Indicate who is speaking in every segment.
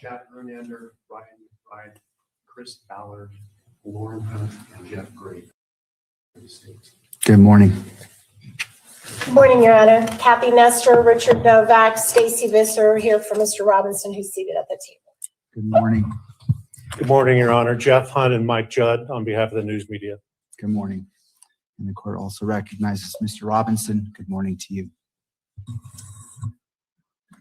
Speaker 1: Chad Hernander, Ryan McBride, Chris Ballard, Lauren Hunt, and Jeff Gray.
Speaker 2: Good morning.
Speaker 3: Good morning, Your Honor. Kathy Nestor, Richard Novak, Stacy Visser here for Mr. Robinson, who's seated at the table.
Speaker 2: Good morning.
Speaker 1: Good morning, Your Honor. Jeff Hunt and Mike Judd on behalf of the news media.
Speaker 2: Good morning. And the court also recognizes Mr. Robinson. Good morning to you.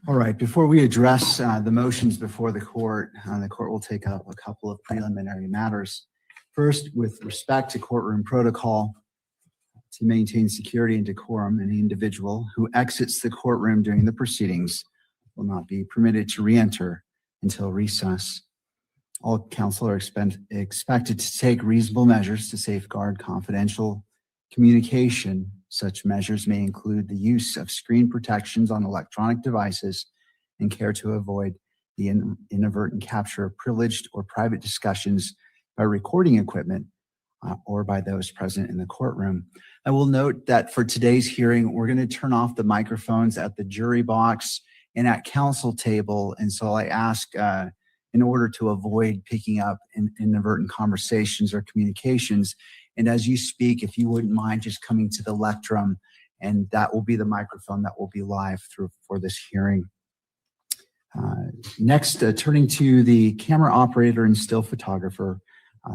Speaker 2: All right, before we address the motions before the court will take up a couple of preliminary matters. First, with respect to courtroom protocol, to maintain security and decorum, any individual who exits the courtroom during the proceedings will not be permitted to re-enter until recess. All counsel are expected to take reasonable measures to safeguard confidential communication. Such measures may include the use of screen protections on electronic devices and care to avoid the inadvertent capture of privileged or private discussions by recording equipment or by those present in the courtroom. I will note that for today's hearing, we're going to turn off the microphones at the jury box and at counsel table. And so I ask, in order to avoid picking up inadvertent conversations or communications, and as you speak, if you wouldn't mind just coming to the lectrum, and that will be the microphone that will be live for this hearing. Next, turning to the camera operator and still photographer.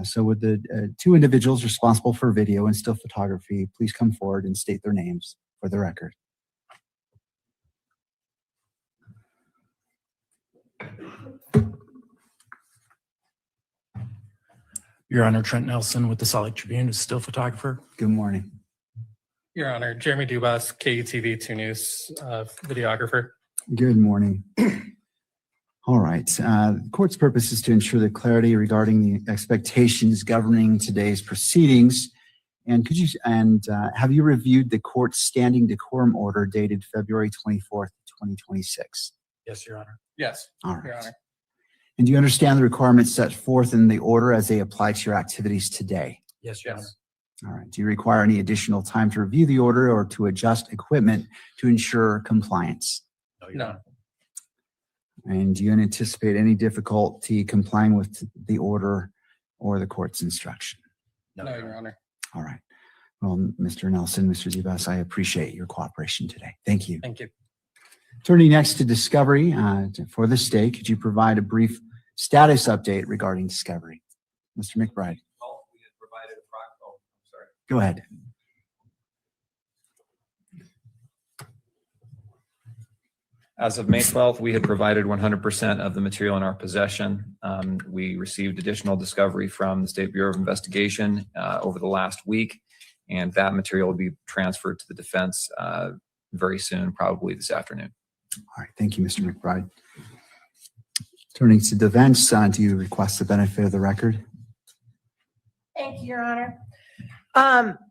Speaker 2: So would the two individuals responsible for video and still photography please come forward and state their names for the record.
Speaker 4: Your Honor, Trent Nelson with the Salt Lake Tribune is still photographer.
Speaker 2: Good morning.
Speaker 5: Your Honor, Jeremy Dubas, KUTV 2 News videographer.
Speaker 2: Good morning. All right. The court's purpose is to ensure the clarity regarding the expectations governing today's proceedings. And have you reviewed the court's standing decorum order dated February 24th, 2026?
Speaker 4: Yes, Your Honor.
Speaker 5: Yes,
Speaker 2: All right.
Speaker 5: Your Honor.
Speaker 2: And do you understand the requirements set forth in the order as they apply to your activities today?
Speaker 4: Yes, Your Honor.
Speaker 2: All right. Do you require any additional time to review the order or to adjust equipment to ensure compliance?
Speaker 5: No.
Speaker 2: And do you anticipate any difficulty complying with the order or the court's instruction?
Speaker 5: No, Your Honor.
Speaker 2: All right. Well, Mr. Nelson, Mr. Dubas, I appreciate your cooperation today. Thank you.
Speaker 5: Thank you.
Speaker 2: Turning next to discovery, for this day, could you provide a brief status update regarding discovery? Mr. McBride.
Speaker 6: Well, we had provided a sorry.
Speaker 2: Go ahead.
Speaker 6: As of May 12th, we had provided 100% of the material in our possession. We received additional discovery from the State Bureau of Investigation over the last week, and that material will be transferred to the defense very soon, probably this afternoon.
Speaker 2: All right. Thank you, Mr. McBride. Turning to defense, do you request the benefit of the record?
Speaker 3: Thank you, Your Honor.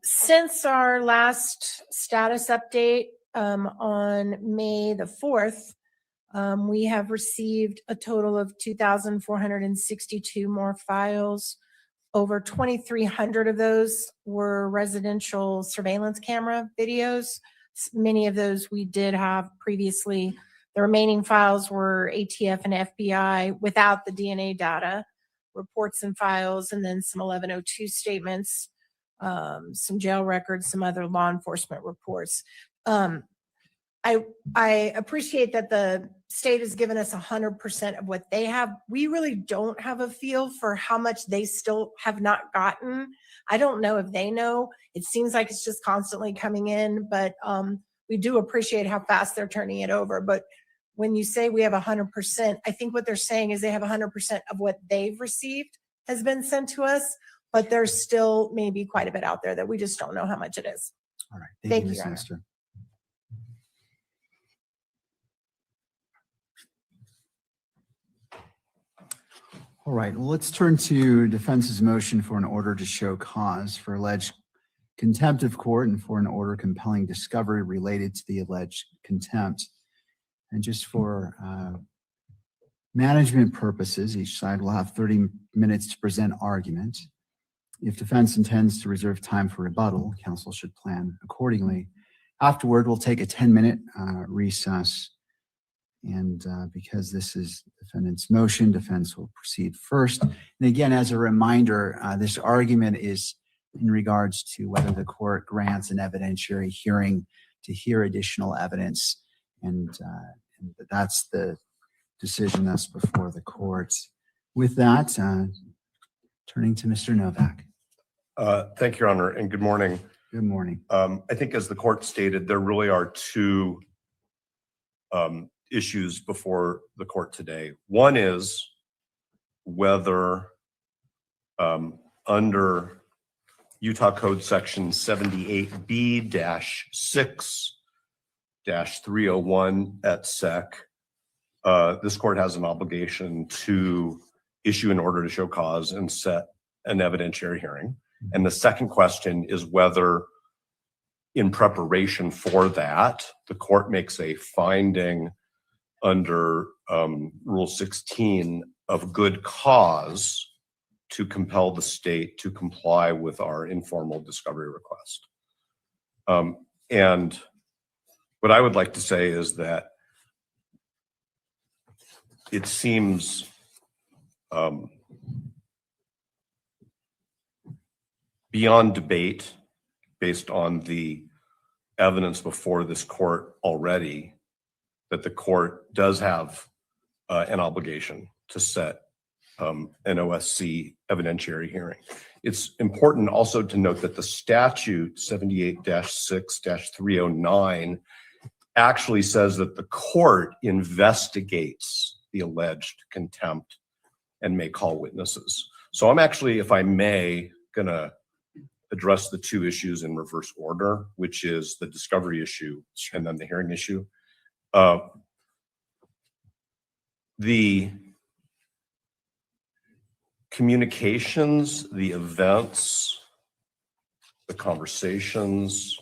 Speaker 3: Since our last status update on May the 4th, we have received a total of 2,462 more files. Over 2,300 of those were residential surveillance camera videos. Many of those we did have previously. The remaining files were ATF and FBI without the DNA data, reports and files, and then some 1102 statements, some jail records, some other law enforcement reports. I appreciate that the state has given us 100% of what they have. We really don't have a feel for how much they still have not gotten. I don't know if they know. It seems like it's just constantly coming in, but we do appreciate how fast they're turning it over. But when you say we have 100%, I think what they're saying is they have 100% of what they've received has been sent to us, but there's still maybe quite a bit out there that we just don't know how much it is.
Speaker 2: All right.
Speaker 3: Thank
Speaker 2: you,
Speaker 3: you,
Speaker 2: Ms.
Speaker 3: Your Honor.
Speaker 2: Nestor. All right, well, let's turn to defense's motion for an order to show cause for alleged contempt of court and for an order compelling discovery related to the alleged contempt. And just for management purposes, each side will have 30 minutes to present argument. If defense intends to reserve time for rebuttal, counsel should plan accordingly. Afterward, we'll take a 10-minute recess. And because this is defendant's motion, defense will proceed first. And again, as a reminder, this argument is in regards to whether the court grants an evidentiary hearing to hear additional evidence. And that's the decision that's before the court. With that, turning to Mr. Novak.
Speaker 7: Thank you, Your Honor, and good morning.
Speaker 2: Good morning.
Speaker 7: I think as the court stated, there really are two issues before the court today. One is whether under Utah Code Section 78B-6-301 et sec, this court has an obligation to issue an order to show cause and set an evidentiary hearing. And the second question is whether in preparation for that, the court makes a finding under Rule 16 of good cause to compel the state to comply with our informal discovery request. And what I would like to say is that it seems beyond debate, based on the evidence before this court already, that the court does have an obligation to set an OSC evidentiary hearing. It's important also to note that the statute 78-6-309 actually says that the court investigates the alleged contempt and may call witnesses. So I'm actually, if I may, gonna address the two issues in reverse order, which is the discovery issue and then the hearing issue. The communications, the events, the conversations,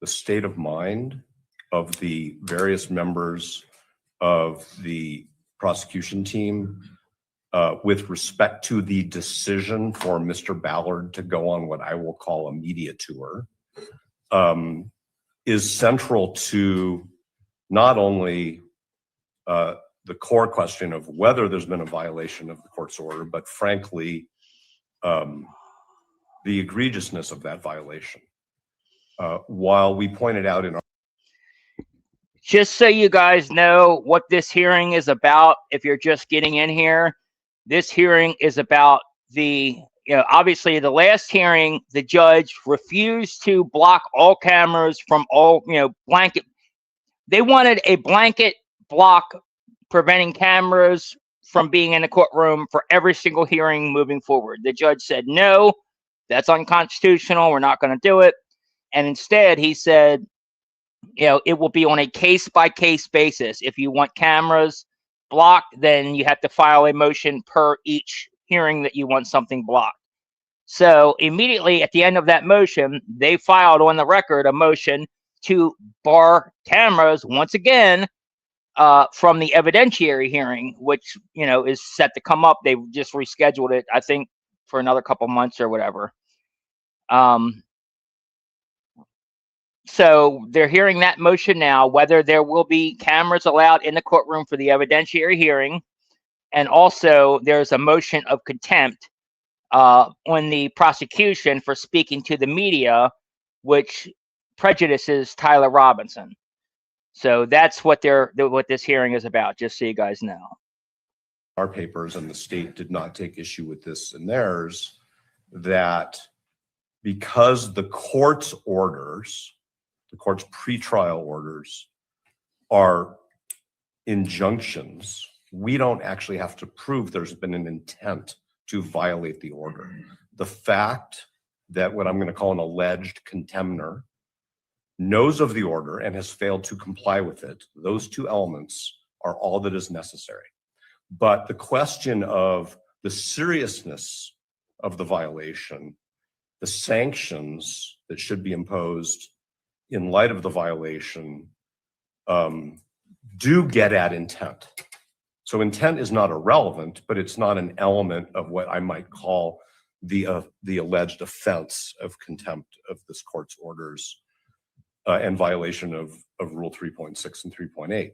Speaker 7: the state of mind of the various members of the prosecution team with respect to the decision for Mr. Ballard to go on what I will call a media tour is central to not only the core question of whether there's been a violation of the court's order, but frankly, the egregiousness of that violation. While we pointed out in our
Speaker 8: just so you guys know what this hearing is about, if you're just getting in here, this hearing is about obviously the last hearing, the judge refused to block all cameras from all, blanket. They wanted a blanket block preventing cameras from being in the courtroom for every single hearing moving forward. The judge said, no, that's unconstitutional. We're not going to do it. And instead he said, it will be on a case-by-case basis. If you want cameras blocked, then you have to file a motion per each hearing that you want something blocked. So immediately at the end of that motion, they filed on the record a motion to bar cameras once again from the evidentiary hearing, which, is set to come up. They just rescheduled it, I think, for another couple months or whatever. So they're hearing that motion now, whether there will be cameras allowed in the courtroom for the evidentiary hearing. And also there's a motion of contempt on the prosecution for speaking to the media, which prejudices Tyler Robinson. So that's what this hearing is about, just so you guys know.
Speaker 7: Our papers, and the state did not take issue with this in theirs, that because the court's orders, the court's pretrial orders are injunctions, we don't actually have to prove there's been an intent to violate the order. The fact that what I'm going to call an alleged contemner knows of the order and has failed to comply with it, those two elements are all that is necessary. But the question of the seriousness of the violation, the sanctions that should be imposed in light of the violation, do get at intent. So intent is not irrelevant, but it's not an element of what I might call the alleged offense of contempt of this court's orders and violation of Rule 3.6 and 3.8.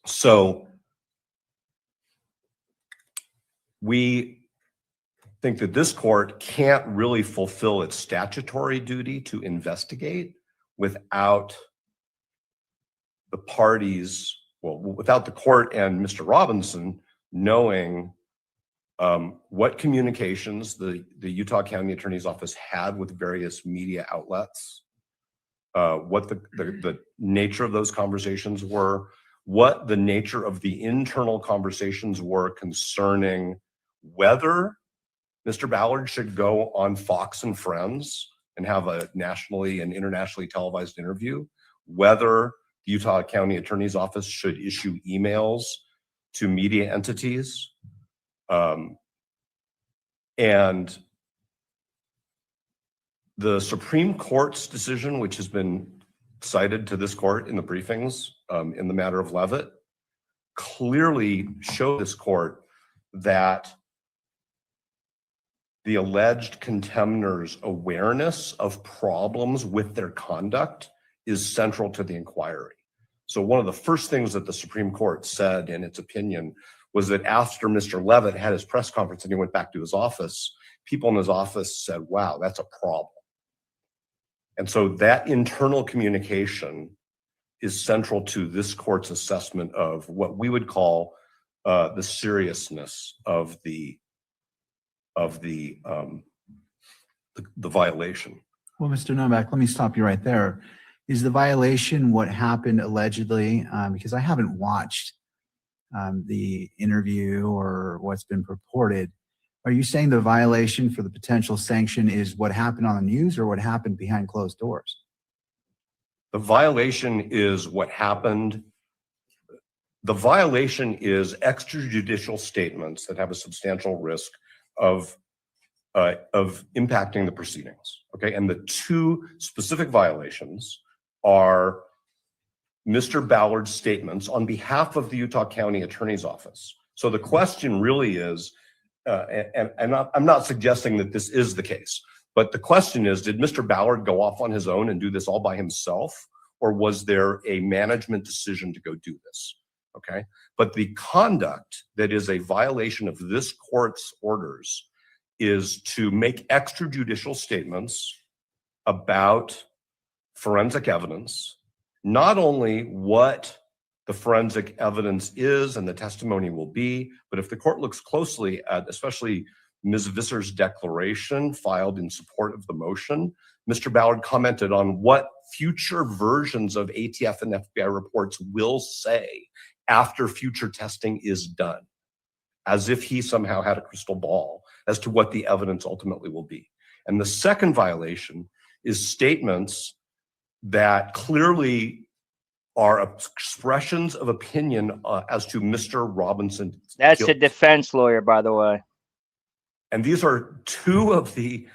Speaker 7: So we think that this court can't really fulfill its statutory duty to investigate without the parties, well, without the court and Mr. Robinson knowing what communications the Utah County Attorney's Office had with various media outlets, what the nature of those conversations were, what the nature of the internal conversations were concerning whether Mr. Ballard should go on Fox and Friends and have a nationally and internationally televised interview, whether the Utah County Attorney's Office should issue emails to media entities. And the Supreme Court's decision, which has been cited to this court in the briefings in the matter of Levitt, clearly showed this court that the alleged contemnor's awareness of problems with their conduct is central to the inquiry. So one of the first things that the Supreme Court said in its opinion was that after Mr. Levitt had his press conference and he went back to his office, people in his office said, wow, that's a problem. And so that internal communication is central to this court's assessment of what we would call the seriousness of the violation.
Speaker 2: Well, Mr. Novak, let me stop you right there. Is the violation what happened allegedly? Because I haven't watched the interview or what's been purported. Are you saying the violation for the potential sanction is what happened on the news or what happened behind closed doors?
Speaker 7: The violation is what happened. The violation is extrajudicial statements that have a substantial risk of impacting the proceedings. Okay, and the two specific violations are Mr. Ballard's statements on behalf of the Utah County Attorney's Office. So the question really is, and I'm not suggesting that this is the case, but the question is, did Mr. Ballard go off on his own and do this all by himself, or was there a management decision to go do this? Okay, but the conduct that is a violation of this court's orders is to make extrajudicial statements about forensic evidence, not only what the forensic evidence is and the testimony will be, but if the court looks closely at especially Ms. Visser's declaration filed in support of the motion, Mr. Ballard commented on what future versions of ATF and FBI reports will say after future testing is done, as if he somehow had a crystal ball as to what the evidence ultimately will be. And the second violation is statements that clearly are expressions of opinion as to Mr. Robinson's
Speaker 8: That's
Speaker 7: guilt.
Speaker 8: a defense lawyer, by the way.
Speaker 7: And these are two of the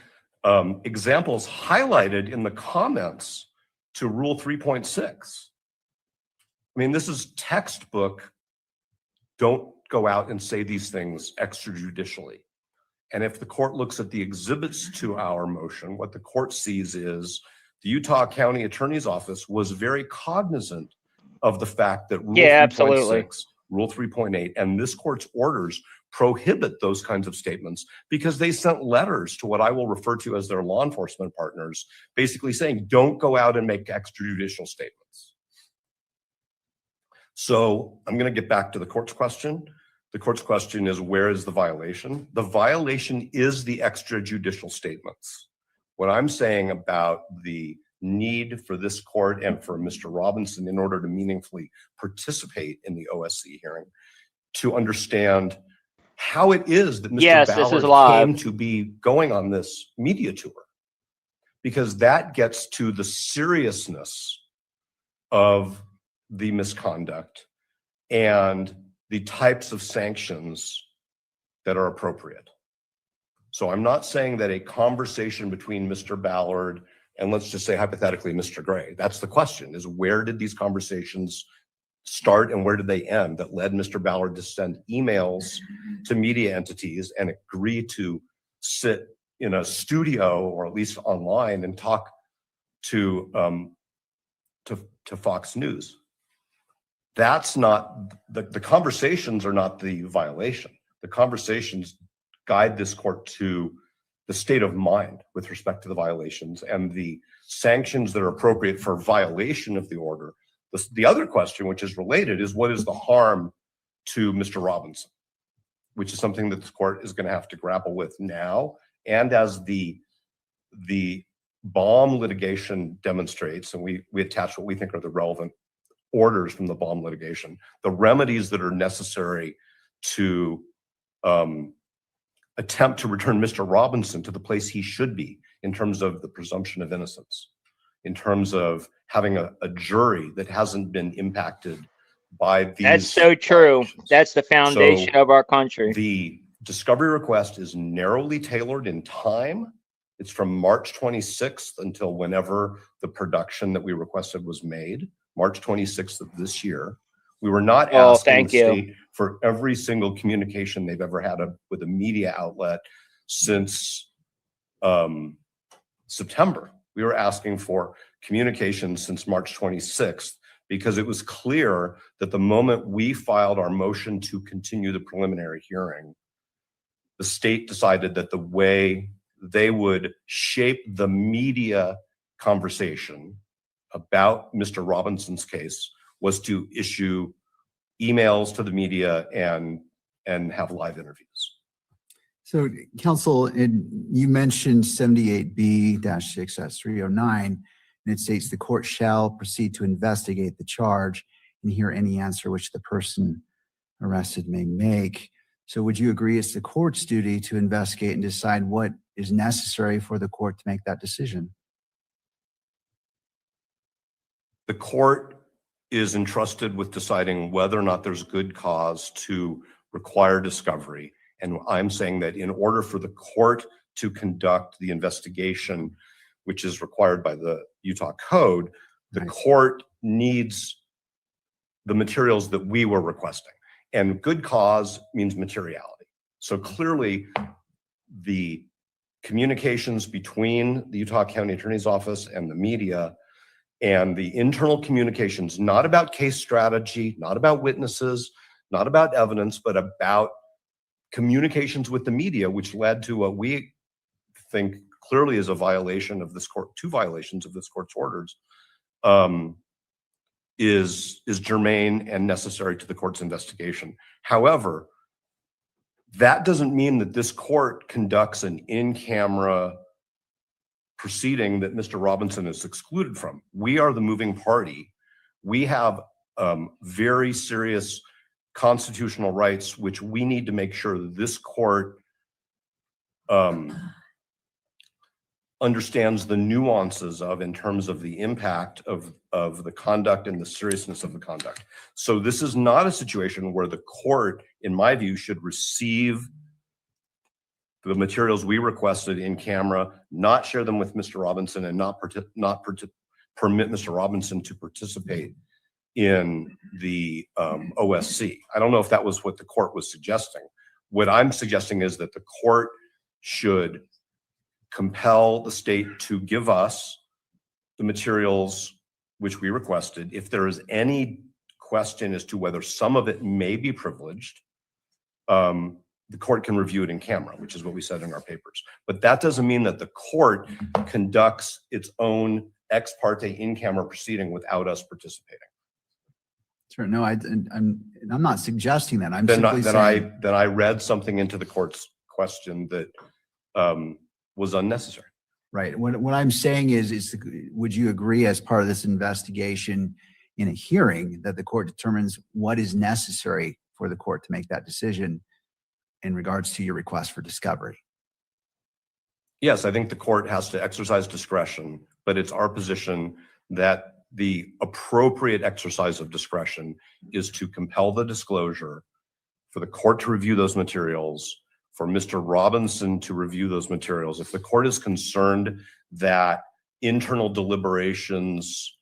Speaker 7: examples highlighted in the comments to Rule 3.6. I mean, this is textbook, don't go out and say these things extrajudicially. And if the court looks at the exhibits to our motion, what the court sees is the Utah County Attorney's Office was very cognizant of the fact that Rule 3.6, Rule 3.8, and this court's orders prohibit those kinds of statements because they sent letters to what I will refer to as their law enforcement partners, basically saying, don't go out and make extrajudicial statements. So I'm going to get back to the court's question. The court's question is, where is the violation? The violation is the extrajudicial statements. What I'm saying about the need for this court and for Mr. Robinson in order to meaningfully participate in the OSC hearing to understand how it is that Mr. Ballard came to be going on this media tour, because that gets to the seriousness of the misconduct and the types of sanctions that are appropriate. So I'm not saying that a conversation between Mr. Ballard and, let's just say hypothetically, Mr. Gray, that's the question, is where did these conversations start and where did they end that led Mr. Ballard to send emails to media entities and agree to sit in a studio or at least online and talk to Fox News? that's not, the conversations are not the violation. The conversations guide this court to the state of mind with respect to the violations and the sanctions that are appropriate for violation of the order. The other question, which is related, is what is the harm to Mr. Robinson, which is something that this court is going to have to grapple with now. And as the Baum litigation demonstrates, and we attach what we think are the relevant orders from the Baum litigation, the remedies that are necessary to attempt to return Mr. Robinson to the place he should be in terms of the presumption of innocence, in terms of having a jury that hasn't been impacted by these.
Speaker 8: That's so true.
Speaker 7: violations.
Speaker 8: That's the foundation of our country.
Speaker 7: The discovery request is narrowly tailored in time. It's from March 26th until whenever the production that we requested was made, March 26th of this year. We were not
Speaker 8: Oh,
Speaker 7: asking
Speaker 8: thank
Speaker 7: the
Speaker 8: you.
Speaker 7: state for every single communication they've ever had with a media outlet since September. We were asking for communications since March 26th because it was clear that the moment we filed our motion to continue the preliminary hearing, the state decided that the way they would shape the media conversation about Mr. Robinson's case was to issue emails to the media and have live interviews.
Speaker 2: So counsel, you mentioned 78B-6-309, and it states the court shall proceed to investigate the charge and hear any answer which the person arrested may make. So would you agree it's the court's duty to investigate and decide what is necessary for the court to make that decision?
Speaker 7: The court is entrusted with deciding whether or not there's good cause to require discovery. And I'm saying that in order for the court to conduct the investigation, which is required by the Utah Code, the
Speaker 2: Right.
Speaker 7: court needs the materials that we were requesting. And good cause means materiality. So clearly, the communications between the Utah County Attorney's Office and the media and the internal communications, not about case strategy, not about witnesses, not about evidence, but about communications with the media, which led to what we think clearly is a violation of this court, 2 violations of this court's orders, is germane and necessary to the court's investigation. However, that doesn't mean that this court conducts an in-camera proceeding that Mr. Robinson is excluded from. We are the moving party. We have very serious constitutional rights, which we need to make sure that this court understands the nuances of in terms of the impact of the conduct and the seriousness of the conduct. So this is not a situation where the court, in my view, should receive the materials we requested in camera, not share them with Mr. Robinson, and not permit Mr. Robinson to participate in the OSC. I don't know if that was what the court was suggesting. What I'm suggesting is that the court should compel the state to give us the materials which we requested. If there is any question as to whether some of it may be privileged, the court can review it in camera, which is what we said in our papers. But that doesn't mean that the court conducts its own ex parte in-camera proceeding without us participating.
Speaker 2: Sure. No, I'm not suggesting that. I'm
Speaker 7: Then
Speaker 2: simply saying.
Speaker 7: I read something into the court's question that was unnecessary.
Speaker 2: Right. What I'm saying is, would you agree as part of this investigation in a hearing that the court determines what is necessary for the court to make that decision in regards to your request for discovery?
Speaker 7: Yes, I think the court has to exercise discretion, but it's our position that the appropriate exercise of discretion is to compel the disclosure, for the court to review those materials, for Mr. Robinson to review those materials. If the court is concerned that internal deliberations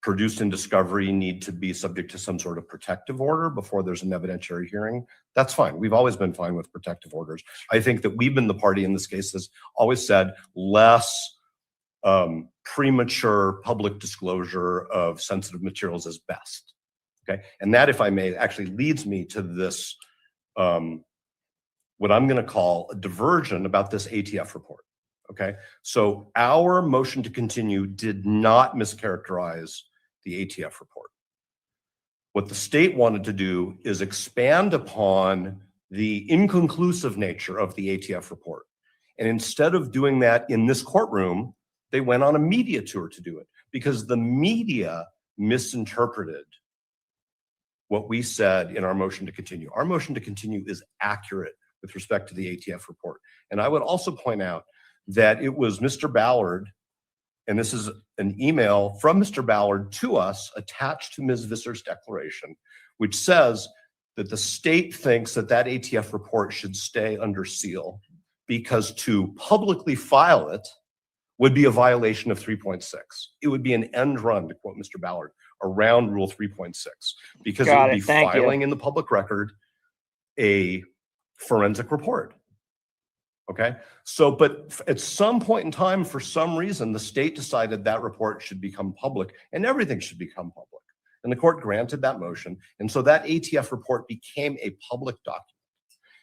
Speaker 7: produced in discovery need to be subject to some sort of protective order before there's an evidentiary hearing, that's fine. We've always been fine with protective orders. I think that we've been the party in this case that's always said less premature public disclosure of sensitive materials is best. Okay. And that, if I may, actually leads me to this, what I'm going to call a diversion about this ATF report. Okay. So our motion to continue did not mischaracterize the ATF report. What the state wanted to do is expand upon the inconclusive nature of the ATF report. And instead of doing that in this courtroom, they went on a media tour to do it because the media misinterpreted what we said in our motion to continue. Our motion to continue is accurate with respect to the ATF report. And I would also point out that it was Mr. Ballard, and this is an email from Mr. Ballard to us attached to Ms. Visser's declaration, which says that the state thinks that that ATF report should stay under seal because to publicly file it would be a violation of 3.6. It would be an end run, to quote Mr. Ballard, around Rule 3.6, because it would be filing in the public record a forensic report. Okay, so but at some point in time, for some reason, the state decided that report should become public and everything should become public. And the court granted that motion. And so that ATF report became a public document.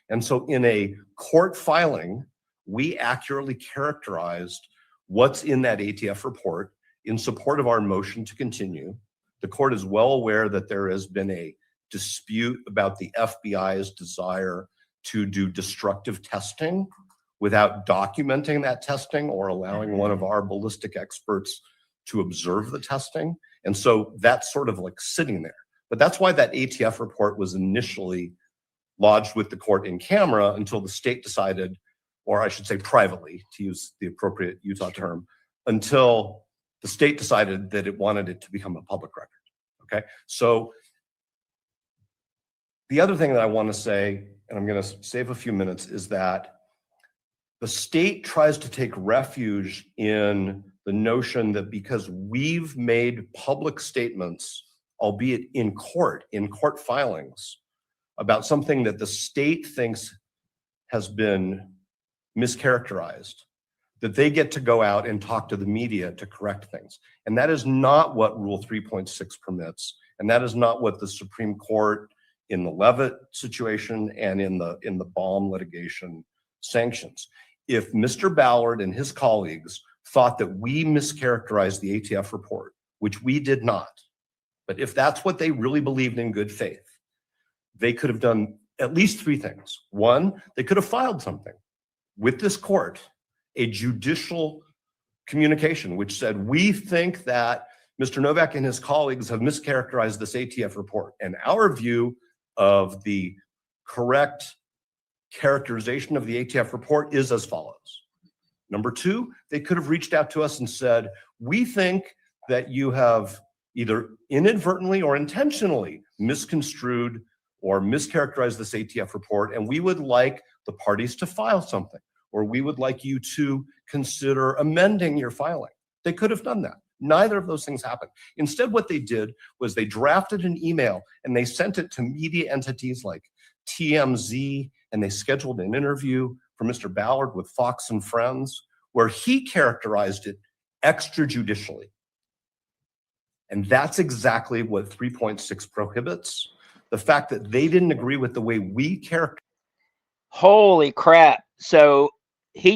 Speaker 7: And so in a court filing, we accurately characterized what's in that ATF report in support of our motion to continue. The court is well aware that there has been a dispute about the FBI's desire to do destructive testing without documenting that testing or allowing one of our ballistic experts to observe the testing. And so that's sort of like sitting there. But that's why that ATF report was initially lodged with the court in camera until the state decided, or I should say privately, to use the appropriate Utah term, until the state decided that it wanted it to become a public record. Okay, so the other thing that I want to say, and I'm going to save a few minutes, is that the state tries to take refuge in the notion that because we've made public statements, albeit in court filings, about something that the state thinks has been mischaracterized, that they get to go out and talk to the media to correct things. And that is not what Rule 3.6 permits. And that is not what the Supreme Court in the Levitt situation and in the Baum litigation sanctions. If Mr. Ballard and his colleagues thought that we mischaracterized the ATF report, which we did not, but if that's what they really believed in good faith, they could have done at least three things. One, they could have filed something with this court, a judicial communication, which said, we think that Mr. Novak and his colleagues have mischaracterized this ATF report. And our view of the correct characterization of the ATF report is as follows. Number two, they could have reached out to us and said, we think that you have either inadvertently or intentionally misconstrued or mischaracterized this ATF report, and we would like the parties to file something, or we would like you to consider amending your filing. They could have done that. Neither of those things happened. Instead, what they did was they drafted an email and they sent it to media entities like TMZ, and they scheduled an interview for Mr. Ballard with Fox and Friends, where he characterized it extrajudicially. And that's exactly what 3.6 prohibits. The fact that they didn't agree with the way we characterized.
Speaker 8: Holy crap. So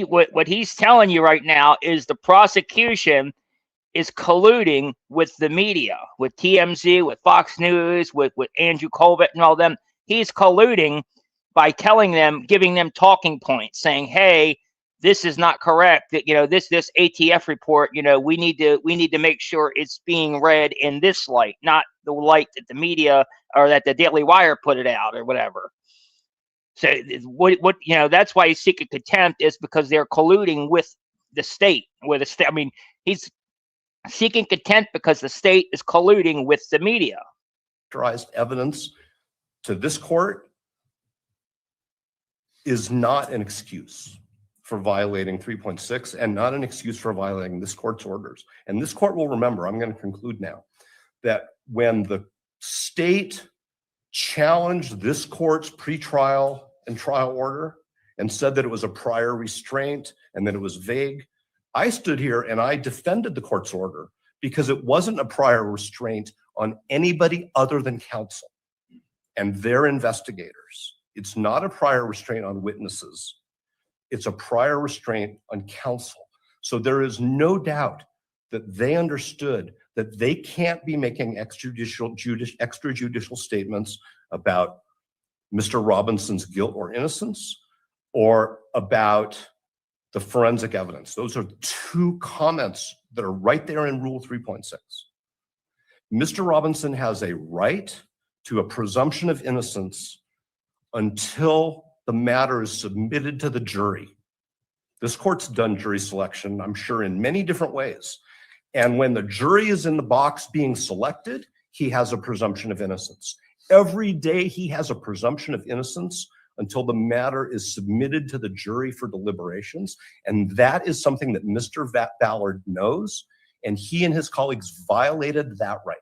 Speaker 8: what he's telling you right now is the prosecution is colluding with the media, with TMZ, with Fox News, with Andrew Colvett and all them. He's colluding by telling them, giving them talking points, saying, hey, this is not correct. That, this ATF report, we need to make sure it's being read in this light, not the light that the media or that the Daily Wire put it out or whatever. So that's why he's seeking contempt, is because they're colluding with the state. I mean, he's seeking contempt because the state is colluding with the media.
Speaker 7: Evidence to this court is not an excuse for violating 3.6 and not an excuse for violating this court's orders. And this court will remember, I'm going to conclude now, that when the state challenged this court's pretrial and trial order and said that it was a prior restraint and that it was vague, I stood here and I defended the court's order because it wasn't a prior restraint on anybody other than counsel and their investigators. It's not a prior restraint on witnesses. It's a prior restraint on counsel. So there is no doubt that they understood that they can't be making extrajudicial statements about Mr. Robinson's guilt or innocence or about the forensic evidence. Those are two comments that are right there in Rule 3.6. Mr. Robinson has a right to a presumption of innocence until the matter is submitted to the jury. This court's done jury selection, I'm sure, in many different ways. And when the jury is in the box being selected, he has a presumption of innocence. Every day he has a presumption of innocence until the matter is submitted to the jury for deliberations. And that is something that Mr. Ballard knows, and he and his colleagues violated that right.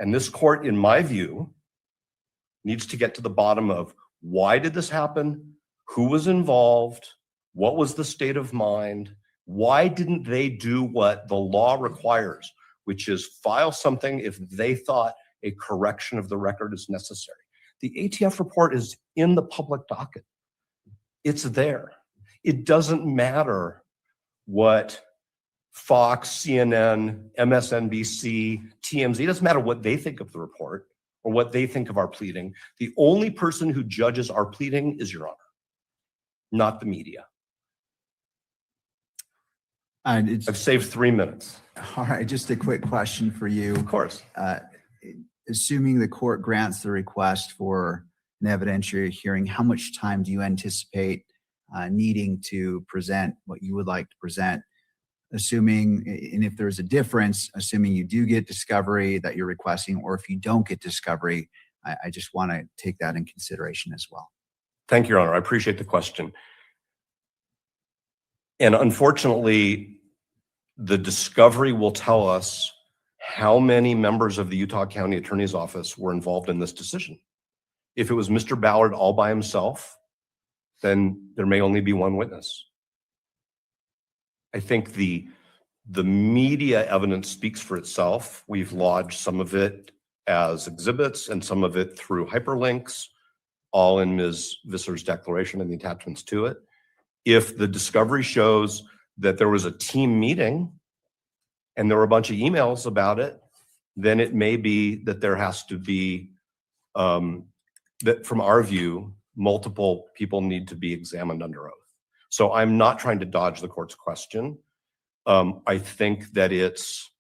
Speaker 7: And this court, in my view, needs to get to the bottom of why did this happen? Who was involved? What was the state of mind? Why didn't they do what the law requires, which is file something if they thought a correction of the record is necessary? The ATF report is in the public docket. It's there. It doesn't matter what Fox, CNN, MSNBC, TMZ, it doesn't matter what they think of the report or what they think of our pleading. The only person who judges our pleading is Your Honor, not the media.
Speaker 2: And it's,
Speaker 7: I've saved 3 minutes.
Speaker 2: all right, just a quick question for you.
Speaker 7: Of course.
Speaker 2: Assuming the court grants the request for an evidentiary hearing, how much time do you anticipate needing to present what you would like to present? Assuming, and if there's a difference, assuming you do get discovery that you're requesting, or if you don't get discovery, I just want to take that in consideration as well.
Speaker 7: Thank you, Your Honor. I appreciate the question. And unfortunately, the discovery will tell us how many members of the Utah County Attorney's Office were involved in this decision. If it was Mr. Ballard all by himself, then there may only be one witness. I think the media evidence speaks for itself. We've lodged some of it as exhibits and some of it through hyperlinks, all in Ms. Visser's declaration and the attachments to it. If the discovery shows that there was a team meeting and there were a bunch of emails about it, then it may be that there has to be, that from our view, multiple people need to be examined under oath. So I'm not trying to dodge the court's question. I think that it's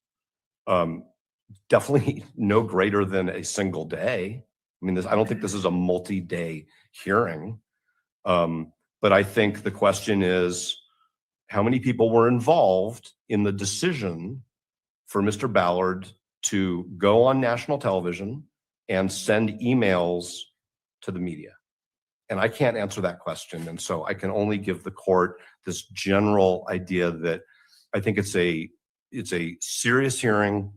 Speaker 7: definitely no greater than a single day. I mean, I don't think this is a multi-day hearing. But I think the question is, how many people were involved in the decision for Mr. Ballard to go on national television and send emails to the media? And I can't answer that question. And so I can only give the court this general idea that I think it's a serious hearing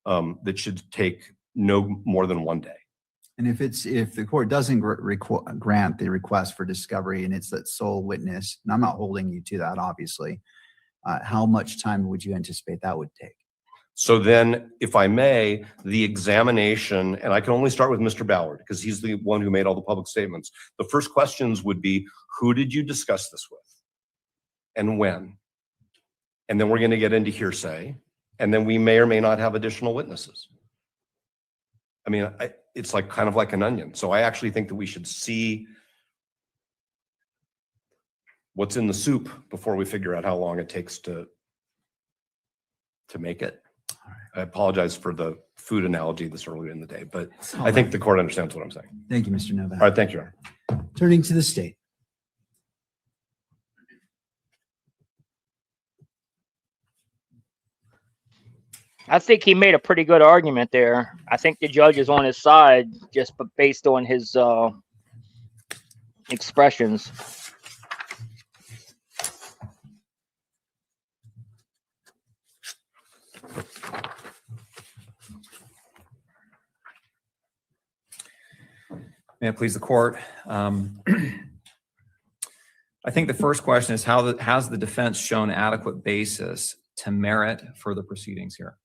Speaker 7: that should take no more than 1 day.
Speaker 2: And if the court doesn't grant the request for discovery and it's that sole witness, and I'm not holding you to that, obviously, how much time would you anticipate that would take?
Speaker 7: So then, if I may, the examination, and I can only start with Mr. Ballard because he's the one who made all the public statements. The first questions would be, who did you discuss this with and when? And then we're going to get into hearsay, and then we may or may not have additional witnesses. I mean, it's like kind of like an onion. So I actually think that we should see what's in the soup before we figure out how long it takes to make it. I apologize for the food analogy this early in the day, but I think the court understands what I'm saying.
Speaker 2: Thank you, Mr. Novak.
Speaker 7: All right, thank you, Your Honor.
Speaker 2: Turning to the state.
Speaker 8: I think he made a pretty good argument there. I think the judge is on his side just based on his expressions.
Speaker 6: May it please the court. I think the first question is has the defense shown adequate basis to merit further proceedings here?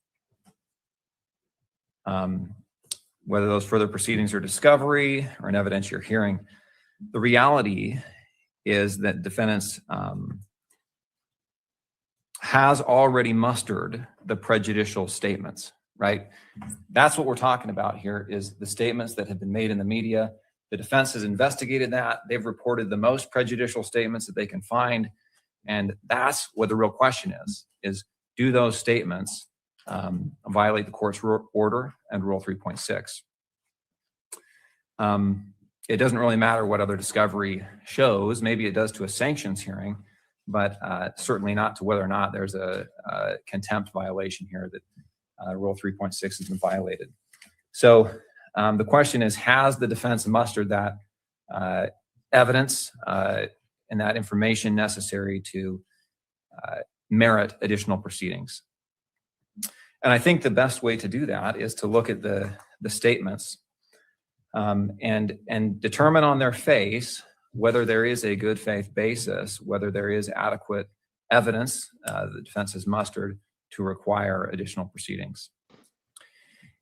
Speaker 6: whether those further proceedings are discovery or an evidentiary hearing. The reality is that defendants has already mustered the prejudicial statements, right? That's what we're talking about here, is the statements that have been made in the media. The defense has investigated that. They've reported the most prejudicial statements that they can find. And that's what the real question is do those statements violate the court's order and Rule 3.6? It doesn't really matter what other discovery shows. Maybe it does to a sanctions hearing, but certainly not to whether or not there's a contempt violation here that Rule 3.6 has been violated. So the question is, has the defense mustered that evidence and that information necessary to merit additional proceedings? And I think the best way to do that is to look at the statements and determine on their face whether there is a good faith basis, whether there is adequate evidence the defense has mustered to require additional proceedings.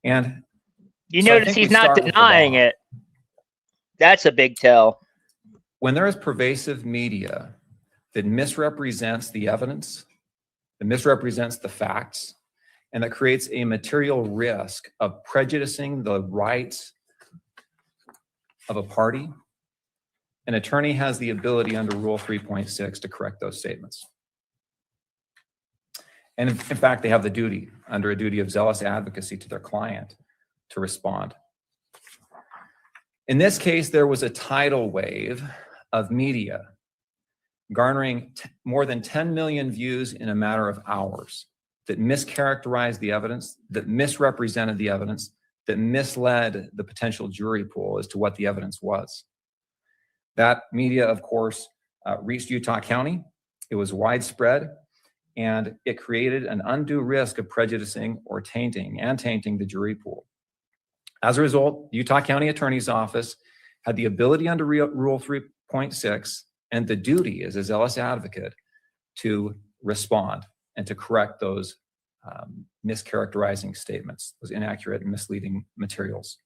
Speaker 6: And
Speaker 8: You
Speaker 6: so I
Speaker 8: notice
Speaker 6: think
Speaker 8: he's
Speaker 6: we
Speaker 8: not
Speaker 6: start with the
Speaker 8: denying
Speaker 6: law.
Speaker 8: it. That's a big tell.
Speaker 6: When there is pervasive media that misrepresents the evidence, that misrepresents the facts, and that creates a material risk of prejudicing the rights of a party, an attorney has the ability under Rule 3.6 to correct those statements. And in fact, they have the duty, under a duty of zealous advocacy to their client, to respond. In this case, there was a tidal wave of media garnering more than 10 million views in a matter of hours that mischaracterized the evidence, that misrepresented the evidence, that misled the potential jury pool as to what the evidence was. That media, of course, reached Utah County. It was widespread, and it created an undue risk of prejudicing or tainting the jury pool. As a result, the Utah County Attorney's Office had the ability under Rule 3.6 and the duty as a zealous advocate to respond and to correct those mischaracterizing statements, those inaccurate and misleading materials.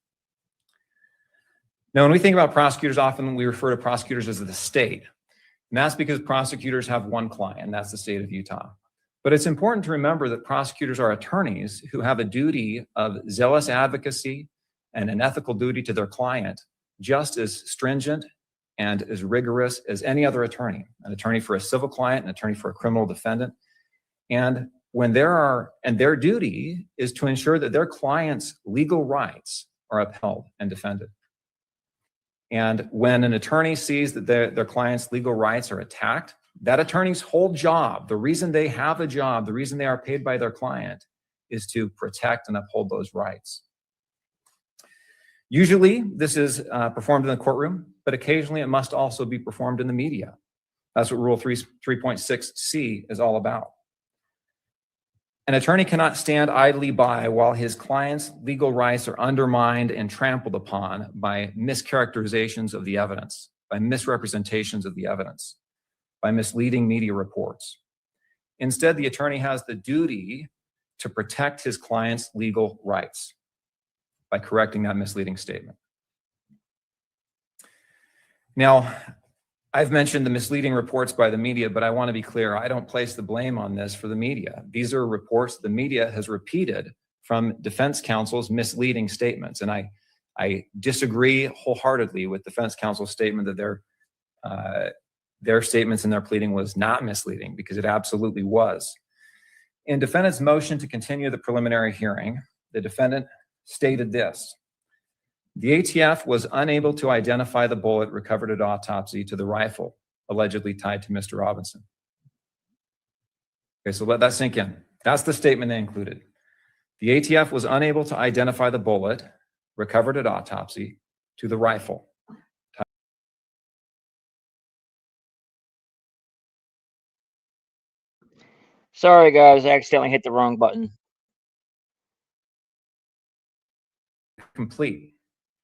Speaker 6: Now, when we think about prosecutors, often we refer to prosecutors as the state. And that's because prosecutors have one client, and that's the state of Utah. But it's important to remember that prosecutors are attorneys who have a duty of zealous advocacy and an ethical duty to their client, just as stringent and as rigorous as any other attorney, an attorney for a civil client, an attorney for a criminal defendant. And their duty is to ensure that their client's legal rights are upheld and defended. And when an attorney sees that their client's legal rights are attacked, that attorney's whole job, the reason they have a job, the reason they are paid by their client, is to protect and uphold those rights. Usually, this is performed in the courtroom, but occasionally it must also be performed in the media. That's what Rule 3.6c is all about. An attorney cannot stand idly by while his client's legal rights are undermined and trampled upon by mischaracterizations of the evidence, by misrepresentations of the evidence, by misleading media reports. Instead, the attorney has the duty to protect his client's legal rights by correcting that misleading statement. Now, I've mentioned the misleading reports by the media, but I want to be clear, I don't place the blame on this for the media. These are reports the media has repeated from defense counsel's misleading statements. And I disagree wholeheartedly with defense counsel's statement that their statements in their pleading was not misleading, because it absolutely was. In defendant's motion to continue the preliminary hearing, the defendant stated this: the ATF was unable to identify the bullet recovered at autopsy to the rifle allegedly tied to Mr. Robinson. Okay, so let that sink in. That's the statement they included. The ATF was unable to identify the bullet recovered at autopsy to the rifle.
Speaker 8: Sorry, guys, I accidentally hit the wrong button.
Speaker 6: Complete.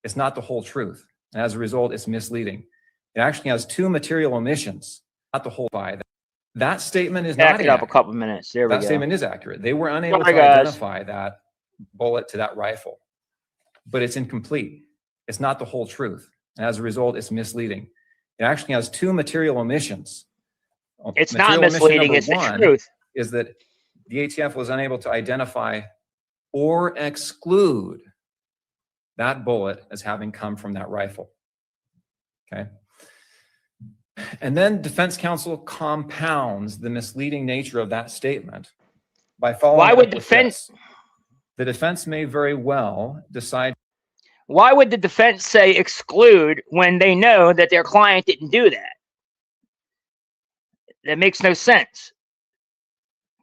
Speaker 6: It's not the whole truth. And as a result, it's misleading. It actually has two material omissions, not the whole by that. That statement is not
Speaker 8: Back it up a
Speaker 6: accurate.
Speaker 8: couple minutes. There we
Speaker 6: That
Speaker 8: go.
Speaker 6: statement is accurate. They were unable
Speaker 8: Sorry,
Speaker 6: to
Speaker 8: guys.
Speaker 6: identify that bullet to that rifle, but it's incomplete. It's not the whole truth. And as a result, it's misleading. It actually has two material omissions.
Speaker 8: It's not
Speaker 6: Material omission
Speaker 8: misleading,
Speaker 6: number
Speaker 8: it's the
Speaker 6: one
Speaker 8: truth.
Speaker 6: is that the ATF was unable to identify or exclude that bullet as having come from that rifle. Okay. And then defense counsel compounds the misleading nature of that statement by following
Speaker 8: Why
Speaker 6: up
Speaker 8: would
Speaker 6: with
Speaker 8: defense-
Speaker 6: this. The defense may very well decide.
Speaker 8: Why would the defense say exclude when they know that their client didn't do that? That makes no sense.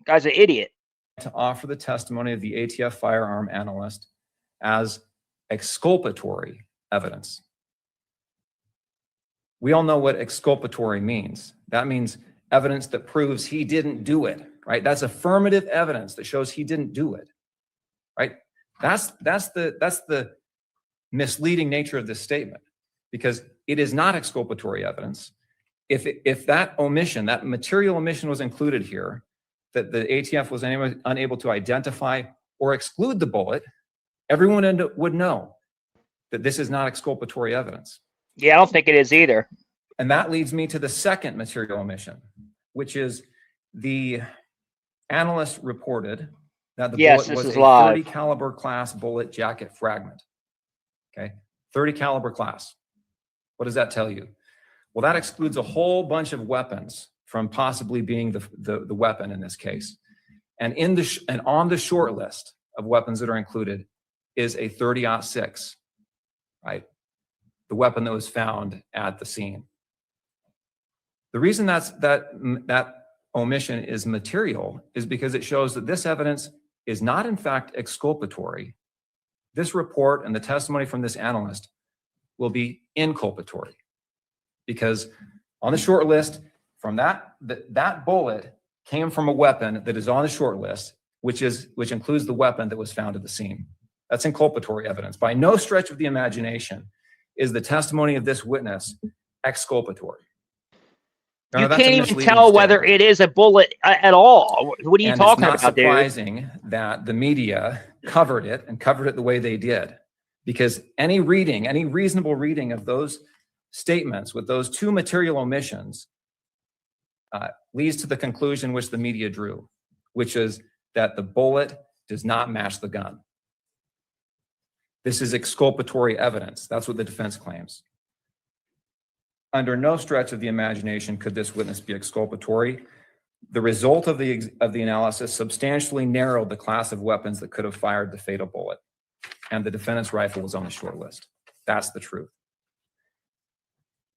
Speaker 8: Guy's an idiot.
Speaker 6: To offer the testimony of the ATF firearm analyst as exculpatory evidence. We all know what exculpatory means. That means evidence that proves he didn't do it, right? That's affirmative evidence that shows he didn't do it, right? That's the misleading nature of this statement, because it is not exculpatory evidence. If that omission, that material omission was included here, that the ATF was unable to identify or exclude the bullet, everyone would know that this is not exculpatory evidence.
Speaker 8: Yeah, I don't think it is either.
Speaker 6: And that leads me to the second material omission, which is the analyst reported that the
Speaker 8: Yes,
Speaker 6: bullet
Speaker 8: this
Speaker 6: was
Speaker 8: is
Speaker 6: a
Speaker 8: live.
Speaker 6: 30 caliber class bullet jacket fragment. Okay, 30 caliber class. What does that tell you? Well, that excludes a whole bunch of weapons from possibly being the weapon in this case. And on the short list of weapons that are included is a 30-06, right? The weapon that was found at the scene. The reason that omission is material is because it shows that this evidence is not in fact exculpatory. This report and the testimony from this analyst will be inculpatory, because on the short list, from that bullet came from a weapon that is on the short list, which includes the weapon that was found at the scene. That's inculpatory evidence. By no stretch of the imagination is the testimony of this witness exculpatory.
Speaker 8: You can't even tell whether it is a bullet at all. What are you talking about, dude?
Speaker 6: It's not surprising that the media covered it the way they did, because any reasonable reading of those statements with those two material omissions leads to the conclusion which the media drew, which is that the bullet does not match the gun. This is exculpatory evidence. That's what the defense claims. Under no stretch of the imagination could this witness be exculpatory. The result of the analysis substantially narrowed the class of weapons that could have fired the fatal bullet, and the defendant's rifle was on the short list. That's the truth.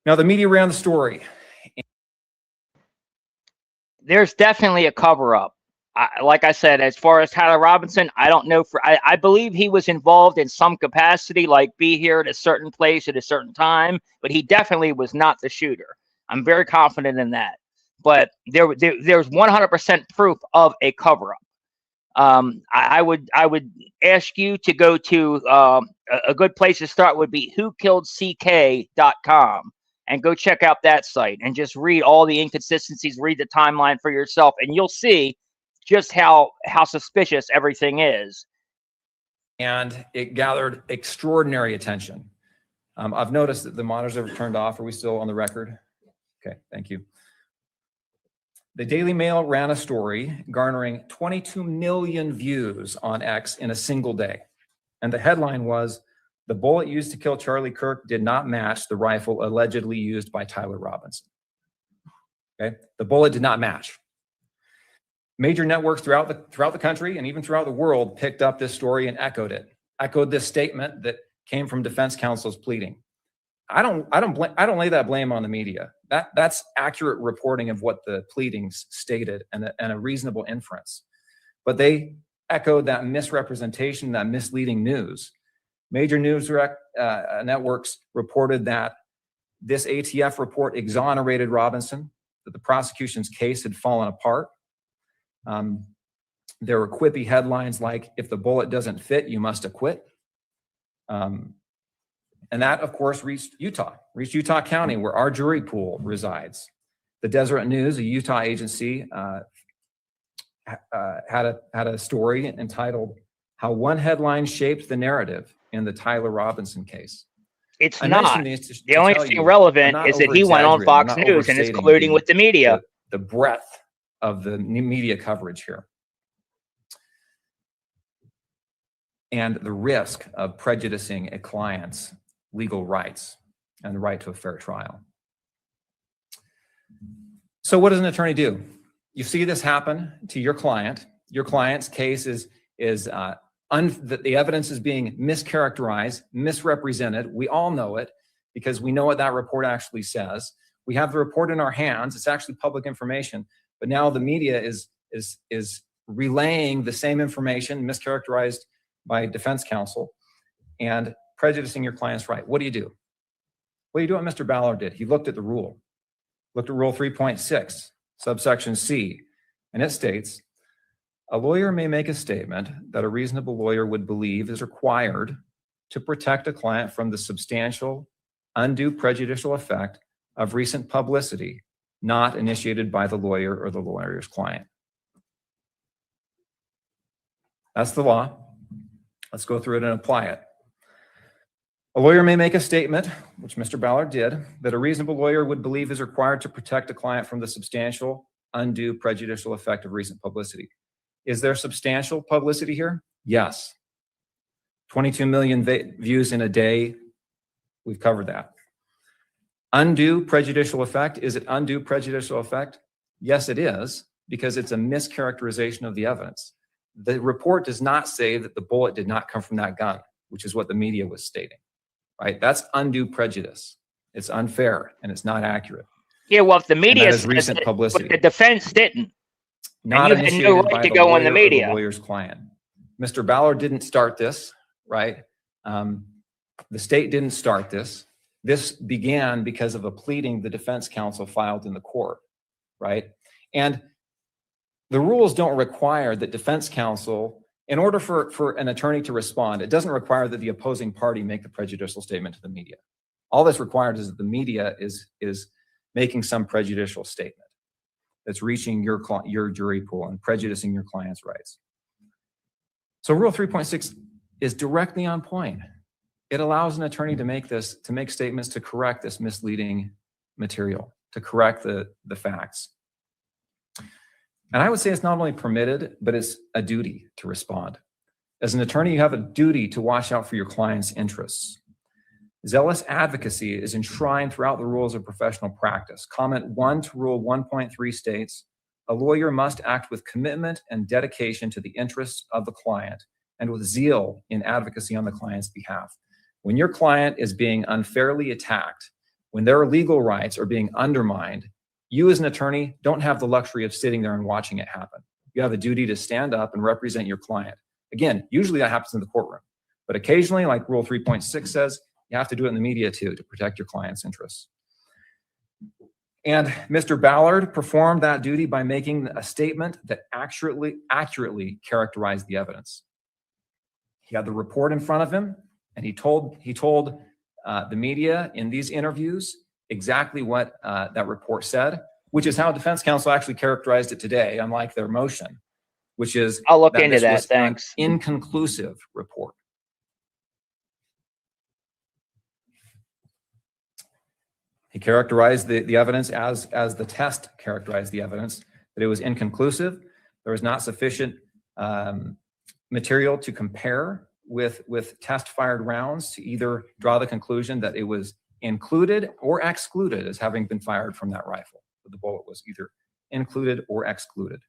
Speaker 6: Now, the media ran the story.
Speaker 8: There's definitely a cover-up. Like I said, as far as Tyler Robinson, I don't know. I believe he was involved in some capacity, like be here at a certain place at a certain time, but he definitely was not the shooter. I'm very confident in that. But there's 100% proof of a cover-up. I would ask you to go to a good place to start would be whokilledck.com. And go check out that site and just read all the inconsistencies, read the timeline for yourself, and you'll see just how suspicious everything is.
Speaker 6: And it gathered extraordinary attention. I've noticed that the monitors are turned off. Are we still on the record? Okay, thank you. The Daily Mail ran a story garnering 22 million views on X in a single day. And the headline was, "The bullet used to kill Charlie Kirk did not match the rifle allegedly used by Tyler Robinson." Okay, the bullet did not match. Major networks throughout the country and even throughout the world picked up this story and echoed this statement that came from defense counsel's pleading. I don't lay that blame on the media. That's accurate reporting of what the pleadings stated and a reasonable inference. But they echoed that misrepresentation, that misleading news. Major news networks reported that this ATF report exonerated Robinson, that the prosecution's case had fallen apart. There were quippy headlines like, "If the bullet doesn't fit, you must acquit." And that, of course, reached Utah County, where our jury pool resides. The Deseret News, a Utah agency, had a story entitled, how one headline shaped the narrative in the Tyler Robinson case.
Speaker 8: It's
Speaker 6: I
Speaker 8: not.
Speaker 6: mention these to
Speaker 8: The only
Speaker 6: tell
Speaker 8: thing
Speaker 6: you, I'm
Speaker 8: relevant
Speaker 6: not
Speaker 8: is that he went on
Speaker 6: over-exaggerating.
Speaker 8: Fox
Speaker 6: I'm not
Speaker 8: News and is
Speaker 6: overstating
Speaker 8: colluding with the media.
Speaker 6: the breadth of the media coverage here and the risk of prejudicing a client's legal rights and the right to a fair trial. So what does an attorney do? You see this happen to your client. Your client's case the evidence is being mischaracterized, misrepresented. We all know it because we know what that report actually says. We have the report in our hands. It's actually public information, but now the media is relaying the same information mischaracterized by defense counsel and prejudicing your client's right. What do you do? Well, you do what Mr. Ballard did. He looked at the rule, looked at Rule 3.6, subsection C, and it states, a lawyer may make a statement that a reasonable lawyer would believe is required to protect a client from the substantial, undue prejudicial effect of recent publicity not initiated by the lawyer or the lawyer's client. That's the law. Let's go through it and apply it. A lawyer may make a statement, which Mr. Ballard did, that a reasonable lawyer would believe is required to protect a client from the substantial, undue prejudicial effect of recent publicity. Is there substantial publicity here? Yes. 22 million views in a day. We've covered that. Undue prejudicial effect. Is it undue prejudicial effect? Yes, it is, because it's a mischaracterization of the evidence. The report does not say that the bullet did not come from that gun, which is what the media was stating, right? That's undue prejudice. It's unfair and it's not accurate.
Speaker 8: Yeah, well, if the
Speaker 6: And
Speaker 8: media
Speaker 6: that is
Speaker 8: says
Speaker 6: recent
Speaker 8: it,
Speaker 6: publicity.
Speaker 8: but the defense didn't.
Speaker 6: Not
Speaker 8: you had no
Speaker 6: initiated
Speaker 8: right
Speaker 6: by
Speaker 8: to
Speaker 6: the
Speaker 8: go on the
Speaker 6: lawyer or
Speaker 8: media.
Speaker 6: the lawyer's client. Mr. Ballard didn't start this, right? The state didn't start this. This began because of a pleading the defense counsel filed in the court, right? And the rules don't require that defense counsel, in order for an attorney to respond, it doesn't require that the opposing party make the prejudicial statement to the media. All that's required is that the media is making some prejudicial statement that's reaching your jury pool and prejudicing your client's rights. So Rule 3.6 is directly on point. It allows an attorney to make statements to correct this misleading material, to correct the facts. And I would say it's not only permitted, but it's a duty to respond. As an attorney, you have a duty to watch out for your client's interests. Zealous advocacy is enshrined throughout the rules of professional practice. Comment 1 to Rule 1.3 states, a lawyer must act with commitment and dedication to the interests of the client and with zeal in advocacy on the client's behalf. When your client is being unfairly attacked, when their legal rights are being undermined, you as an attorney don't have the luxury of sitting there and watching it happen. You have a duty to stand up and represent your client. Again, usually that happens in the courtroom, but occasionally, like Rule 3.6 says, you have to do it in the media too to protect your client's interests. And Mr. Ballard performed that duty by making a statement that accurately characterized the evidence. He had the report in front of him, and he told the media in these interviews exactly what that report said, which is how defense counsel actually characterized it today, unlike their motion, which is
Speaker 8: I'll look into
Speaker 6: this
Speaker 8: that.
Speaker 6: was
Speaker 8: Thanks.
Speaker 6: an inconclusive report. He characterized the evidence as the test characterized the evidence, that it was inconclusive. There was not sufficient material to compare with test-fired rounds to either draw the conclusion that it was included or excluded as having been fired from that rifle. The bullet was either included or excluded.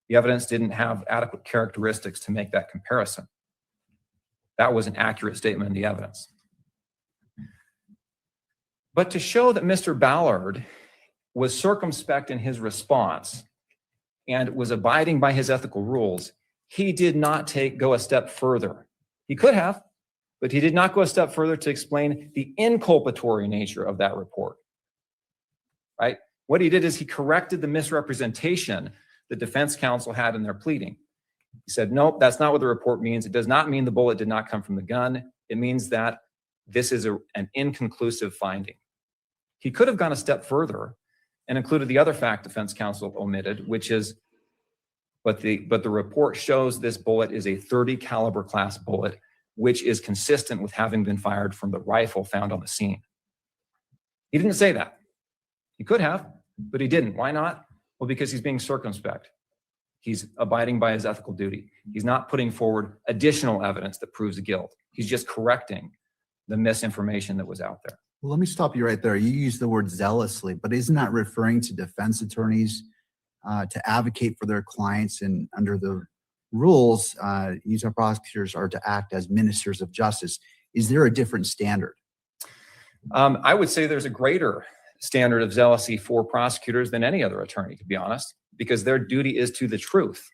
Speaker 6: The evidence didn't have adequate characteristics to make that comparison. That was an accurate statement in the evidence. But to show that Mr. Ballard was circumspect in his response and was abiding by his ethical rules, he did not go a step further. He could have, but he did not go a step further to explain the inculpatory nature of that report, right? What he did is he corrected the misrepresentation the defense counsel had in their pleading. He said, nope, that's not what the report means. It does not mean the bullet did not come from the gun. It means that this is an inconclusive finding. He could have gone a step further and included the other fact defense counsel omitted, which is but the report shows this bullet is a .30 caliber class bullet, which is consistent with having been fired from the rifle found on the scene. He didn't say that. He could have, but he didn't. Why not? Well, because he's being circumspect. He's abiding by his ethical duty. He's not putting forward additional evidence that proves guilt. He's just correcting the misinformation that was out there.
Speaker 2: Well, let me stop you right there. You use the word zealously, but isn't that referring to defense attorneys to advocate for their clients? And under the rules, user prosecutors are to act as ministers of justice. Is there a different standard?
Speaker 6: I would say there's a greater standard of zealousy for prosecutors than any other attorney, to be honest, because their duty is to the truth,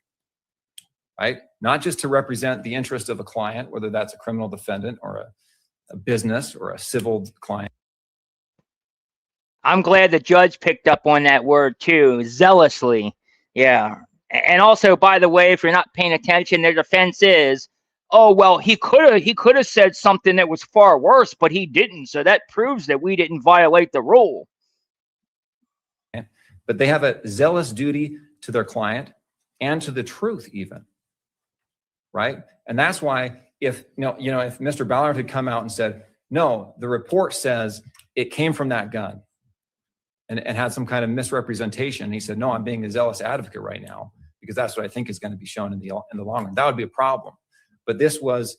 Speaker 6: right? Not just to represent the interest of a client, whether that's a criminal defendant or a business or a civil client.
Speaker 8: I'm glad the judge picked up on that word too, zealously. Yeah. And also, by the way, if you're not paying attention, their defense is, oh, well, he could have said something that was far worse, but he didn't. So that proves that we didn't violate the rule.
Speaker 6: But they have a zealous duty to their client and to the truth even, right? And that's why if Mr. Ballard had come out and said, no, the report says it came from that gun and had some kind of misrepresentation. He said, no, I'm being a zealous advocate right now because that's what I think is going to be shown in the long run. That would be a problem. But this was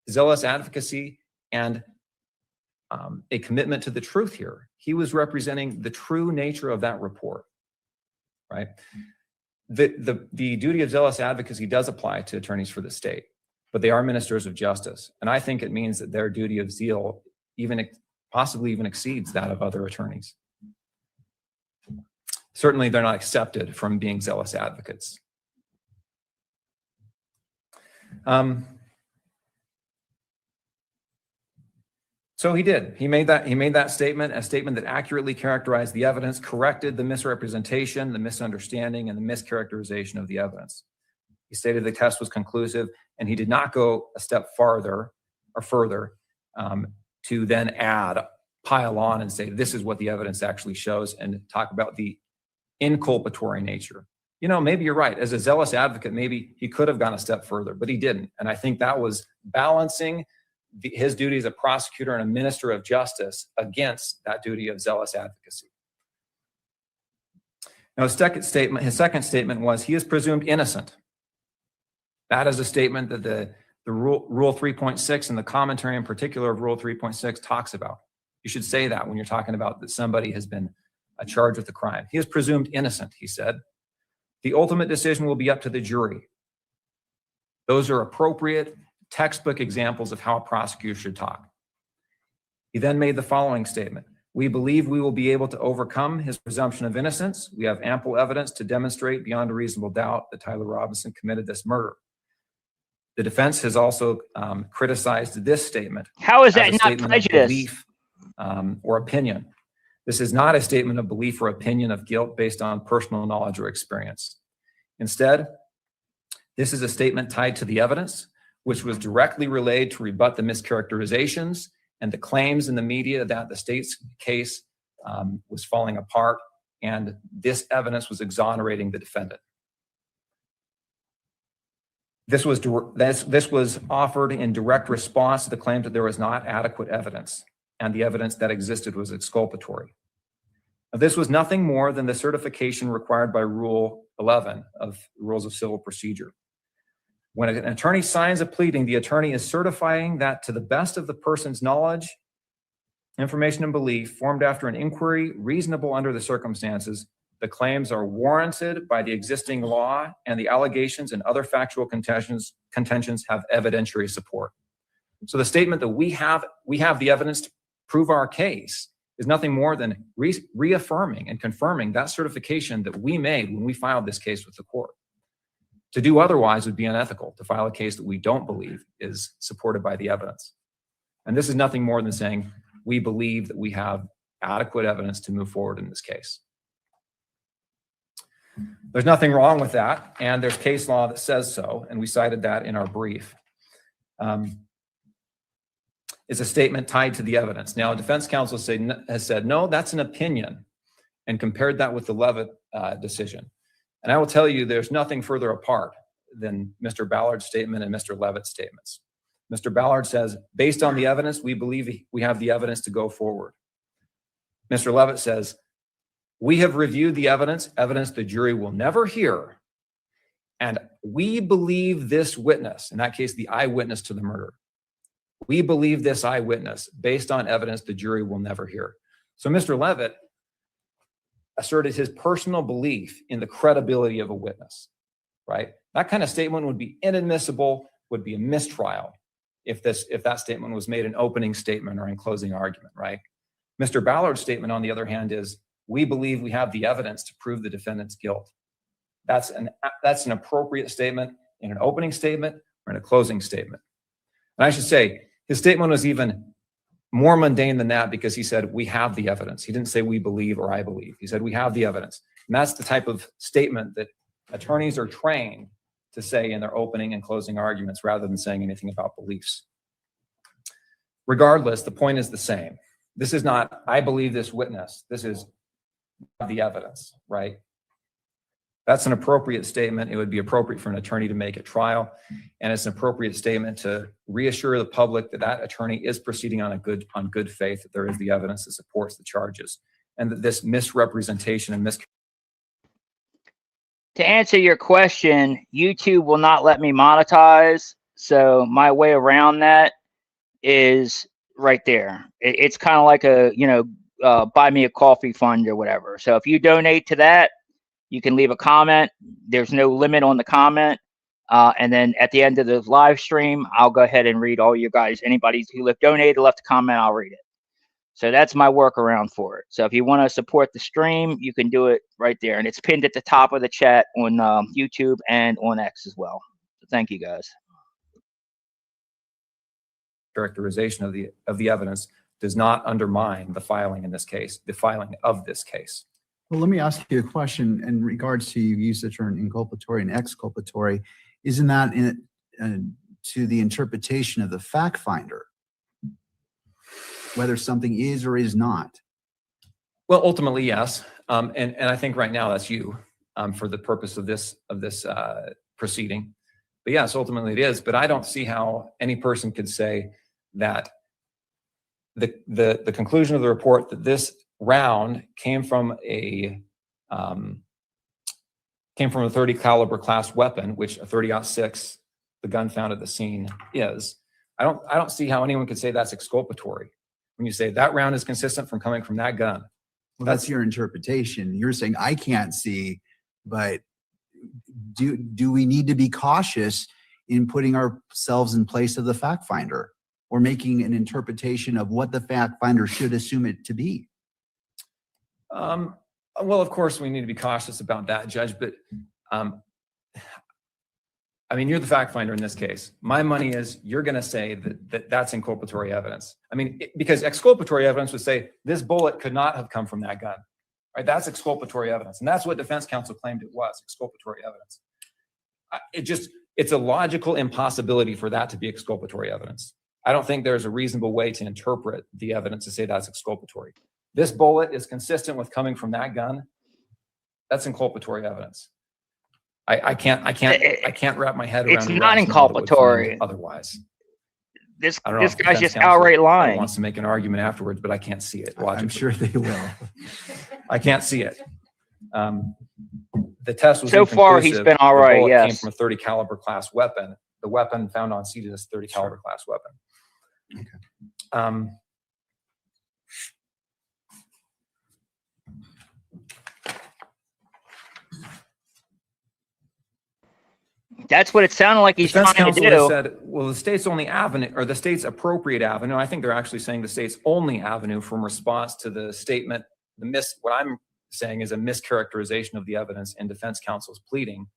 Speaker 6: zealous advocacy and a commitment to the truth here. He was representing the true nature of that report, right? The duty of zealous advocacy does apply to attorneys for the state, but they are ministers of justice. And I think it means that their duty of zeal possibly even exceeds that of other attorneys. Certainly, they're not accepted from being zealous advocates. So he did. He made that statement, a statement that accurately characterized the evidence, corrected the misrepresentation, the misunderstanding, and the mischaracterization of the evidence. He stated the test was conclusive, and he did not go a step farther or further to then pile on and say, this is what the evidence actually shows, and talk about the inculpatory nature. Maybe you're right. As a zealous advocate, maybe he could have gone a step further, but he didn't. And I think that was balancing his duty as a prosecutor and a minister of justice against that duty of zealous advocacy. Now, his second statement was he is presumed innocent. That is a statement that the Rule 3.6 and the commentary in particular of Rule 3.6 talks about. You should say that when you're talking about that somebody has been charged with a crime. He is presumed innocent, he said. The ultimate decision will be up to the jury. Those are appropriate textbook examples of how a prosecutor should talk. He then made the following statement. We believe we will be able to overcome his presumption of innocence. We have ample evidence to demonstrate beyond a reasonable doubt that Tyler Robinson committed this murder. The defense has also criticized this statement.
Speaker 8: How is
Speaker 6: as
Speaker 8: that
Speaker 6: a
Speaker 8: not
Speaker 6: statement of
Speaker 8: prejudice?
Speaker 6: belief, or opinion. This is not a statement of belief or opinion of guilt based on personal knowledge or experience. Instead, this is a statement tied to the evidence, which was directly relayed to rebut the mischaracterizations and the claims in the media that the state's case was falling apart, and this evidence was exonerating the defendant. This was offered in direct response to the claim that there was not adequate evidence, and the evidence that existed was exculpatory. Now, this was nothing more than the certification required by Rule 11 of the Rules of Civil Procedure. When an attorney signs a pleading, the attorney is certifying that to the best of the person's knowledge, information, and belief, formed after an inquiry reasonable under the circumstances, the claims are warranted by the existing law, and the allegations and other factual contentions have evidentiary support. So the statement that we have the evidence to prove our case is nothing more than reaffirming and confirming that certification that we made when we filed this case with the court. To do otherwise would be unethical, to file a case that we don't believe is supported by the evidence. And this is nothing more than saying we believe that we have adequate evidence to move forward in this case. There's nothing wrong with that, and there's case law that says so, and we cited that in our brief. It's a statement tied to the evidence. Now, defense counsel has said, no, that's an opinion, and compared that with the Levitt decision. And I will tell you, there's nothing further apart than Mr. Ballard's statement and Mr. Levitt's statements. Mr. Ballard says, based on the evidence, we believe we have the evidence to go forward. Mr. Levitt says, we have reviewed the evidence the jury will never hear. And we believe this witness, in that case, the eyewitness to the murder. We believe this eyewitness based on evidence the jury will never hear. So Mr. Levitt asserted his personal belief in the credibility of a witness, right? That kind of statement would be inadmissible, would be a mistrial if that statement was made in opening statement or in closing argument, right? Mr. Ballard's statement, on the other hand, is we believe we have the evidence to prove the defendant's guilt. That's an appropriate statement in an opening statement or in a closing statement. And I should say, his statement was even more mundane than that because he said, we have the evidence. He didn't say we believe or I believe. He said, we have the evidence. And that's the type of statement that attorneys are trained to say in their opening and closing arguments rather than saying anything about beliefs. Regardless, the point is the same. This is not, I believe this witness. This is the evidence, right? That's an appropriate statement. It would be appropriate for an attorney to make at trial. And it's an appropriate statement to reassure the public that that attorney is proceeding on good faith, that there is the evidence that supports the charges, and that this misrepresentation and
Speaker 8: To answer your question, YouTube will not let me monetize. So my way around that is right there. It's kind of like a, buy me a coffee fund or whatever. So if you donate to that, you can leave a comment. There's no limit on the comment. And then at the end of the live stream, I'll go ahead and read all you guys. Anybody who left a comment, I'll read it. So that's my workaround for it. So if you want to support the stream, you can do it right there. And it's pinned at the top of the chat on YouTube and on X as well. So thank you, guys.
Speaker 6: characterization of the evidence does not undermine the filing in this case, the filing of this case.
Speaker 2: Well, let me ask you a question in regards to, you use the term inculpatory and exculpatory. Isn't that to the interpretation of the fact finder, whether something is or is not?
Speaker 6: Well, ultimately, yes. And I think right now that's you for the purpose of this proceeding. But yes, ultimately it is. But I don't see how any person could say that the conclusion of the report that this round came from a 30 caliber class weapon, which a 30-06, the gun found at the scene is. I don't see how anyone could say that's exculpatory when you say that round is consistent from coming from that gun.
Speaker 2: Well, that's your interpretation. You're saying I can't see, but do we need to be cautious in putting ourselves in place of the fact finder or making an interpretation of what the fact finder should assume it to be?
Speaker 6: Well, of course, we need to be cautious about that, Judge, but I mean, you're the fact finder in this case. My money is you're going to say that that's inculpatory evidence. I mean, because exculpatory evidence would say this bullet could not have come from that gun, right? That's exculpatory evidence. And that's what defense counsel claimed it was, exculpatory evidence. It's a logical impossibility for that to be exculpatory evidence. I don't think there's a reasonable way to interpret the evidence to say that's exculpatory. This bullet is consistent with coming from that gun. That's inculpatory evidence. I can't wrap my head around.
Speaker 8: It's not inculpatory.
Speaker 6: Otherwise,
Speaker 8: this guy's just outright lying.
Speaker 6: Wants to make an argument afterwards, but I can't see it logically.
Speaker 2: I'm sure they will.
Speaker 6: I can't see it. The test was
Speaker 8: so far. He's been all right. Yes.
Speaker 6: Came from a 30 caliber class weapon. The weapon found on scene is a 30 caliber class weapon. Okay.
Speaker 8: That's what it sounded like he's
Speaker 6: Defense
Speaker 8: trying to
Speaker 6: counsel
Speaker 8: do.
Speaker 6: said, well, the state's only avenue, or the state's appropriate avenue. I think they're actually saying the state's only avenue from response to the statement. What I'm saying is a mischaracterization of the evidence in defense counsel's pleading.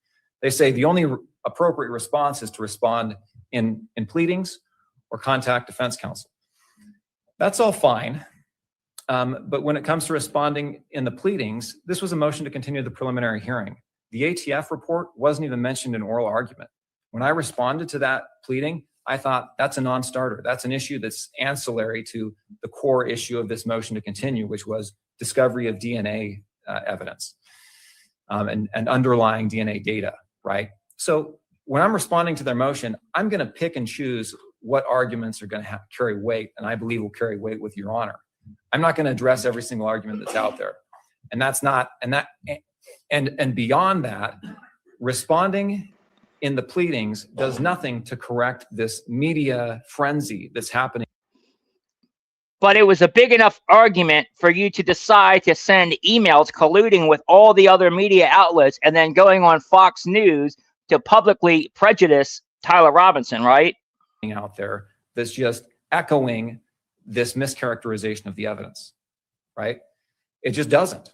Speaker 6: They say the only appropriate response is to respond in pleadings or contact defense counsel. That's all fine. But when it comes to responding in the pleadings, this was a motion to continue the preliminary hearing. The ATF report wasn't even mentioned in oral argument. When I responded to that pleading, I thought that's a non-starter. That's an issue that's ancillary to the core issue of this motion to continue, which was discovery of DNA evidence. and underlying DNA data, right? So when I'm responding to their motion, I'm going to pick and choose what arguments are going to carry weight, and I believe will carry weight with Your Honor. I'm not going to address every single argument that's out there, and that's not, and beyond that, responding in the pleadings does nothing to correct this media frenzy that's happening.
Speaker 8: But it was a big enough argument for you to decide to send emails colluding with all the other media outlets and then going on Fox News to publicly prejudice Tyler Robinson, right?
Speaker 6: Out there that's just echoing this mischaracterization of the evidence, right? It just doesn't.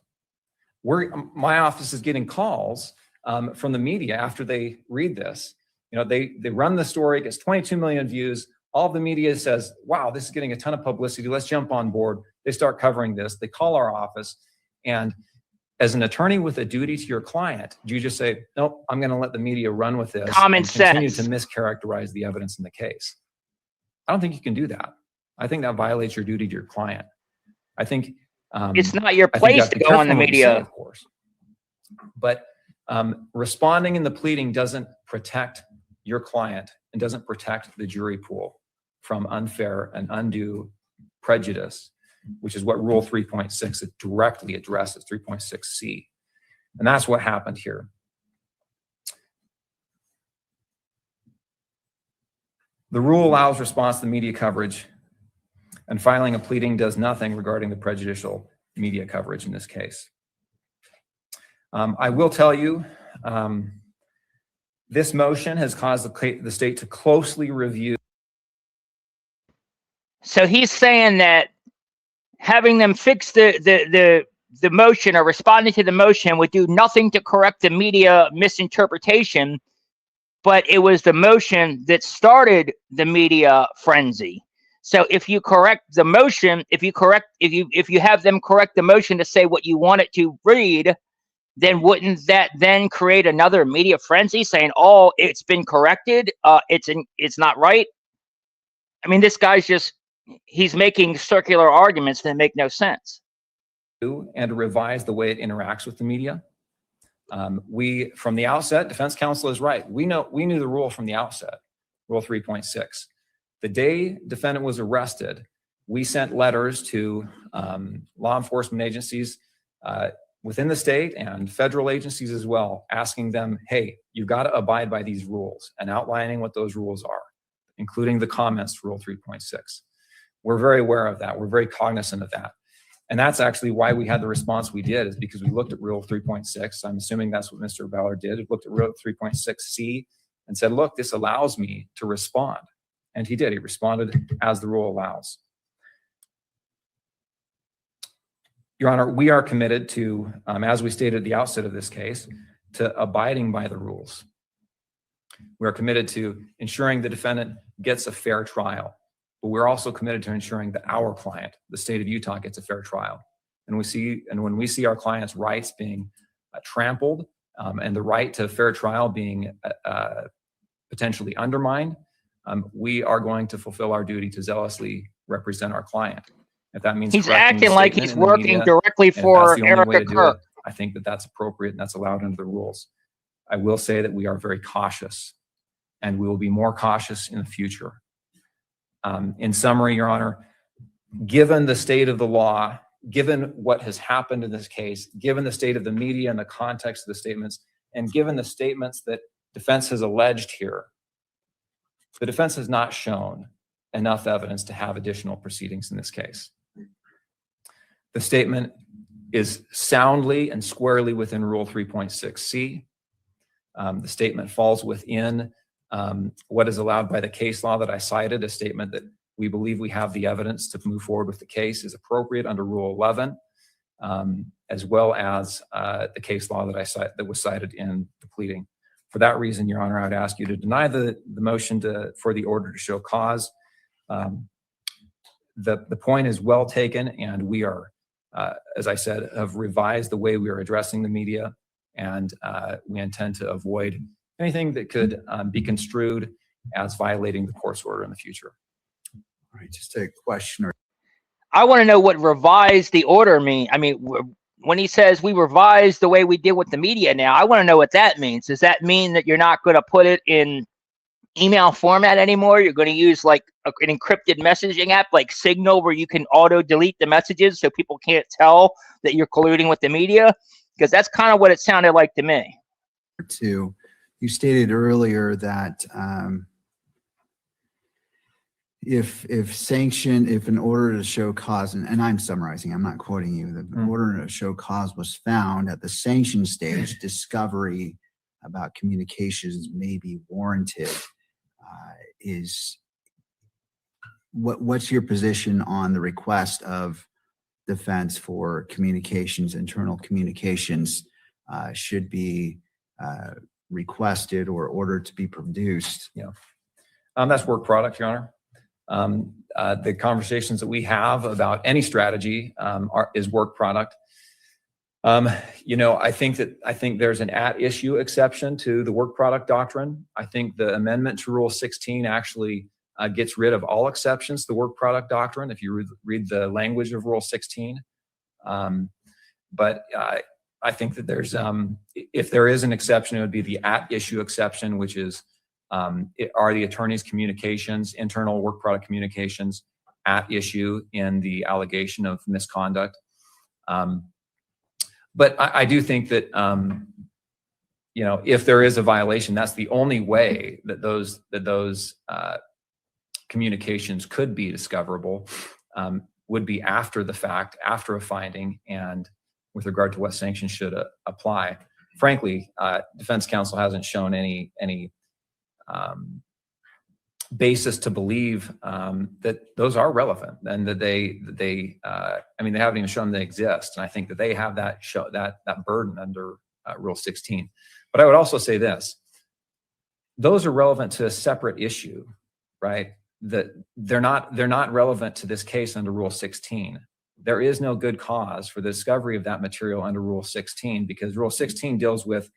Speaker 6: My office is getting calls from the media after they read this. You know, they run the story, it gets 22 million views. All of the media says, wow, this is getting a ton of publicity. Let's jump on board. They start covering this. They call our office. And as an attorney with a duty to your client, do you just say, nope, I'm going to let the media run with this
Speaker 8: Common
Speaker 6: and continue
Speaker 8: sense.
Speaker 6: to mischaracterize the evidence in the case? I don't think you can do that. I think that violates your duty to your client. I think
Speaker 8: It's not your
Speaker 6: I think you
Speaker 8: place
Speaker 6: have
Speaker 8: to
Speaker 6: be
Speaker 8: go on
Speaker 6: careful
Speaker 8: the
Speaker 6: what you say,
Speaker 8: media.
Speaker 6: of course. But responding in the pleading doesn't protect your client and doesn't protect the jury pool from unfair and undue prejudice, which is what Rule 3.6 directly addresses, 3.6c. And that's what happened here. The rule allows response to media coverage, and filing a pleading does nothing regarding the prejudicial media coverage in this case. I will tell you, this motion has caused the state to closely review.
Speaker 8: So he's saying that having them fix the motion or responding to the motion would do nothing to correct the media misinterpretation, but it was the motion that started the media frenzy. So if you correct the motion, if you have them correct the motion to say what you want it to read, then wouldn't that then create another media frenzy saying, oh, it's been corrected, it's not right? I mean, this guy's he's making circular arguments that make no sense.
Speaker 6: And revise the way it interacts with the media. We, from the outset, defense counsel is right. We knew the rule from the outset, Rule 3.6. The day defendant was arrested, we sent letters to law enforcement agencies within the state and federal agencies as well, asking them, hey, you've got to abide by these rules, and outlining what those rules are, including the comments to Rule 3.6. We're very aware of that. We're very cognizant of that. And that's actually why we had the response we did, is because we looked at Rule 3.6. I'm assuming that's what Mr. Ballard did. He looked at Rule 3.6c and said, look, this allows me to respond. And he did. He responded as the rule allows. Your Honor, we are committed to, as we stated at the outset of this case, to abiding by the rules. We are committed to ensuring the defendant gets a fair trial, but we're also committed to ensuring that our client, the state of Utah, gets a fair trial. And when we see our clients' rights being trampled and the right to a fair trial being potentially undermined, we are going to fulfill our duty to zealously represent our client. If that means
Speaker 8: He's
Speaker 6: correcting the
Speaker 8: acting like
Speaker 6: statement
Speaker 8: he's
Speaker 6: in the
Speaker 8: working
Speaker 6: media,
Speaker 8: directly
Speaker 6: and if
Speaker 8: for
Speaker 6: that's the only way
Speaker 8: Erica
Speaker 6: to do
Speaker 8: Kirk.
Speaker 6: it, I think that that's appropriate and that's allowed under the rules. I will say that we are very cautious, and we will be more cautious in the future. In summary, Your Honor, given the state of the law, given what has happened in this case, given the state of the media and the context of the statements, and given the statements that defense has alleged here, the defense has not shown enough evidence to have additional proceedings in this case. The statement is soundly and squarely within Rule 3.6c. The statement falls within what is allowed by the case law that I cited. A statement that we believe we have the evidence to move forward with the case is appropriate under Rule 11, as well as the case law that was cited in the pleading. For that reason, Your Honor, I would ask you to deny the motion for the order to show cause. The point is well taken, and we are, as I said, have revised the way we are addressing the media, and we intend to avoid anything that could be construed as violating the court's order in the future.
Speaker 2: All right, just a question.
Speaker 8: I want to know what revised the order mean. I mean, when he says we revise the way we deal with the media now, I want to know what that means. Does that mean that you're not going to put it in email format anymore? You're going to use like an encrypted messaging app like Signal where you can auto delete the messages so people can't tell that you're colluding with the media? Because that's kind of what it sounded like to me.
Speaker 2: Two, you stated earlier that if an order to show cause, and I'm summarizing, I'm not quoting you, the order to show cause was found at the sanction stage, discovery about communications may be warranted. What's your position on the request of defense for communications, internal communications should be requested or ordered to be produced?
Speaker 6: That's work product, Your Honor. The conversations that we have about any strategy is work product. I think there's an at issue exception to the work product doctrine. I think the amendment to Rule 16 actually gets rid of all exceptions to the work product doctrine if you read the language of Rule 16. But I think that there's, if there is an exception, it would be the at issue exception, which is, are the attorney's communications, internal work product communications, at issue in the allegation of misconduct. But I do think that, if there is a violation, that's the only way that those communications could be discoverable, would be after the fact, after a finding, and with regard to what sanctions should apply. Frankly, defense counsel hasn't shown any basis to believe that those are relevant and that they haven't even shown they exist. And I think that they have that burden under Rule 16. But I would also say this: those are relevant to a separate issue, right? That they're not relevant to this case under Rule 16. There is no good cause for the discovery of that material under Rule 16, because Rule 16 deals with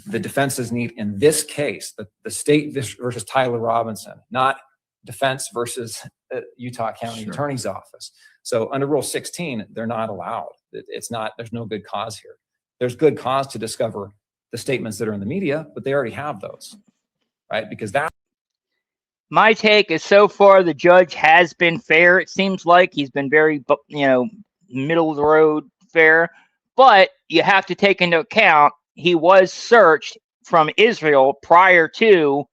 Speaker 6: the defense's need in this case, the state versus Tyler Robinson, not defense versus Utah County Attorney's Office. So under Rule 16, they're not allowed. There's no good cause here. There's good cause to discover the statements that are in the media, but they already have those, right? Because
Speaker 8: my take is, so far the judge has been fair. It seems like he's been very, middle of the road fair, but you have to take into account he was searched from Israel prior to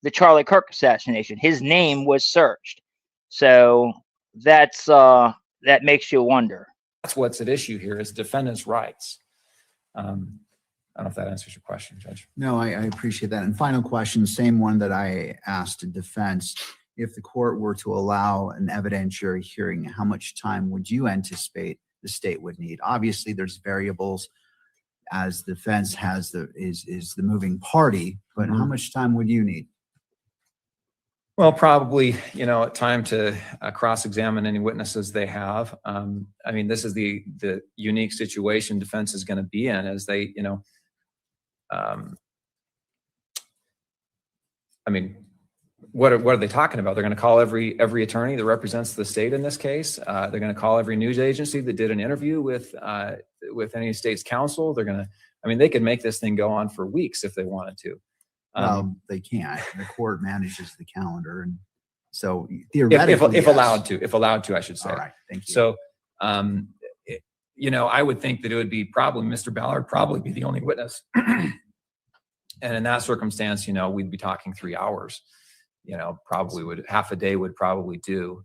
Speaker 8: the Charlie Kirk assassination. His name was searched. So that makes you wonder.
Speaker 6: That's what's at issue here, is defendant's rights. I don't know if that answers your question, Judge.
Speaker 2: No, I appreciate that. And final question, same one that I asked the defense. If the court were to allow an evidentiary hearing, how much time would you anticipate the state would need? Obviously, there's variables, as the defense is the moving party, but how much time would you need?
Speaker 6: Well, probably, time to cross-examine any witnesses they have. This is the unique situation defense is going to be in, as they, what are they talking about? They're going to call every attorney that represents the state in this case. They're going to call every news agency that did an interview with any state's counsel. They're going to, they could make this thing go on for weeks if they wanted to.
Speaker 2: They can't. The court manages the calendar, and so theoretically,
Speaker 6: if allowed to, I should say.
Speaker 2: All right, thank you.
Speaker 6: So, I would think that it would be probably Mr. Ballard probably be the only witness, and in that circumstance, we'd be talking 3 hours. Probably half a day would probably do.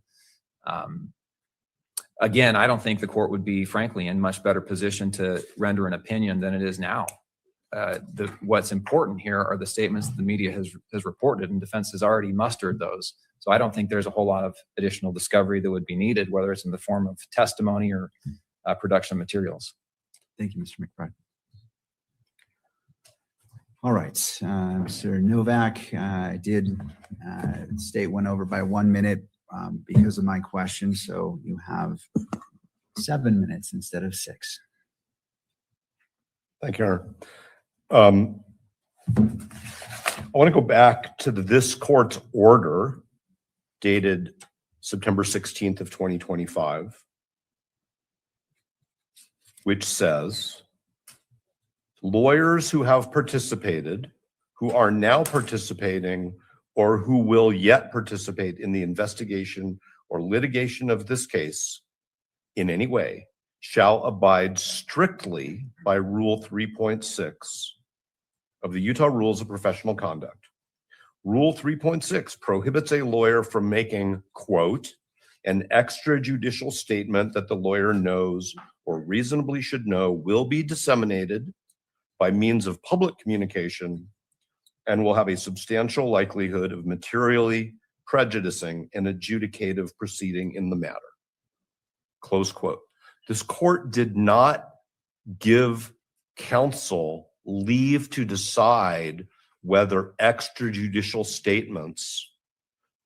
Speaker 6: Again, I don't think the court would be, frankly, in much better position to render an opinion than it is now. What's important here are the statements that the media has reported, and defense has already mustered those. So I don't think there's a whole lot of additional discovery that would be needed, whether it's in the form of testimony or production materials.
Speaker 2: Thank you, Mr. McBride. All right, Mr. Novak, I did state went over by 1 minute because of my question, so you have 7 minutes instead of 6.
Speaker 7: Thank you, Aaron. I want to go back to this court's order dated September 16th of 2025. which says lawyers who have participated, who are now participating, or who will yet participate in the investigation or litigation of this case in any way shall abide strictly by Rule 3.6 of the Utah Rules of Professional Conduct. Rule 3.6 prohibits a lawyer from making, quote, an extrajudicial statement that the lawyer knows or reasonably should know will be disseminated by means of public communication and will have a substantial likelihood of materially prejudicing an adjudicative proceeding in the matter. Close quote. This court did not give counsel leave to decide whether extrajudicial statements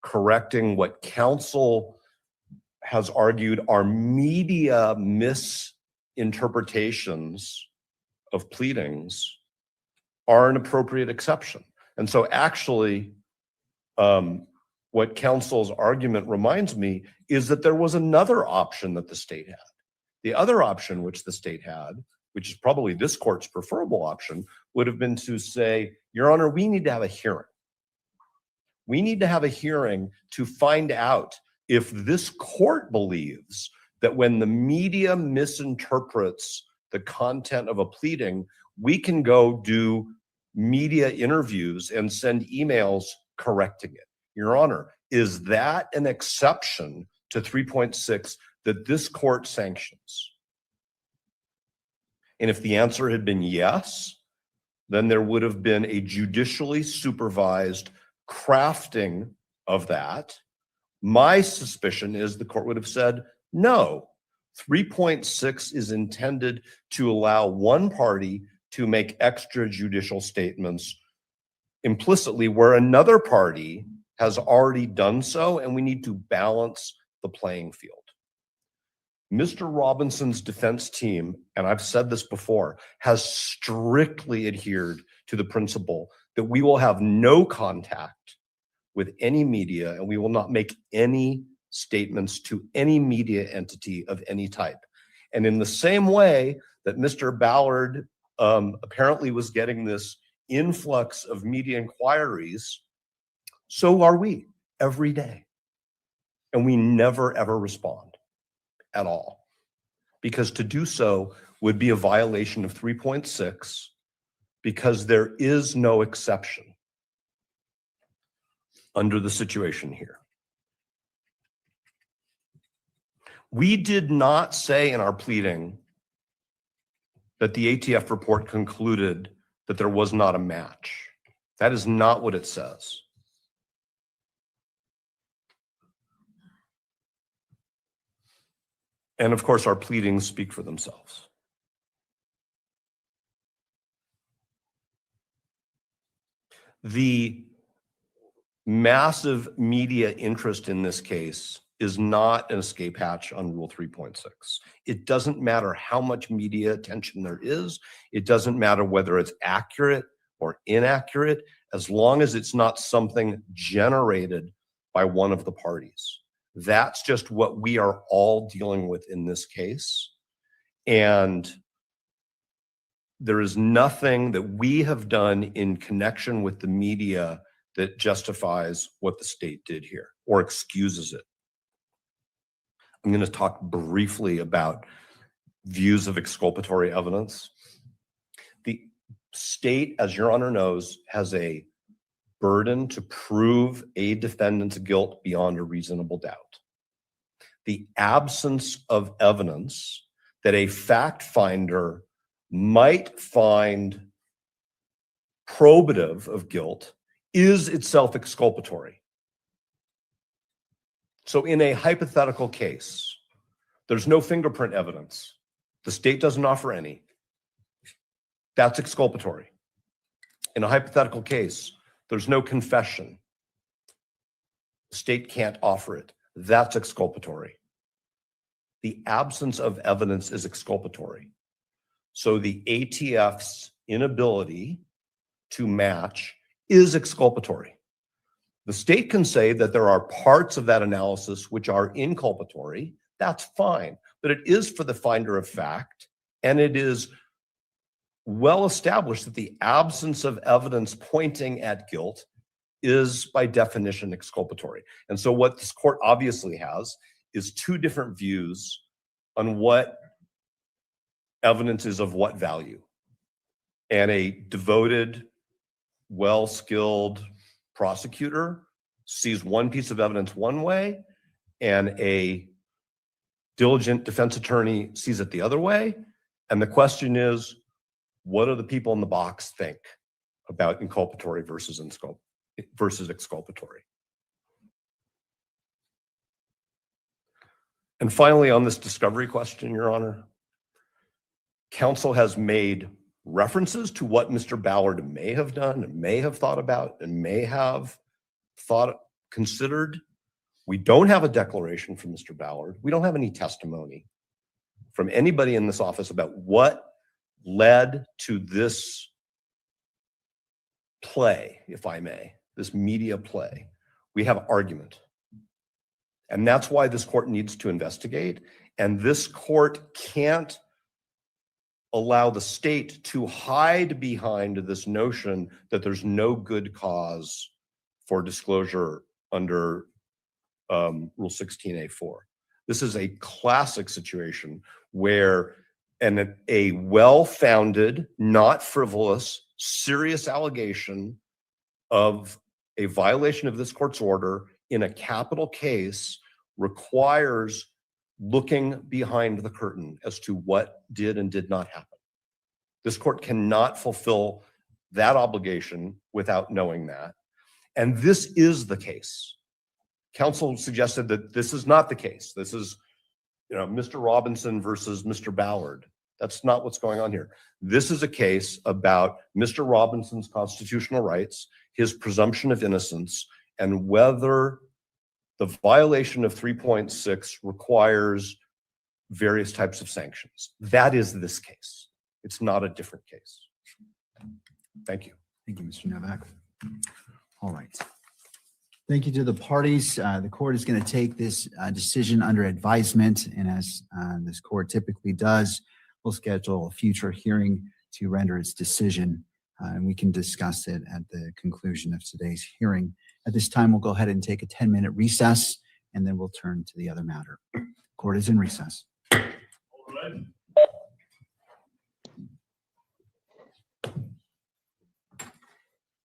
Speaker 7: correcting what counsel has argued are media misinterpretations of pleadings are an appropriate exception. And so actually, what counsel's argument reminds me is that there was another option that the state had. The other option which the state had, which is probably this court's preferable option, would have been to say, Your Honor, we need to have a hearing. We need to have a hearing to find out if this court believes that when the media misinterprets the content of a pleading, we can go do media interviews and send emails correcting it. Your Honor, is that an exception to 3.6 that this court sanctions? And if the answer had been yes, then there would have been a judicially supervised crafting of that. My suspicion is the court would have said, no, 3.6 is intended to allow one party to make extrajudicial statements implicitly where another party has already done so, and we need to balance the playing field. Mr. Robinson's defense team, and I've said this before, has strictly adhered to the principle that we will have no contact with any media and we will not make any statements to any media entity of any type. And in the same way that Mr. Ballard apparently was getting this influx of media inquiries, so are we every day. And we never, ever respond at all. Because to do so would be a violation of 3.6 because there is no exception under the situation here. We did not say in our pleading that the ATF report concluded that there was not a match. That is not what it says. And of course, our pleadings speak for themselves. The massive media interest in this case is not an escape hatch on Rule 3.6. It doesn't matter how much media attention there is. It doesn't matter whether it's accurate or inaccurate, as long as it's not something generated by one of the parties. That's just what we are all dealing with in this case. And there is nothing that we have done in connection with the media that justifies what the state did here or excuses it. I'm going to talk briefly about views of exculpatory evidence. The state, as Your Honor knows, has a burden to prove a defendant's guilt beyond a reasonable doubt. The absence of evidence that a fact finder might find probative of guilt is itself exculpatory. So in a hypothetical case, there's no fingerprint evidence. The state doesn't offer any. That's exculpatory. In a hypothetical case, there's no confession. The state can't offer it. That's exculpatory. The absence of evidence is exculpatory. So the ATF's inability to match is exculpatory. The state can say that there are parts of that analysis which are inculpatory. That's fine, but it is for the finder of fact And it is well established that the absence of evidence pointing at guilt is by definition exculpatory. And so what this court obviously has is two different views on what evidence is of what value. And a devoted, well-skilled prosecutor sees one piece of evidence one way, and a diligent defense attorney sees it the other way. And the question is, what do the people in the box think about inculpatory versus exculpatory? And finally, on this discovery question, Your Honor, counsel has made references to what Mr. Ballard may have done and may have thought about and may have considered. We don't have a declaration from Mr. Ballard. We don't have any testimony from anybody in this office about what led to this play, if I may, this media play. We have argument. And that's why this court needs to investigate. And this court can't allow the state to hide behind this notion that there's no good cause for disclosure under Rule 16A4. This is a classic situation where a well-founded, not frivolous, serious allegation of a violation of this court's order in a capital case requires looking behind the curtain as to what did and did not happen. This court cannot fulfill that obligation without knowing that. And this is the case. Counsel suggested that this is not the case. This is, Mr. Robinson versus Mr. Ballard. That's not what's going on here. This is a case about Mr. Robinson's constitutional rights, his presumption of innocence, and whether the violation of 3.6 requires various types of sanctions. That is this case. It's not a different case. Thank you.
Speaker 2: Thank you, Mr. Novak. All right. Thank you to the parties. The court is going to take this decision under advisement, and as this court typically does, we'll schedule a future hearing to render its decision, and we can discuss it at the conclusion of today's hearing. At this time, we'll go ahead and take a 10-minute recess, and then we'll turn to the other matter. Court is in recess.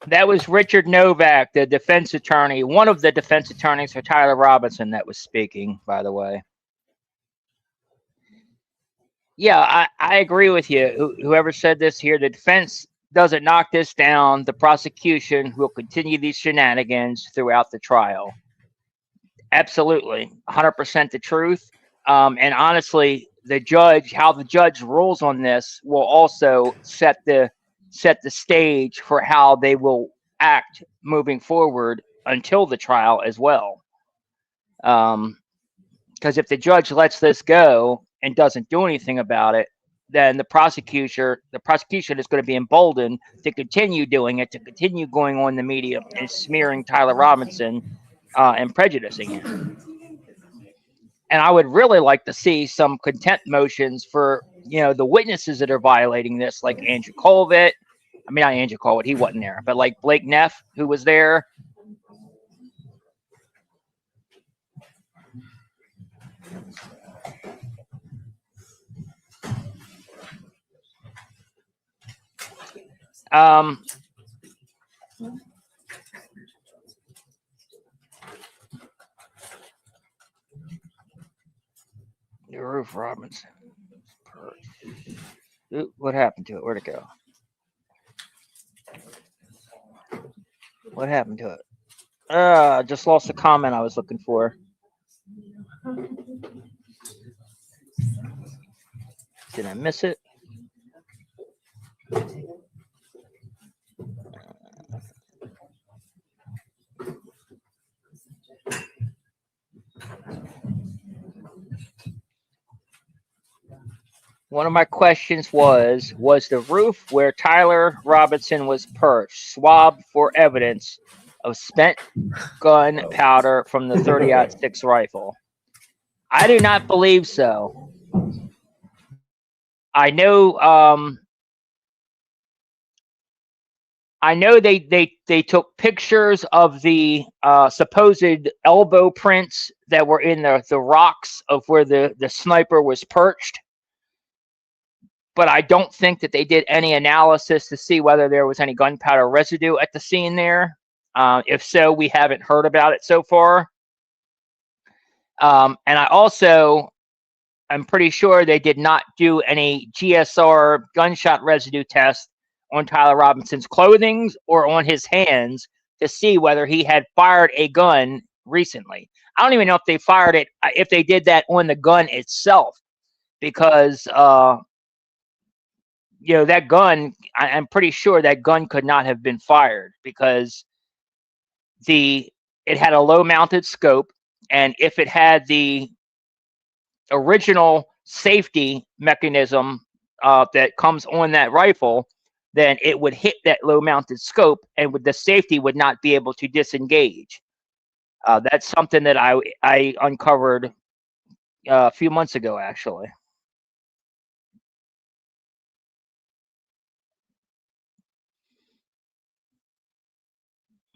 Speaker 8: That was Richard Novak, the defense attorney, one of the defense attorneys for Tyler Robinson that was speaking, by the way. Yeah, I agree with you. Whoever said this here, the defense doesn't knock this down. The prosecution will continue these shenanigans throughout the trial. Absolutely, 100% the truth. And honestly, how the judge rules on this will also set the stage for how they will act moving forward until the trial as well. Because if the judge lets this go and doesn't do anything about it, then the prosecution is going to be emboldened to continue doing it, to continue going on the media and smearing Tyler Robinson and prejudicing him. And I would really like to see some contempt motions for, the witnesses that are violating this, like Andrew Colvett. I mean, not Andrew Colvett, he wasn't there, but like Blake Neff, who was there. Ruth Robinson. What happened to it? Where'd it go? What happened to it? I just lost the comment I was looking for. Did I miss it? One of my questions was the roof where Tyler Robinson was perched swabbed for evidence of spent gun powder from the 30-06 rifle? I do not believe so. I know they took pictures of the supposed elbow prints that were in the rocks of where the sniper was perched. But I don't think that they did any analysis to see whether there was any gunpowder residue at the scene there. If so, we haven't heard about it so far. And I'm pretty sure they did not do any GSR gunshot residue test on Tyler Robinson's clothing or on his hands to see whether he had fired a gun recently. I don't even know if they fired it, if they did that on the gun itself, because that gun, I'm pretty sure that gun could not have been fired because it had a low mounted scope, and if it had the original safety mechanism that comes on that rifle, then it would hit that low mounted scope and the safety would not be able to disengage. That's something that I uncovered a few months ago, actually.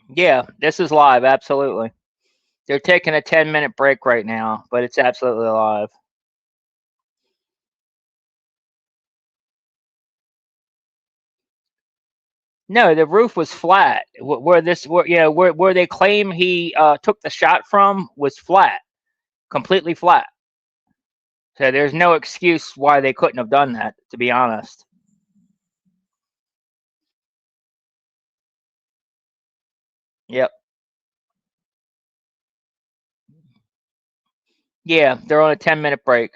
Speaker 8: Yeah, this is live, absolutely. They're taking a 10-minute break right now, but it's absolutely live. No, the roof was flat. Where they claim he took the shot from was flat, completely flat. So there's no excuse why they couldn't have done that, to be honest. Yep. Yeah, they're on a 10-minute break.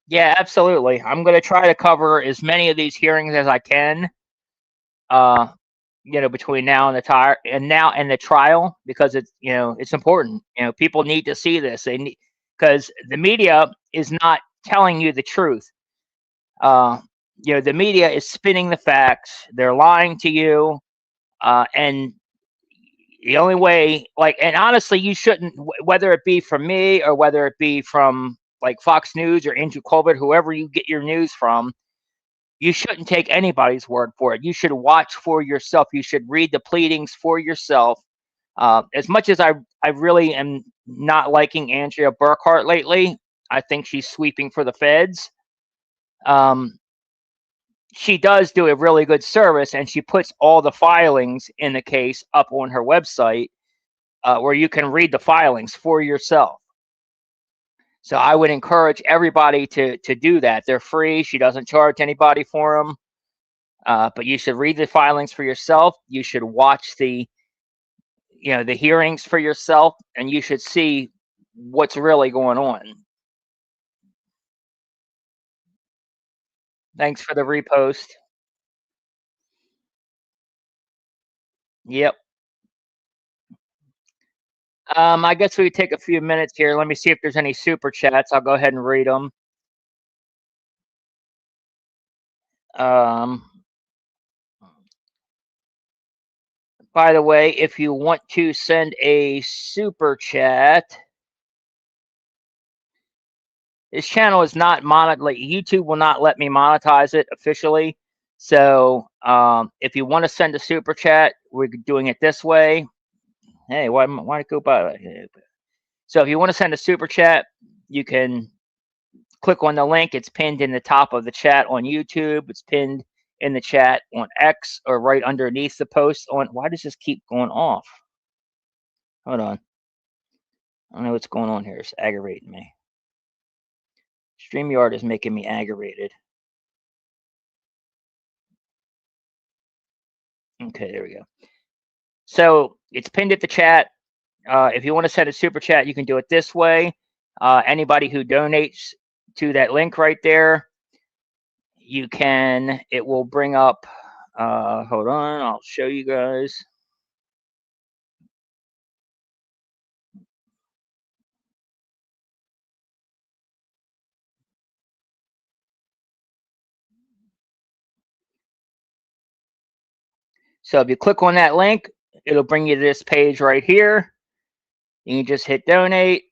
Speaker 8: Yeah, absolutely. I'm going to try to cover as many of these hearings as I can. Between now and the trial, because it's important. People need to see this. Because the media is not telling you the truth. The media is spinning the facts. They're lying to you, and the only way, and honestly, you shouldn't, whether it be from me or whether it be from Fox News or Andrew Colbert, whoever you get your news from, you shouldn't take anybody's word for it. You should watch for yourself. You should read the pleadings for yourself. As much as I really am not liking Andrea Burkhart lately, I think she's sweeping for the feds. She does do a really good service, and she puts all the filings in the case up on her website where you can read the filings for yourself. So I would encourage everybody to do that. They're free. She doesn't charge anybody for them. But you should read the filings for yourself. You should watch the hearings for yourself, and you should see what's really going on. Thanks for the repost. Yep. I guess we could take a few minutes here. Let me see if there's any super chats. I'll go ahead and read them. By the way, if you want to send a super chat, this channel is not YouTube will not let me monetize it officially. So if you want to send a super chat, we're doing it this way. Hey, why go by? So if you want to send a super chat, you can click on the link. It's pinned in the top of the chat on YouTube. It's pinned in the chat on X or right underneath the post on. Why does this keep going off? Hold on. I don't know what's going on here. It's aggravating me. StreamYard is making me aggravated. Okay, there we go. So it's pinned at the chat. If you want to send a super chat, you can do it this way. Anybody who donates to that link right there, it will bring up, hold on, I'll show you guys. So if you click on that link, it'll bring you to this page right here. You can just hit donate.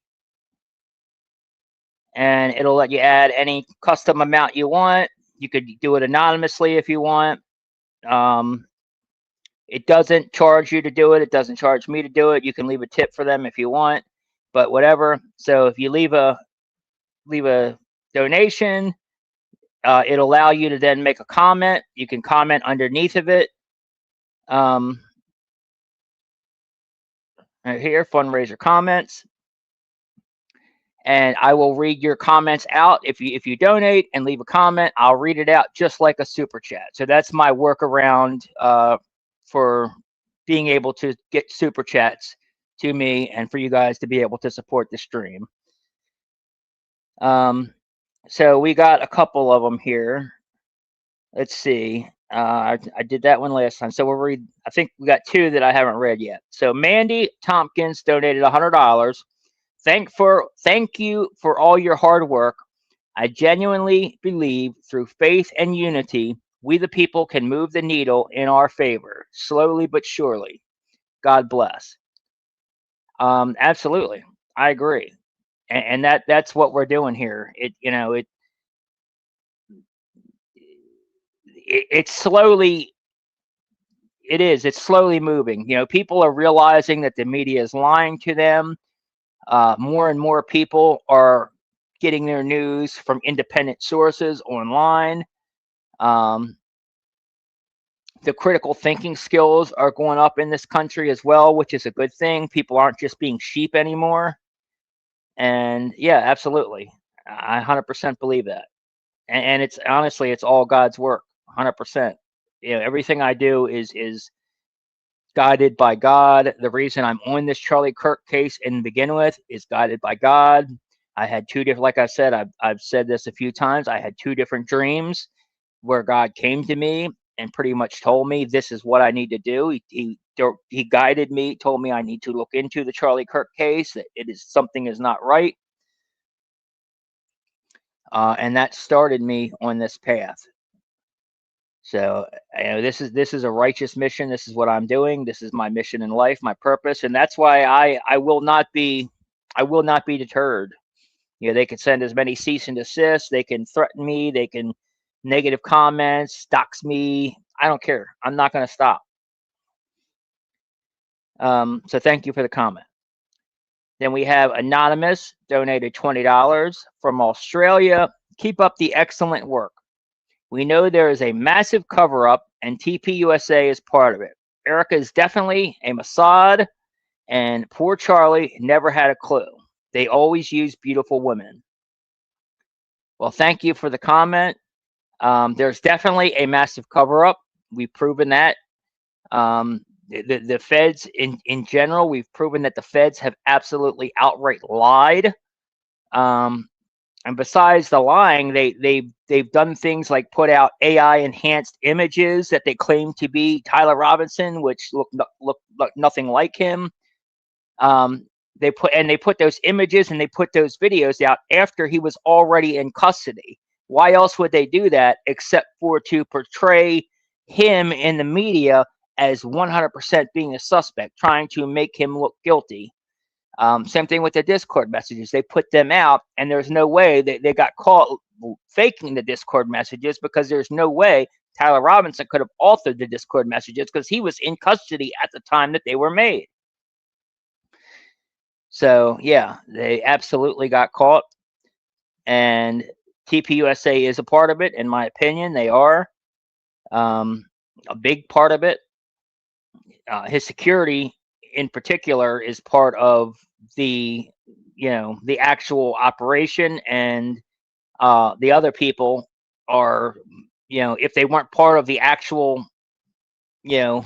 Speaker 8: and it'll let you add any custom amount you want. You could do it anonymously if you want. It doesn't charge you to do it. It doesn't charge me to do it. You can leave a tip for them if you want, but whatever. So if you leave a donation, it'll allow you to then make a comment. You can comment underneath of it. Right here, fundraiser comments. And I will read your comments out. If you donate and leave a comment, I'll read it out just like a super chat. So that's my workaround for being able to get super chats to me and for you guys to be able to support the stream. So we got a couple of them here. Let's see. I did that one last time. So we'll read, I think we got two that I haven't read yet. So Mandy Tompkins donated $100. Thank you for all your hard work. I genuinely believe through faith and unity, we the people can move the needle in our favor, slowly but surely. God bless. Absolutely. I agree. And that's what we're doing here. It's slowly moving. People are realizing that the media is lying to them. More and more people are getting their news from independent sources online. The critical thinking skills are going up in this country as well, which is a good thing. People aren't just being sheep anymore. And yeah, absolutely. I 100% believe that. And it's honestly, it's all God's work, 100%. Everything I do is guided by God. The reason I'm on this Charlie Kirk case in begin with is guided by God. I had two different, like I said, I've said this a few times. I had two different dreams where God came to me and pretty much told me this is what I need to do. He guided me, told me I need to look into the Charlie Kirk case, that something is not right. And that started me on this path. So this is a righteous mission. This is what I'm doing. This is my mission in life, my purpose, and that's why I will not be deterred. They can send as many cease and desist. They can threaten me. They can negative comments, dox me. I don't care. I'm not going to stop. So thank you for the comment. Then we have Anonymous donated $20 from Australia. Keep up the excellent work. We know there is a massive cover-up, and TPUSA is part of it. Erica is definitely a Mossad, and poor Charlie never had a clue. They always use beautiful women. Well, thank you for the comment. There's definitely a massive cover-up. We've proven that. The feds, in general, we've proven that the feds have absolutely outright lied. And besides the lying, they've done things like put out AI enhanced images that they claim to be Tyler Robinson, which look nothing like him. They put those images and they put those videos out after he was already in custody. Why else would they do that except for to portray him in the media as 100% being a suspect, trying to make him look guilty? Same thing with the Discord messages. They put them out, and there's no way they got caught faking the Discord messages, because there's no way Tyler Robinson could have authored the Discord messages, because he was in custody at the time that they were made. So yeah, they absolutely got caught, and TPUSA is a part of it. In my opinion, they are a big part of it. His security in particular is part of the actual operation, and the other people are, if they weren't part of the actual, then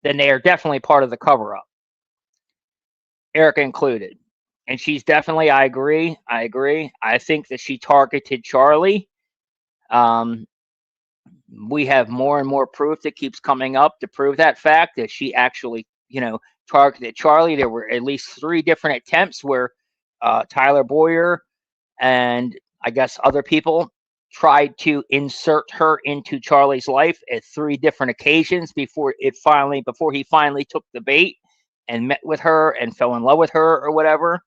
Speaker 8: they are definitely part of the cover-up, Erica included. And she's definitely, I agree. I think that she targeted Charlie. We have more and more proof that keeps coming up to prove that fact, that she actually, targeted Charlie. There were at least 3 different attempts where Tyler Boyer and I guess other people tried to insert her into Charlie's life at 3 different occasions before he finally took the bait and met with her and fell in love with her or whatever.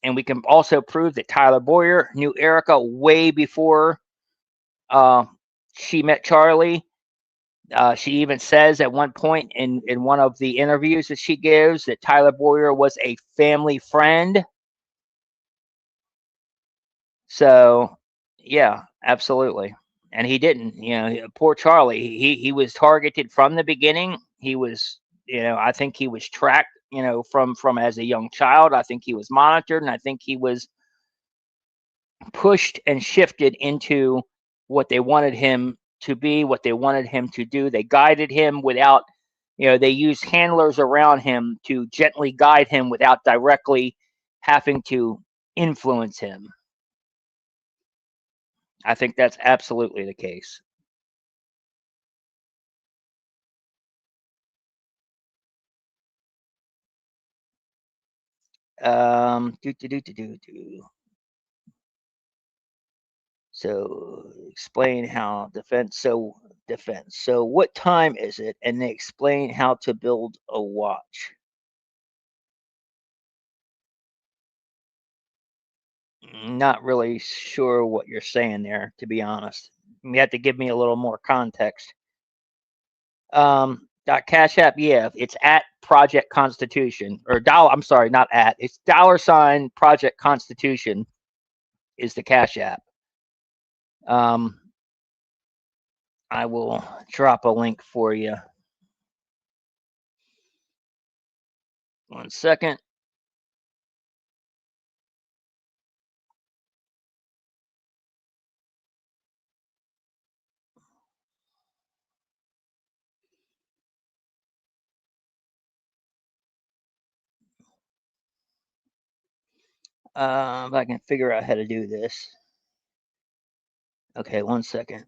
Speaker 8: And we can also prove that Tyler Boyer knew Erica way before she met Charlie. She even says at one point in one of the interviews that she gives that Tyler Boyer was a family friend. So, yeah, absolutely. And he didn't, poor Charlie. He was targeted from the beginning. He was, I think he was tracked, from as a young child. I think he was monitored, and I think he was pushed and shifted into what they wanted him to be, what they wanted him to do. They guided him without, they used handlers around him to gently guide him without directly having to influence him. I think that's absolutely the case. So explain how defense. So what time is it? And they explain how to build a watch. Not really sure what you're saying there, to be honest. You have to give me a little more context. Cash App, yeah, it's at Project Constitution or dollar. I'm sorry, not at. It's $ Project Constitution is the Cash App. I will drop a link for you. 1 second. If I can figure out how to do this. Okay, 1 second.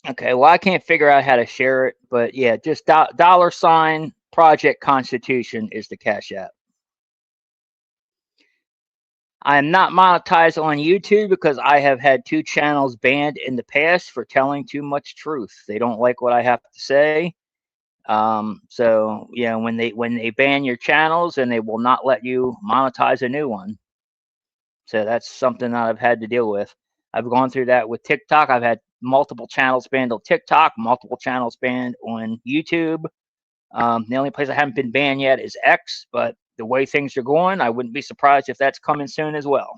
Speaker 8: Okay, well, I can't figure out how to share it, but yeah, just $ Project Constitution is the Cash App. I am not monetized on YouTube because I have had 2 channels banned in the past for telling too much truth. They don't like what I have to say. So yeah, when they ban your channels, and they will not let you monetize a new one. So that's something that I've had to deal with. I've gone through that with TikTok. I've had multiple channels banned on TikTok, multiple channels banned on YouTube. The only place I haven't been banned yet is X, but the way things are going, I wouldn't be surprised if that's coming soon as well.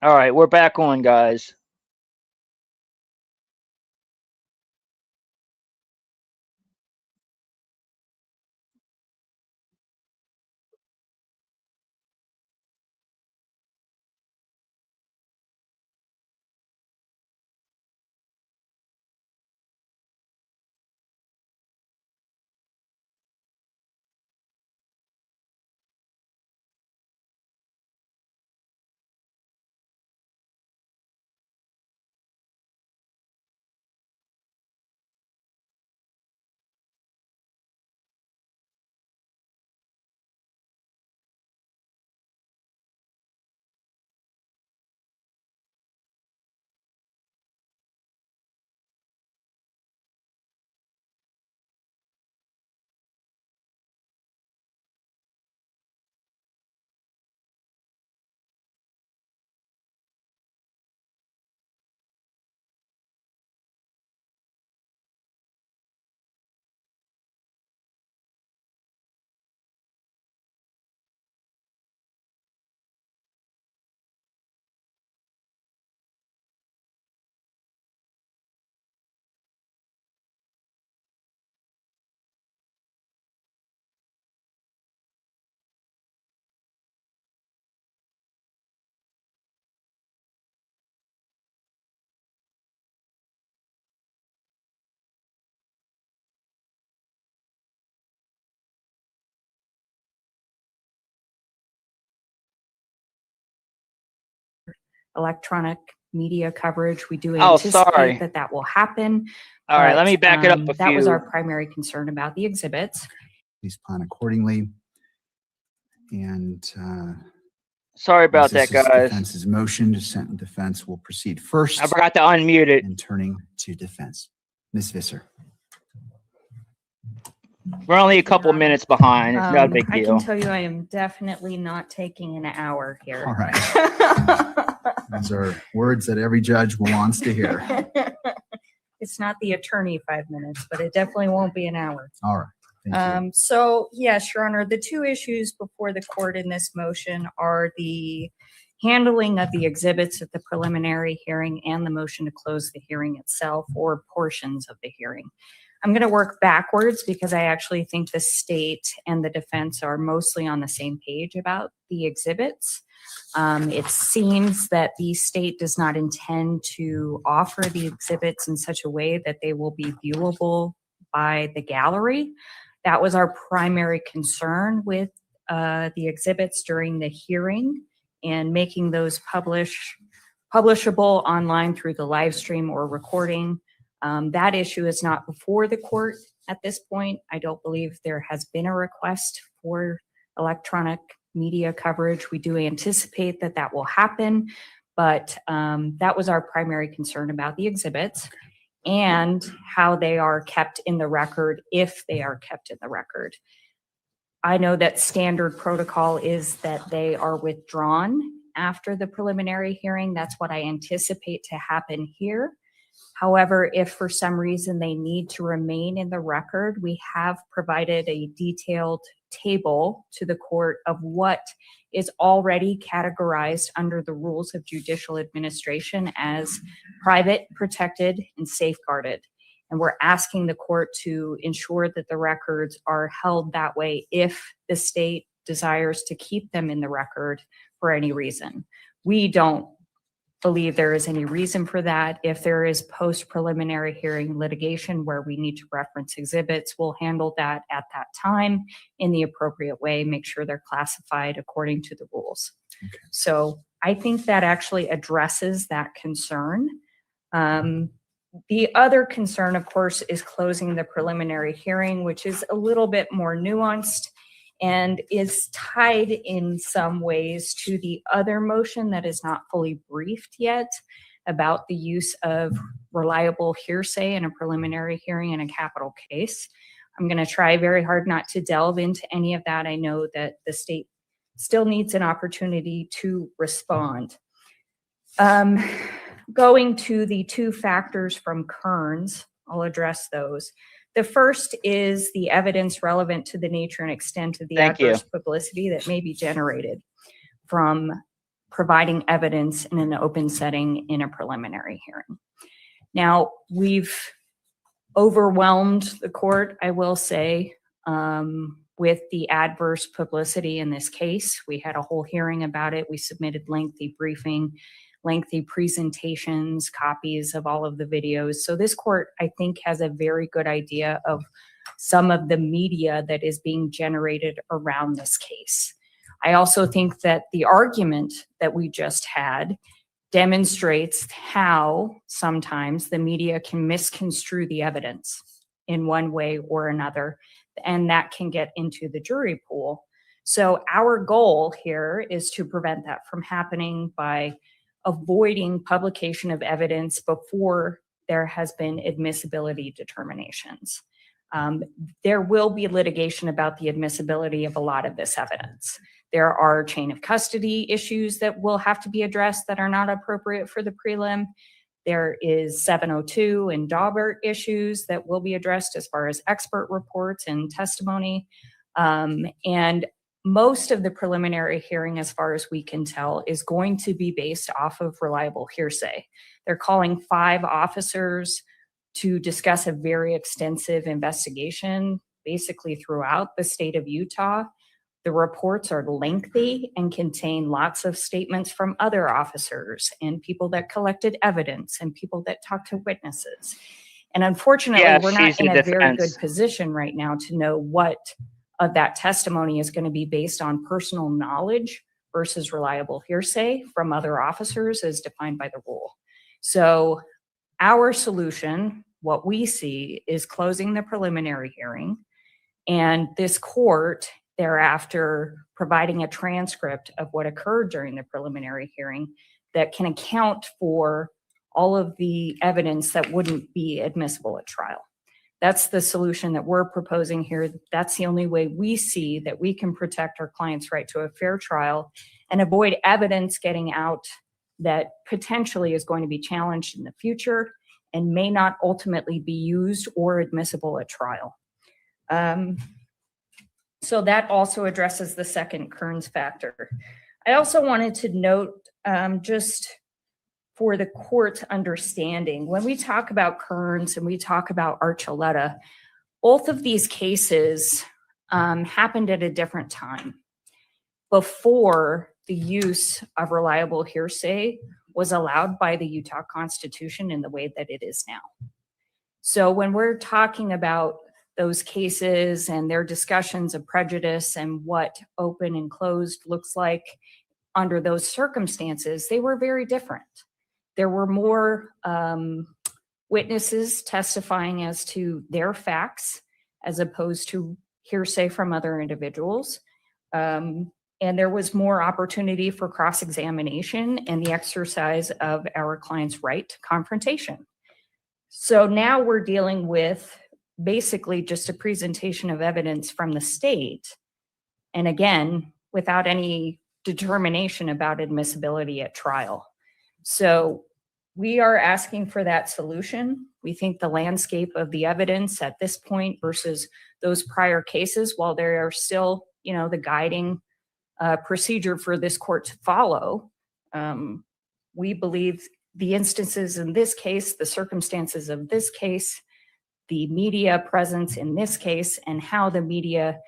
Speaker 8: All right, we're back on, guys.
Speaker 9: Electronic media coverage. We do
Speaker 8: Oh,
Speaker 9: anticipate
Speaker 8: sorry.
Speaker 9: that will happen.
Speaker 8: All right, let
Speaker 9: but,
Speaker 8: me back it up a
Speaker 9: That was
Speaker 8: few.
Speaker 9: our primary concern about the exhibits.
Speaker 2: Please plan accordingly. And
Speaker 8: Sorry about
Speaker 2: this
Speaker 8: that,
Speaker 2: is
Speaker 8: guys.
Speaker 2: defense's motion. Defense will proceed first
Speaker 8: I forgot to unmute it.
Speaker 2: and turning to defense. Ms. Visser.
Speaker 8: We're only a couple minutes behind. It's not a big
Speaker 9: I
Speaker 8: deal.
Speaker 9: can tell you I am definitely not taking an hour here.
Speaker 2: All right. Those are words that every judge wants to hear.
Speaker 9: It's not the attorney 5 minutes, but it definitely won't be an hour.
Speaker 2: All right. Thank you.
Speaker 9: So yes, Your Honor, the two issues before the court in this motion are the handling of the exhibits at the preliminary hearing and the motion to close the hearing itself or portions of the hearing. I'm going to work backwards because I actually think the state and the defense are mostly on the same page about the exhibits. It seems that the state does not intend to offer the exhibits in such a way that they will be viewable by the gallery. That was our primary concern with the exhibits during the hearing and making those publishable online through the live stream or recording. That issue is not before the court at this point. I don't believe there has been a request for electronic media coverage. We do anticipate that that will happen, but that was our primary concern about the exhibits and how they are kept in the record, if they are kept in the record. I know that standard protocol is that they are withdrawn after the preliminary hearing. That's what I anticipate to happen here. However, if for some reason they need to remain in the record, we have provided a detailed table to the court of what is already categorized under the rules of judicial administration as private, protected, and safeguarded. And we're asking the court to ensure that the records are held that way if the state desires to keep them in the record for any reason. We don't believe there is any reason for that. If there is post-preliminary hearing litigation where we need to reference exhibits, we'll handle that at that time in the appropriate way, make sure they're classified according to the rules.
Speaker 2: Okay.
Speaker 9: So I think that actually addresses that concern. The other concern, of course, is closing the preliminary hearing, which is a little bit more nuanced and is tied in some ways to the other motion that is not fully briefed yet about the use of reliable hearsay in a preliminary hearing in a capital case. I'm going to try very hard not to delve into any of that. I know that the state still needs an opportunity to respond. Going to the two factors from Kearns, I'll address those. The first is the evidence relevant to the nature and extent of the adverse publicity that may be generated from providing evidence in an open setting in a preliminary hearing. Now, we've overwhelmed the court, I will say, with the adverse publicity in this case. We had a whole hearing about it. We submitted lengthy briefing, lengthy presentations, copies of all of the videos. So this court, I think, has a very good idea of some of the media that is being generated around this case. I also think that the argument that we just had demonstrates how sometimes the media can misconstrue the evidence in one way or another, and that can get into the jury pool. So our goal here is to prevent that from happening by avoiding publication of evidence before there has been admissibility determinations. There will be litigation about the admissibility of a lot of this evidence. There are chain of custody issues that will have to be addressed that are not appropriate for the prelim. There is 702 and Daubert issues that will be addressed as far as expert reports and testimony. And most of the preliminary hearing, as far as we can tell, is going to be based off of reliable hearsay. They're calling 5 officers to discuss a very extensive investigation, basically throughout the state of Utah. The reports are lengthy and contain lots of statements from other officers and people that collected evidence and people that talked to witnesses. And unfortunately, we're not in a very good position right now to know what of that testimony is going to be based on personal knowledge versus reliable hearsay from other officers as defined by the rule. So our solution, what we see, is closing the preliminary hearing, and this court thereafter providing a transcript of what occurred during the preliminary hearing that can account for all of the evidence that wouldn't be admissible at trial. That's the solution that we're proposing here. That's the only way we see that we can protect our client's right to a fair trial and avoid evidence getting out that potentially is going to be challenged in the future and may not ultimately be used or admissible at trial. So that also addresses the second Kearns factor. I also wanted to note, just for the court's understanding, when we talk about Kearns and we talk about Archuleta, both of these cases happened at a different time, before the use of reliable hearsay was allowed by the Utah Constitution in the way that it is now. So when we're talking about those cases and their discussions of prejudice and what open and closed looks like under those circumstances, they were very different. There were more witnesses testifying as to their facts as opposed to hearsay from other individuals. And there was more opportunity for cross-examination and the exercise of our client's right to confrontation. So now we're dealing with basically just a presentation of evidence from the state. And again, without any determination about admissibility at trial. So we are asking for that solution. We think the landscape of the evidence at this point versus those prior cases, while they are still, the guiding procedure for this court to follow, we believe the instances in this case, the circumstances of this case, the media presence in this case, and how the media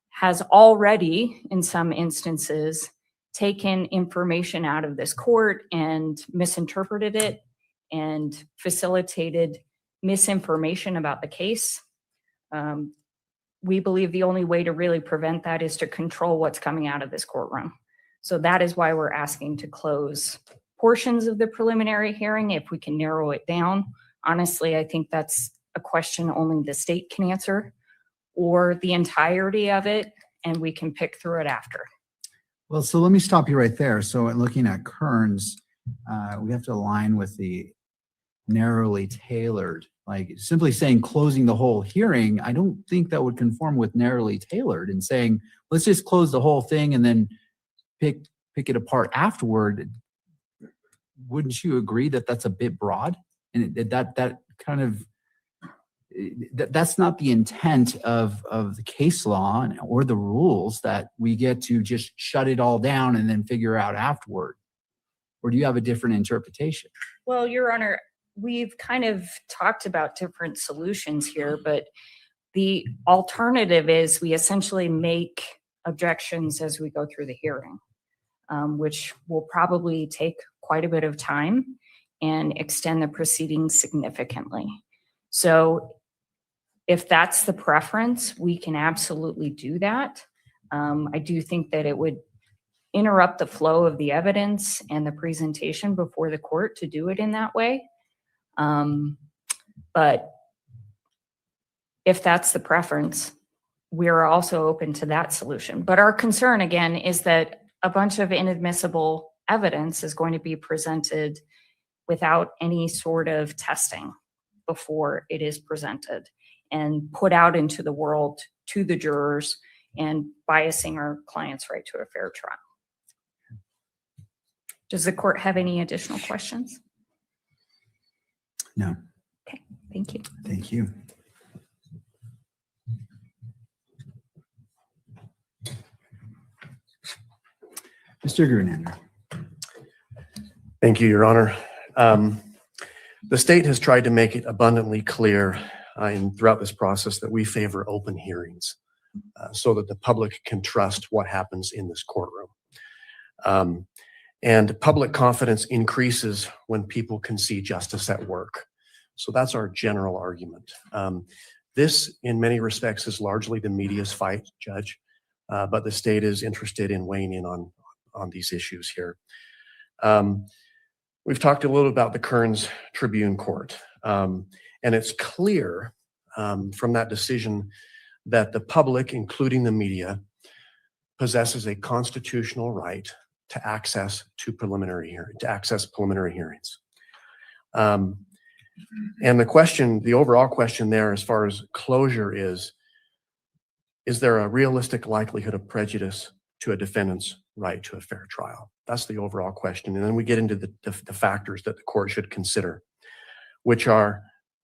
Speaker 9: has already, in some instances, taken information out of this court and misinterpreted it and facilitated misinformation about the case. We believe the only way to really prevent that is to control what's coming out of this courtroom. So that is why we're asking to close portions of the preliminary hearing if we can narrow it down. Honestly, I think that's a question only the state can answer, or the entirety of it, and we can pick through it after.
Speaker 2: Well, so let me stop you right there. So in looking at Kearns, we have to align with the narrowly tailored, like simply saying closing the whole hearing. I don't think that would conform with narrowly tailored and saying, let's just close the whole thing and then pick it apart afterward. Wouldn't you agree that that's a bit broad? And that kind of, that's not the intent of the case law or the rules, that we get to just shut it all down and then figure out afterward. Or do you have a different interpretation?
Speaker 9: Well, Your Honor, we've kind of talked about different solutions here, but the alternative is we essentially make objections as we go through the hearing, which will probably take quite a bit of time and extend the proceedings significantly. So if that's the preference, we can absolutely do that. I do think that it would interrupt the flow of the evidence and the presentation before the court to do it in that way. But if that's the preference, we're also open to that solution. But our concern, again, is that a bunch of inadmissible evidence is going to be presented without any sort of testing before it is presented and put out into the world to the jurors and biasing our client's right to a fair trial. Does the court have any additional questions?
Speaker 2: No.
Speaker 9: Okay, thank you.
Speaker 2: Thank you. Mr. Grunander.
Speaker 1: Thank you, Your Honor. The state has tried to make it abundantly clear throughout this process that we favor open hearings so that the public can trust what happens in this courtroom. And public confidence increases when people can see justice at work. So that's our general argument. This, in many respects, is largely the media's fight, Judge, but the state is interested in weighing in on these issues here. We've talked a little about the Kearns Tribune Court, and it's clear from that decision that the public, including the media, possesses a constitutional right to access preliminary hearings. And the overall question there as far as closure is there a realistic likelihood of prejudice to a defendant's right to a fair trial? That's the overall question. And then we get into the factors that the court should consider, which are,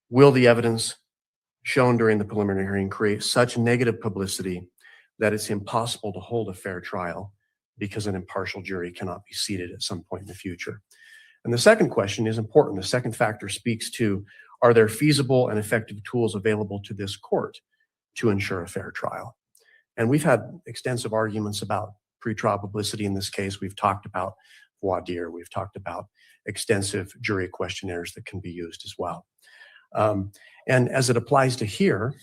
Speaker 1: will the evidence shown during the preliminary hearing create such negative publicity that it's impossible to hold a fair trial because an impartial jury cannot be seated at some point in the future? And the second question is important. The second factor speaks to, are there feasible and effective tools available to this court to ensure a fair trial? And we've had extensive arguments about pretrial publicity in this case. We've talked about voir dire. We've talked about extensive jury questionnaires that can be used as well. And as it applies to here,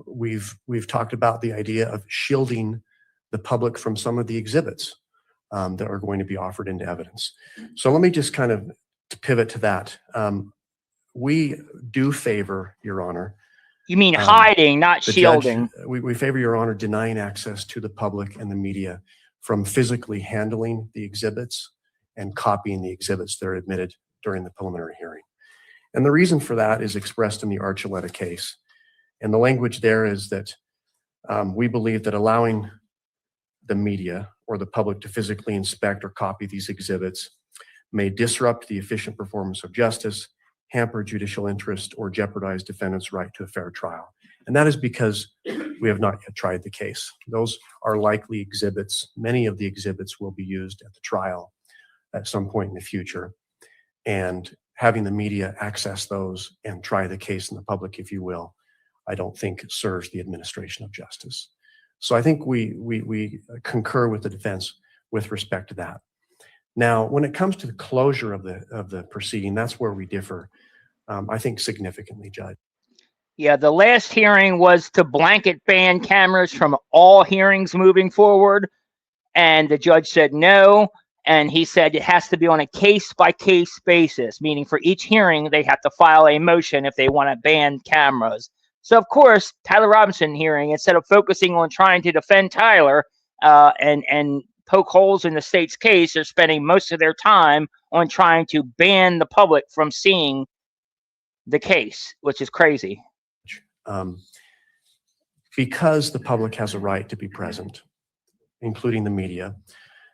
Speaker 1: we've talked about the idea of shielding the public from some of the exhibits that are going to be offered into evidence. So let me just kind of pivot to that. We do favor, Your Honor.
Speaker 8: You mean hiding, not shielding.
Speaker 1: We favor, Your Honor, denying access to the public and the media from physically handling the exhibits and copying the exhibits that are admitted during the preliminary hearing. And the reason for that is expressed in the Archuleta case. And the language there is that we believe that allowing the media or the public to physically inspect or copy these exhibits may disrupt the efficient performance of justice, hamper judicial interest, or jeopardize defendants' right to a fair trial. And that is because we have not yet tried the case. Those are likely exhibits. Many of the exhibits will be used at the trial at some point in the future. And having the media access those and try the case in the public, if you will, I don't think serves the administration of justice. So I think we concur with the defense with respect to that. Now, when it comes to the closure of the proceeding, that's where we differ, I think, significantly, Judge.
Speaker 8: Yeah, the last hearing was to blanket ban cameras from all hearings moving forward. And the judge said no. And he said it has to be on a case-by-case basis, meaning for each hearing, they have to file a motion if they want to ban cameras. So, of course, Tyler Robinson hearing, instead of focusing on trying to defend Tyler and poke holes in the state's case, they're spending most of their time on trying to ban the public from seeing the case, which is crazy.
Speaker 1: Because the public has a right to be present, including the media,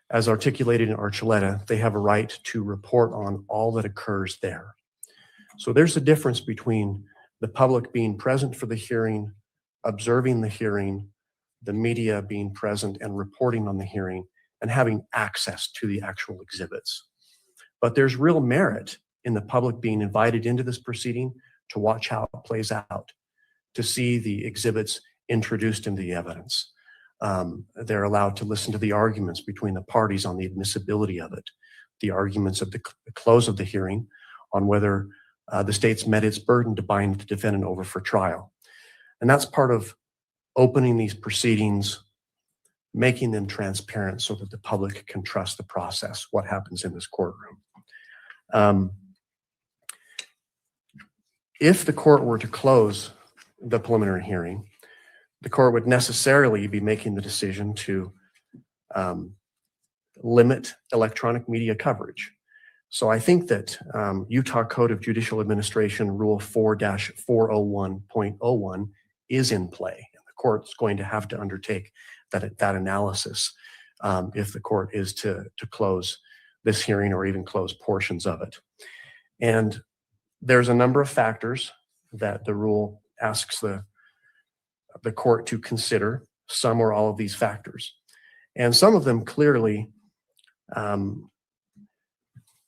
Speaker 1: as articulated in Archuleta, they have a right to report on all that occurs there. So there's a difference between the public being present for the hearing, observing the hearing, the media being present and reporting on the hearing, and having access to the actual exhibits. But there's real merit in the public being invited into this proceeding to watch how it plays out, to see the exhibits introduced into the evidence. They're allowed to listen to the arguments between the parties on the admissibility of it, the arguments at the close of the hearing on whether the state's met its burden to bind the defendant over for trial. And that's part of opening these proceedings, making them transparent so that the public can trust the process, what happens in this courtroom. If the court were to close the preliminary hearing, the court would necessarily be making the decision to limit electronic media coverage. So I think that Utah Code of Judicial Administration Rule 4-401.01 is in play. And the court's going to have to undertake that analysis if the court is to close this hearing or even close portions of it. And there's a number of factors that the rule asks the court to consider, some or all of these factors. And some of them clearly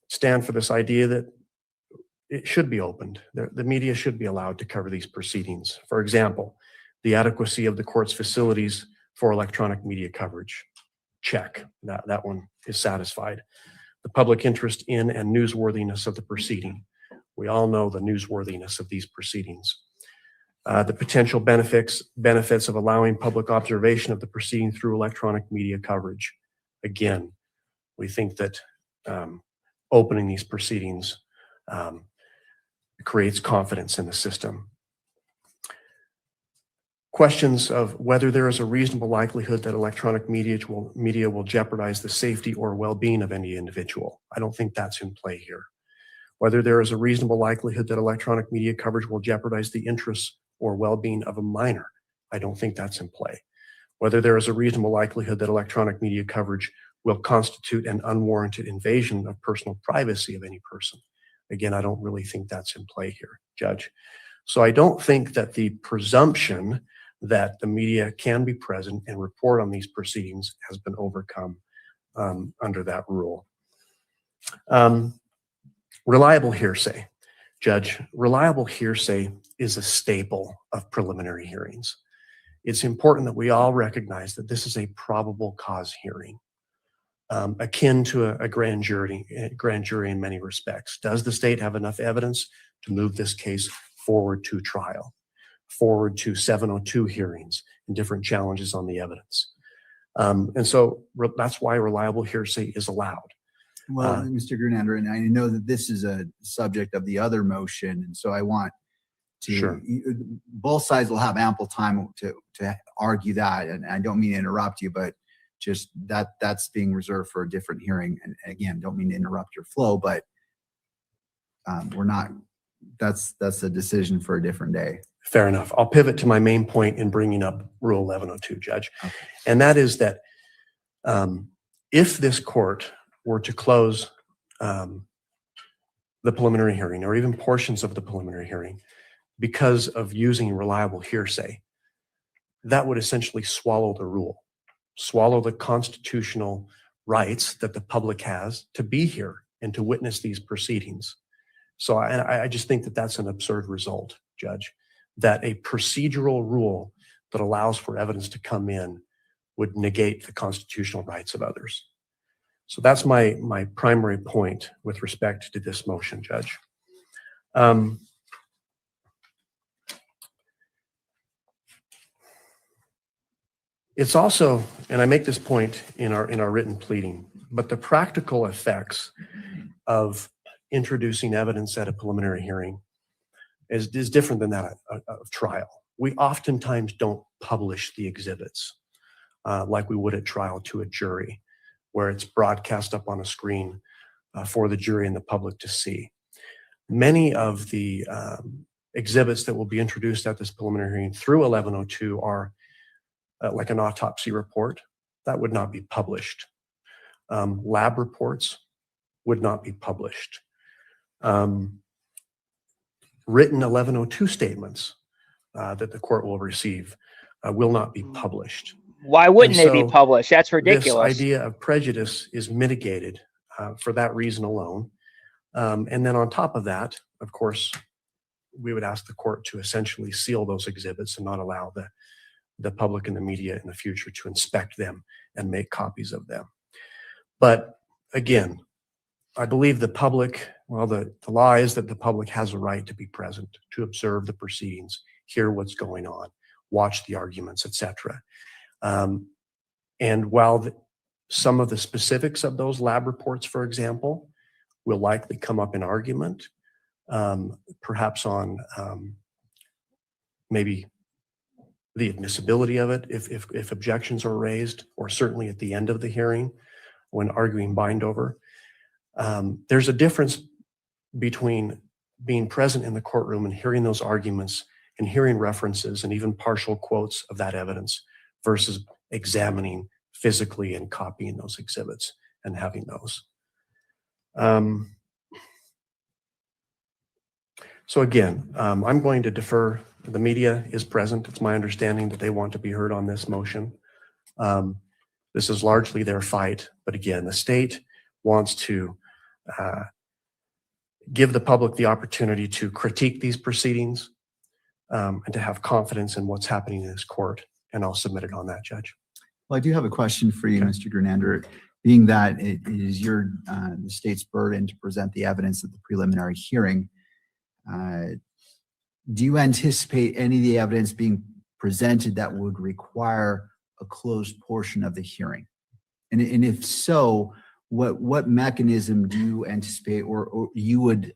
Speaker 1: stand for this idea that it should be opened. The media should be allowed to cover these proceedings. For example, the adequacy of the court's facilities for electronic media coverage. Check, that one is satisfied. The public interest in and newsworthiness of the proceeding. We all know the newsworthiness of these proceedings. The potential benefits of allowing public observation of the proceeding through electronic media coverage. Again, we think that opening these proceedings creates confidence in the system. Questions of whether there is a reasonable likelihood that electronic media will jeopardize the safety or well-being of any individual. I don't think that's in play here. Whether there is a reasonable likelihood that electronic media coverage will jeopardize the interests or well-being of a minor. I don't think that's in play. Whether there is a reasonable likelihood that electronic media coverage will constitute an unwarranted invasion of personal privacy of any person. Again, I don't really think that's in play here, Judge. So I don't think that the presumption that the media can be present and report on these proceedings has been overcome under that rule. Reliable hearsay. Judge, reliable hearsay is a staple of preliminary hearings. It's important that we all recognize that this is a probable cause hearing, akin to a grand jury in many respects. Does the state have enough evidence to move this case forward to trial, forward to 702 hearings and different challenges on the evidence? And so that's why reliable hearsay is allowed.
Speaker 2: Well, Mr. Grunander, and I know that this is a subject of the other motion, and so I want to,
Speaker 1: Sure.
Speaker 2: Both sides will have ample time to argue that, and I don't mean to interrupt you, but just that's being reserved for a different hearing. And again, don't mean to interrupt your flow, but we're not, that's a decision for a different day.
Speaker 1: Fair enough. I'll pivot to my main point in bringing up Rule 1102, Judge. Okay. And that is that if this court were to close the preliminary hearing or even portions of the preliminary hearing because of using reliable hearsay, that would essentially swallow the rule, swallow the constitutional rights that the public has to be here and to witness these proceedings. So I just think that that's an absurd result, Judge, that a procedural rule that allows for evidence to come in would negate the constitutional rights of others. So that's my primary point with respect to this motion, Judge. It's also, and I make this point in our written pleading, but the practical effects of introducing evidence at a preliminary hearing is different than that of trial. We oftentimes don't publish the exhibits like we would at trial to a jury, where it's broadcast up on a screen for the jury and the public to see. Many of the exhibits that will be introduced at this preliminary hearing through 1102 are like an autopsy report. That would not be published. Lab reports would not be published. Written 1102 statements that the court will receive will not be published.
Speaker 8: Why wouldn't they be published? That's ridiculous.
Speaker 1: This idea of prejudice is mitigated for that reason alone. And then on top of that, of course, we would ask the court to essentially seal those exhibits and not allow the public and the media in the future to inspect them and make copies of them. But again, I believe the public, well, the law is that the public has a right to be present, to observe the proceedings, hear what's going on, watch the arguments, etc. And while some of the specifics of those lab reports, for example, will likely come up in argument, perhaps on maybe the admissibility of it, if objections are raised, or certainly at the end of the hearing when arguing bind over. There's a difference between being present in the courtroom and hearing those arguments and hearing references and even partial quotes of that evidence versus examining physically and copying those exhibits and having those. So again, I'm going to defer. The media is present. It's my understanding that they want to be heard on this motion. This is largely their fight, but again, the state wants to give the public the opportunity to critique these proceedings and to have confidence in what's happening in this court. And I'll submit it on that, Judge.
Speaker 2: Well, I do have a question for you, Mr. Grunander. Being that it is the state's burden to present the evidence at the preliminary hearing, do you anticipate any of the evidence being presented that would require a closed portion of the hearing? And if so, what mechanism do you anticipate or you would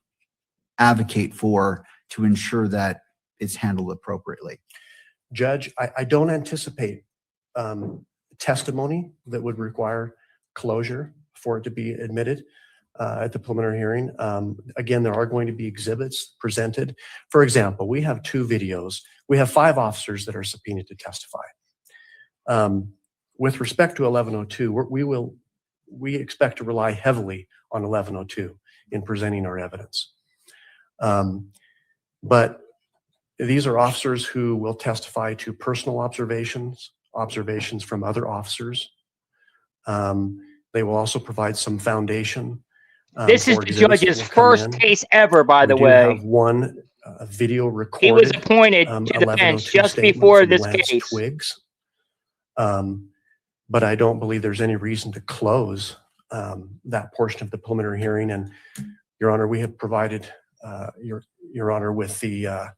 Speaker 2: advocate for to ensure that it's handled appropriately?
Speaker 1: Judge, I don't anticipate testimony that would require closure for it to be admitted at the preliminary hearing. Again, there are going to be exhibits presented. For example, we have 2 videos. We have 5 officers that are subpoenaed to testify. With respect to 1102, we expect to rely heavily on 1102 in presenting our evidence. But these are officers who will testify to personal observations from other officers. They will also provide some foundation.
Speaker 8: This is
Speaker 1: for
Speaker 8: the
Speaker 1: exhibits that
Speaker 8: judge's
Speaker 1: will come
Speaker 8: first
Speaker 1: in.
Speaker 8: case ever, by
Speaker 1: We
Speaker 8: the
Speaker 1: do
Speaker 8: way.
Speaker 1: have one video recorded.
Speaker 8: He was appointed to the
Speaker 1: 1102
Speaker 8: bench just
Speaker 1: statement
Speaker 8: before
Speaker 1: from
Speaker 8: this
Speaker 1: Lance
Speaker 8: case.
Speaker 1: Twiggs. But I don't believe there's any reason to close that portion of the preliminary hearing. And Your Honor, we have provided Your Honor with the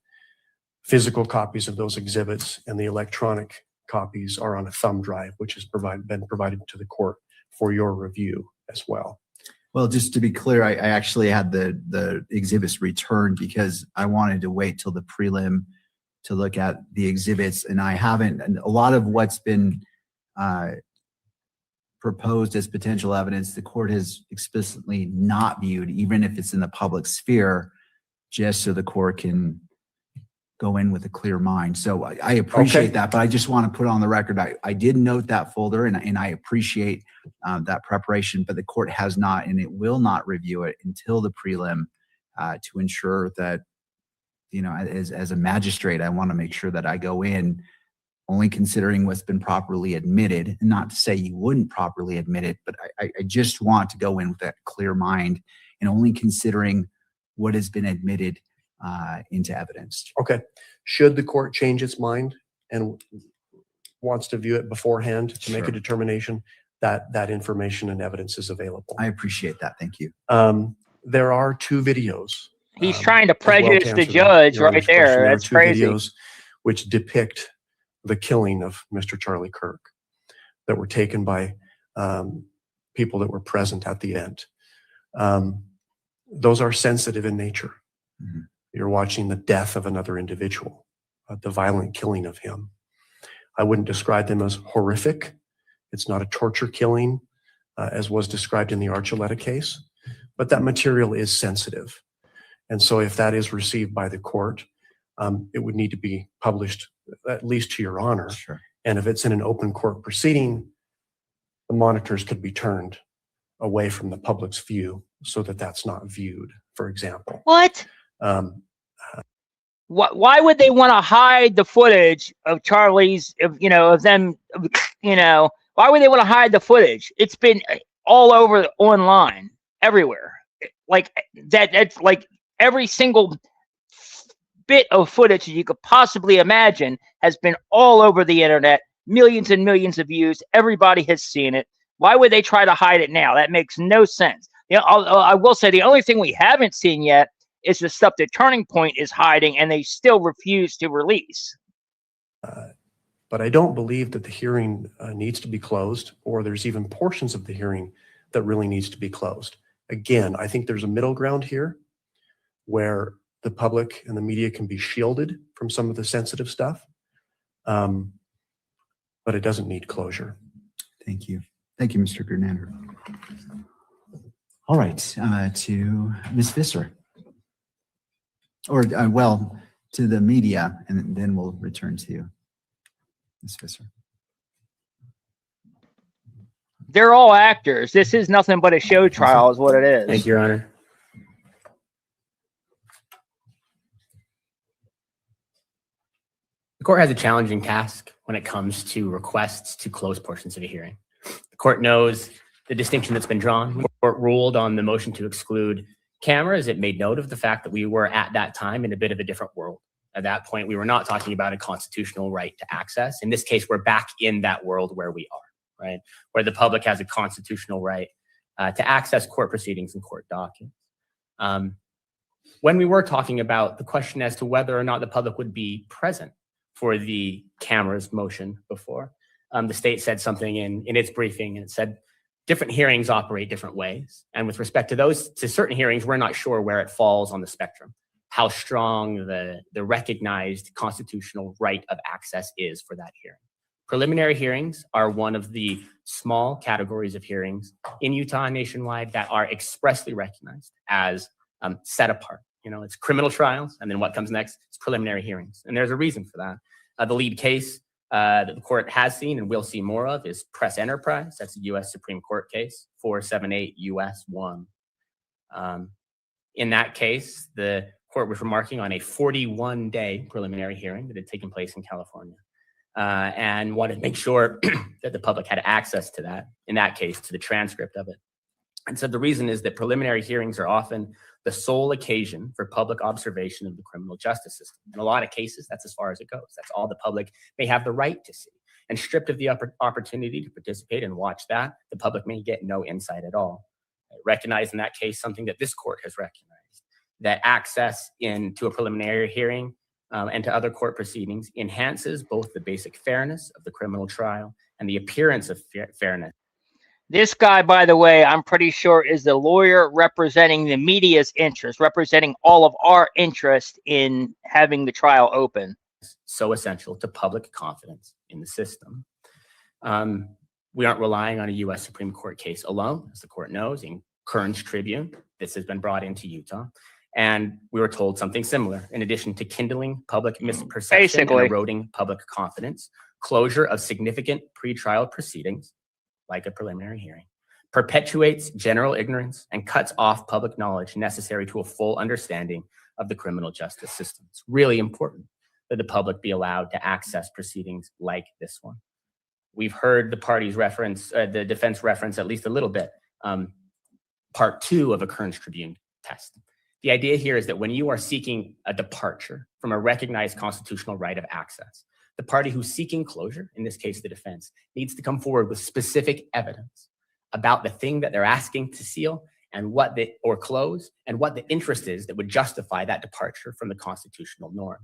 Speaker 1: physical copies of those exhibits, and the electronic copies are on a thumb drive, which has been provided to the court for your review as well.
Speaker 2: Well, just to be clear, I actually had the exhibits returned because I wanted to wait till the prelim to look at the exhibits, and I haven't. And a lot of what's been proposed as potential evidence, the court has explicitly not viewed, even if it's in the public sphere, just so the court can go in with a clear mind. So I appreciate
Speaker 1: Okay.
Speaker 2: that, but I just want to put on the record, I did note that folder, and I appreciate that preparation, but the court has not, and it will not review it until the prelim to ensure that, you know, as a magistrate, I want to make sure that I go in only considering what's been properly admitted, and not to say you wouldn't properly admit it, but I just want to go in with that clear mind and only considering what has been admitted into evidence.
Speaker 1: Okay. Should the court change its mind and wants to view it beforehand to make a
Speaker 2: Sure.
Speaker 1: determination, that information and evidence is available.
Speaker 2: I appreciate that. Thank you.
Speaker 1: There are 2 videos.
Speaker 8: He's trying to
Speaker 1: as well
Speaker 8: prejudice the
Speaker 1: answer
Speaker 8: judge
Speaker 1: Your Honor's
Speaker 8: right there.
Speaker 1: question. There are
Speaker 8: That's
Speaker 1: 2
Speaker 8: crazy.
Speaker 1: videos which depict the killing of Mr. Charlie Kirk that were taken by people that were present at the event. Those are sensitive in nature.
Speaker 2: Mhm.
Speaker 1: You're watching the death of another individual, the violent killing of him. I wouldn't describe them as horrific. It's not a torture killing, as was described in the Archuleta case, but that material is sensitive. And so if that is received by the court, it would need to be published, at least to Your Honor.
Speaker 2: Sure.
Speaker 1: And if it's in an open court proceeding, the monitors could be turned away from the public's view so that that's not viewed, for example.
Speaker 8: What? Why would they want to hide the footage of Charlie's, of them, why would they want to hide the footage? It's been all over online, everywhere. Like that's like every single bit of footage that you could possibly imagine has been all over the internet, millions and millions of views. Everybody has seen it. Why would they try to hide it now? That makes no sense. I will say the only thing we haven't seen yet is the stuff that Turning Point is hiding, and they still refuse to release.
Speaker 1: But I don't believe that the hearing needs to be closed, or there's even portions of the hearing that really needs to be closed. Again, I think there's a middle ground here where the public and the media can be shielded from some of the sensitive stuff, but it doesn't need closure.
Speaker 2: Thank you. Thank you, Mr. Gernander. All right, to Ms. Visser. Or, to the media, and then we'll return to you, Ms. Visser.
Speaker 8: They're all actors. This is nothing but a show trial is what it is.
Speaker 10: Thank you, Your Honor. The court has a challenging task when it comes to requests to close portions of a hearing. The court knows the distinction that's been drawn. When the court ruled on the motion to exclude cameras, it made note of the fact that we were at that time in a bit of a different world. At that point, we were not talking about a constitutional right to access. In this case, we're back in that world where we are, right? Where the public has a constitutional right to access court proceedings and court documents. When we were talking about the question as to whether or not the public would be present for the cameras motion before, the state said something in its briefing, and it said, different hearings operate different ways. And with respect to to certain hearings, we're not sure where it falls on the spectrum, how strong the recognized constitutional right of access is for that hearing. Preliminary hearings are one of the small categories of hearings in Utah and nationwide that are expressly recognized as set apart. It's criminal trials, and then what comes next is preliminary hearings. And there's a reason for that. The lead case that the court has seen and will see more of is Press Enterprise. That's a U.S. Supreme Court case, 478 U.S. 1. In that case, the court was remarking on a 41-day preliminary hearing that had taken place in California and wanted to make sure that the public had access to that, in that case, to the transcript of it. And so the reason is that preliminary hearings are often the sole occasion for public observation of the criminal justice system. In a lot of cases, that's as far as it goes. That's all the public may have the right to see. And stripped of the opportunity to participate and watch that, the public may get no insight at all. Recognize in that case something that this court has recognized, that access into a preliminary hearing and to other court proceedings enhances both the basic fairness of the criminal trial and the appearance of fairness.
Speaker 8: This guy, by the way, I'm pretty sure is the lawyer representing the media's interest, representing all of our interest in having the trial open.
Speaker 10: So essential to public confidence in the system. We aren't relying on a U.S. Supreme Court case alone, as the court knows. In Kearns Tribune, this has been brought into Utah. And we were told something similar. In addition to kindling public misperception and eroding public confidence, closure of significant pretrial proceedings, like a preliminary hearing, perpetuates general ignorance and cuts off public knowledge necessary to a full understanding of the criminal justice system. It's really important that the public be allowed to access proceedings like this one. We've heard the parties reference, the defense reference at least a little bit, part 2 of a Kearns Tribune test. The idea here is that when you are seeking a departure from a recognized constitutional right of access, the party who's seeking closure, in this case the defense, needs to come forward with specific evidence about the thing that they're asking to seal and or close, and what the interest is that would justify that departure from the constitutional norm.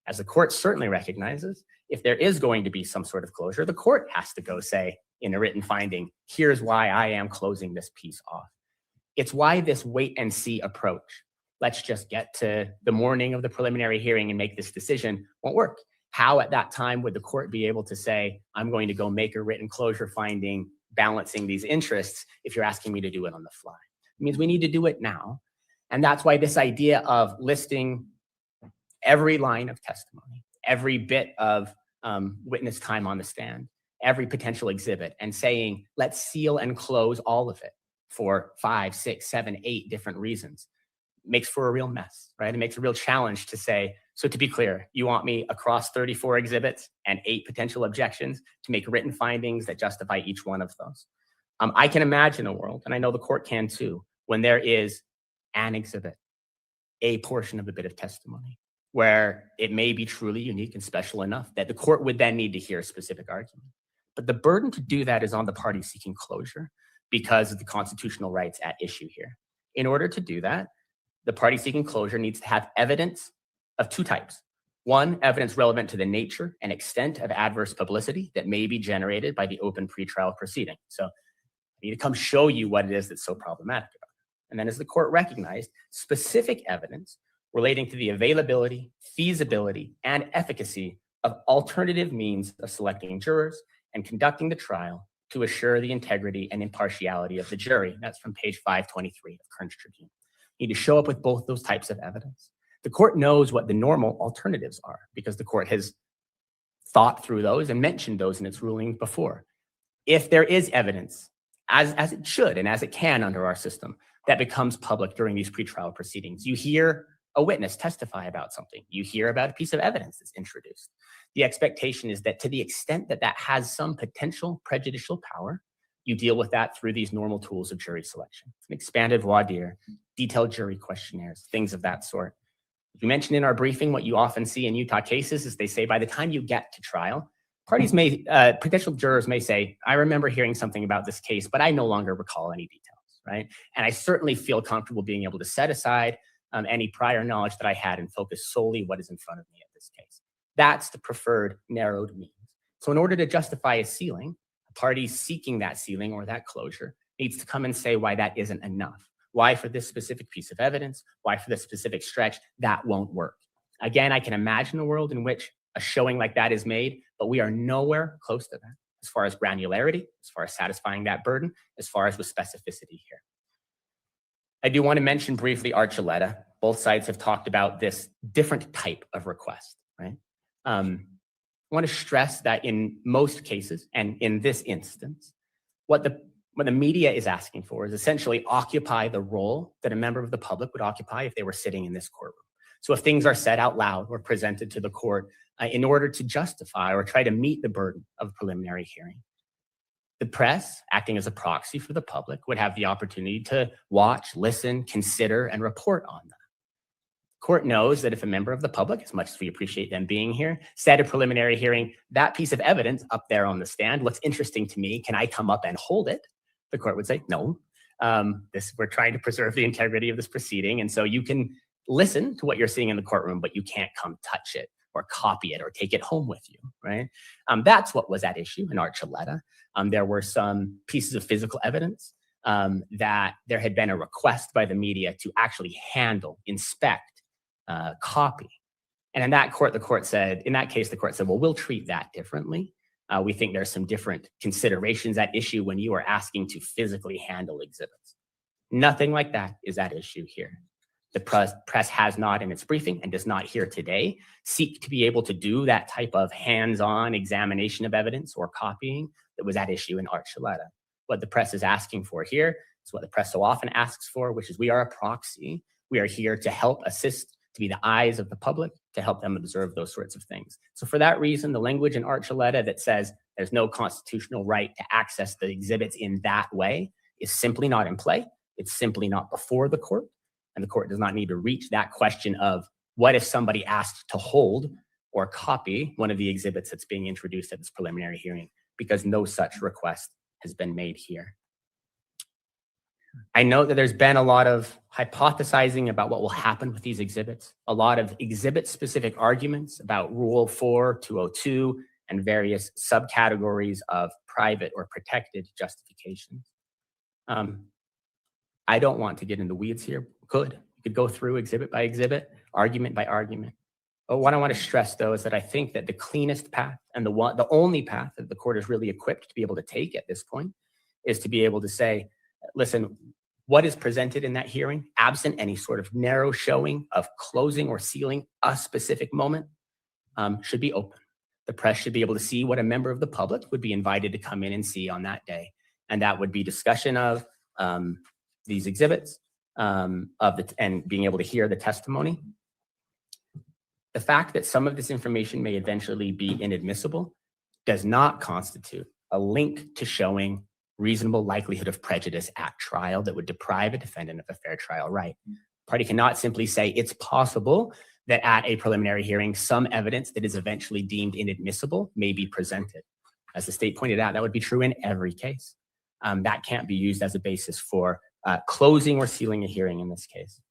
Speaker 10: As the court certainly recognizes, if there is going to be some sort of closure, the court has to go say in a written finding, here's why I am closing this piece off. It's why this wait and see approach, let's just get to the morning of the preliminary hearing and make this decision, won't work. How at that time would the court be able to say, I'm going to go make a written closure finding, balancing these interests, if you're asking me to do it on the fly? It means we need to do it now. And that's why this idea of listing every line of testimony, every bit of witness time on the stand, every potential exhibit, and saying, let's seal and close all of it for 5, 6, 7, 8 different reasons, makes for a real mess, right? It makes a real challenge to say, so to be clear, you want me across 34 exhibits and 8 potential objections to make written findings that justify each one of those. I can imagine a world, and I know the court can too, when there is an exhibit, a portion of a bit of testimony, where it may be truly unique and special enough that the court would then need to hear a specific argument. But the burden to do that is on the party seeking closure because of the constitutional rights at issue here. In order to do that, the party seeking closure needs to have evidence of 2 types. One, evidence relevant to the nature and extent of adverse publicity that may be generated by the open pretrial proceeding. So I need to come show you what it is that's so problematic about it. And then, as the court recognized, specific evidence relating to the availability, feasibility, and efficacy of alternative means of selecting jurors and conducting the trial to assure the integrity and impartiality of the jury. That's from page 523 of Kearns Tribune. You need to show up with both those types of evidence. The court knows what the normal alternatives are because the court has thought through those and mentioned those in its ruling before. If there is evidence, as it should and as it can under our system, that becomes public during these pretrial proceedings, you hear a witness testify about something, you hear about a piece of evidence that's introduced. The expectation is that to the extent that that has some potential prejudicial power, you deal with that through these normal tools of jury selection, an expanded voir dire, detailed jury questionnaires, things of that sort. We mentioned in our briefing what you often see in Utah cases is they say by the time you get to trial, potential jurors may say, I remember hearing something about this case, but I no longer recall any details, right? And I certainly feel comfortable being able to set aside any prior knowledge that I had and focus solely what is in front of me at this case. That's the preferred narrowed means. So in order to justify a sealing, a party seeking that sealing or that closure needs to come and say why that isn't enough. Why for this specific piece of evidence, why for this specific stretch, that won't work. Again, I can imagine a world in which a showing like that is made, but we are nowhere close to that as far as granularity, as far as satisfying that burden, as far as with specificity here. I do want to mention briefly Archuleta. Both sides have talked about this different type of request, right? I want to stress that in most cases, and in this instance, what the media is asking for is essentially occupy the role that a member of the public would occupy if they were sitting in this courtroom. So if things are said out loud or presented to the court in order to justify or try to meet the burden of a preliminary hearing, the press, acting as a proxy for the public, would have the opportunity to watch, listen, consider, and report on that. Court knows that if a member of the public, as much as we appreciate them being here, said a preliminary hearing, that piece of evidence up there on the stand looks interesting to me. Can I come up and hold it? The court would say, no. We're trying to preserve the integrity of this proceeding. And so you can listen to what you're seeing in the courtroom, but you can't come touch it or copy it or take it home with you, right? That's what was at issue in Archuleta. There were some pieces of physical evidence that there had been a request by the media to actually handle, inspect, copy. And in that case, the court said, well, we'll treat that differently. We think there's some different considerations at issue when you are asking to physically handle exhibits. Nothing like that is at issue here. The press has not in its briefing and does not here today seek to be able to do that type of hands-on examination of evidence or copying that was at issue in Archuleta. What the press is asking for here is what the press so often asks for, which is we are a proxy. We are here to help assist, to be the eyes of the public, to help them observe those sorts of things. So for that reason, the language in Archuleta that says there's no constitutional right to access the exhibits in that way is simply not in play. It's simply not before the court. And the court does not need to reach that question of what if somebody asked to hold or copy one of the exhibits that's being introduced at this preliminary hearing, because no such request has been made here. I know that there's been a lot of hypothesizing about what will happen with these exhibits, a lot of exhibit-specific arguments about Rule 4, 202, and various subcategories of private or protected justifications. I don't want to get into weeds here. We could go through exhibit by exhibit, argument by argument. But what I want to stress, though, is that I think that the cleanest path and the only path that the court is really equipped to be able to take at this point is to be able to say, listen, what is presented in that hearing, absent any sort of narrow showing of closing or sealing a specific moment, should be open. The press should be able to see what a member of the public would be invited to come in and see on that day. And that would be discussion of these exhibits and being able to hear the testimony. The fact that some of this information may eventually be inadmissible does not constitute a link to showing reasonable likelihood of prejudice at trial that would deprive a defendant of a fair trial right. The party cannot simply say it's possible that at a preliminary hearing, some evidence that is eventually deemed inadmissible may be presented. As the state pointed out, that would be true in every case. That can't be used as a basis for closing or sealing a hearing in this case.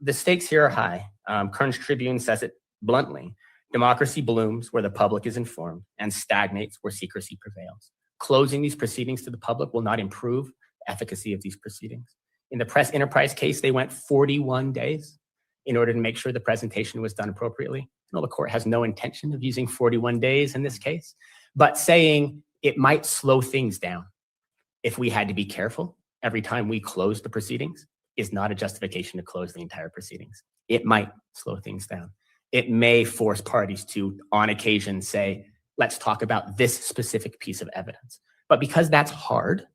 Speaker 10: The stakes here are high. Kearns Tribune says it bluntly. Democracy blooms where the public is informed and stagnates where secrecy prevails. Closing these proceedings to the public will not improve the efficacy of these proceedings. In the Press Enterprise case, they went 41 days in order to make sure the presentation was done appropriately. The court has no intention of using 41 days in this case, but saying it might slow things down if we had to be careful every time we close the proceedings is not a justification to close the entire proceedings. It might slow things down. It may force parties to, on occasion, say, let's talk about this specific piece of evidence. But because that's hard,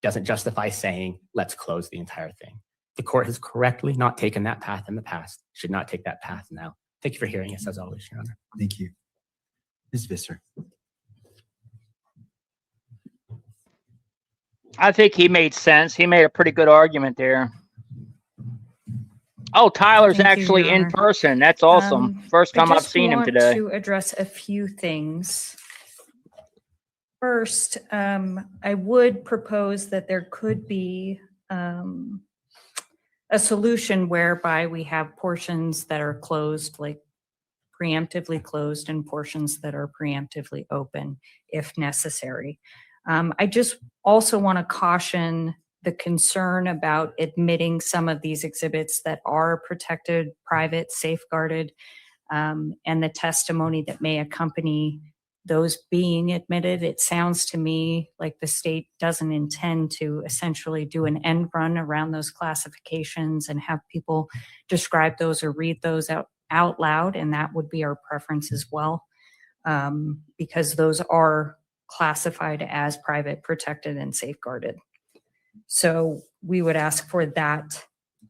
Speaker 10: doesn't justify saying, let's close the entire thing. The court has correctly not taken that path in the past, should not take that path now. Thank you for hearing us, as always, Your Honor.
Speaker 2: Thank you. Ms. Visser.
Speaker 8: I think he made sense. He made a pretty good argument there. Oh, Tyler's
Speaker 9: Thank you,
Speaker 8: actually
Speaker 9: Your
Speaker 8: in
Speaker 9: Honor.
Speaker 8: person. That's awesome. First time I've seen him today.
Speaker 9: I just want to address a few things. First, I would propose that there could be a solution whereby we have portions that are closed, like preemptively closed, and portions that are preemptively open if necessary. I just also want to caution the concern about admitting some of these exhibits that are protected, private, safeguarded, and the testimony that may accompany those being admitted. It sounds to me like the state doesn't intend to essentially do an end run around those classifications and have people describe those or read those out loud, and that would be our preference as well, because those are classified as private, protected, and safeguarded. So we would ask for that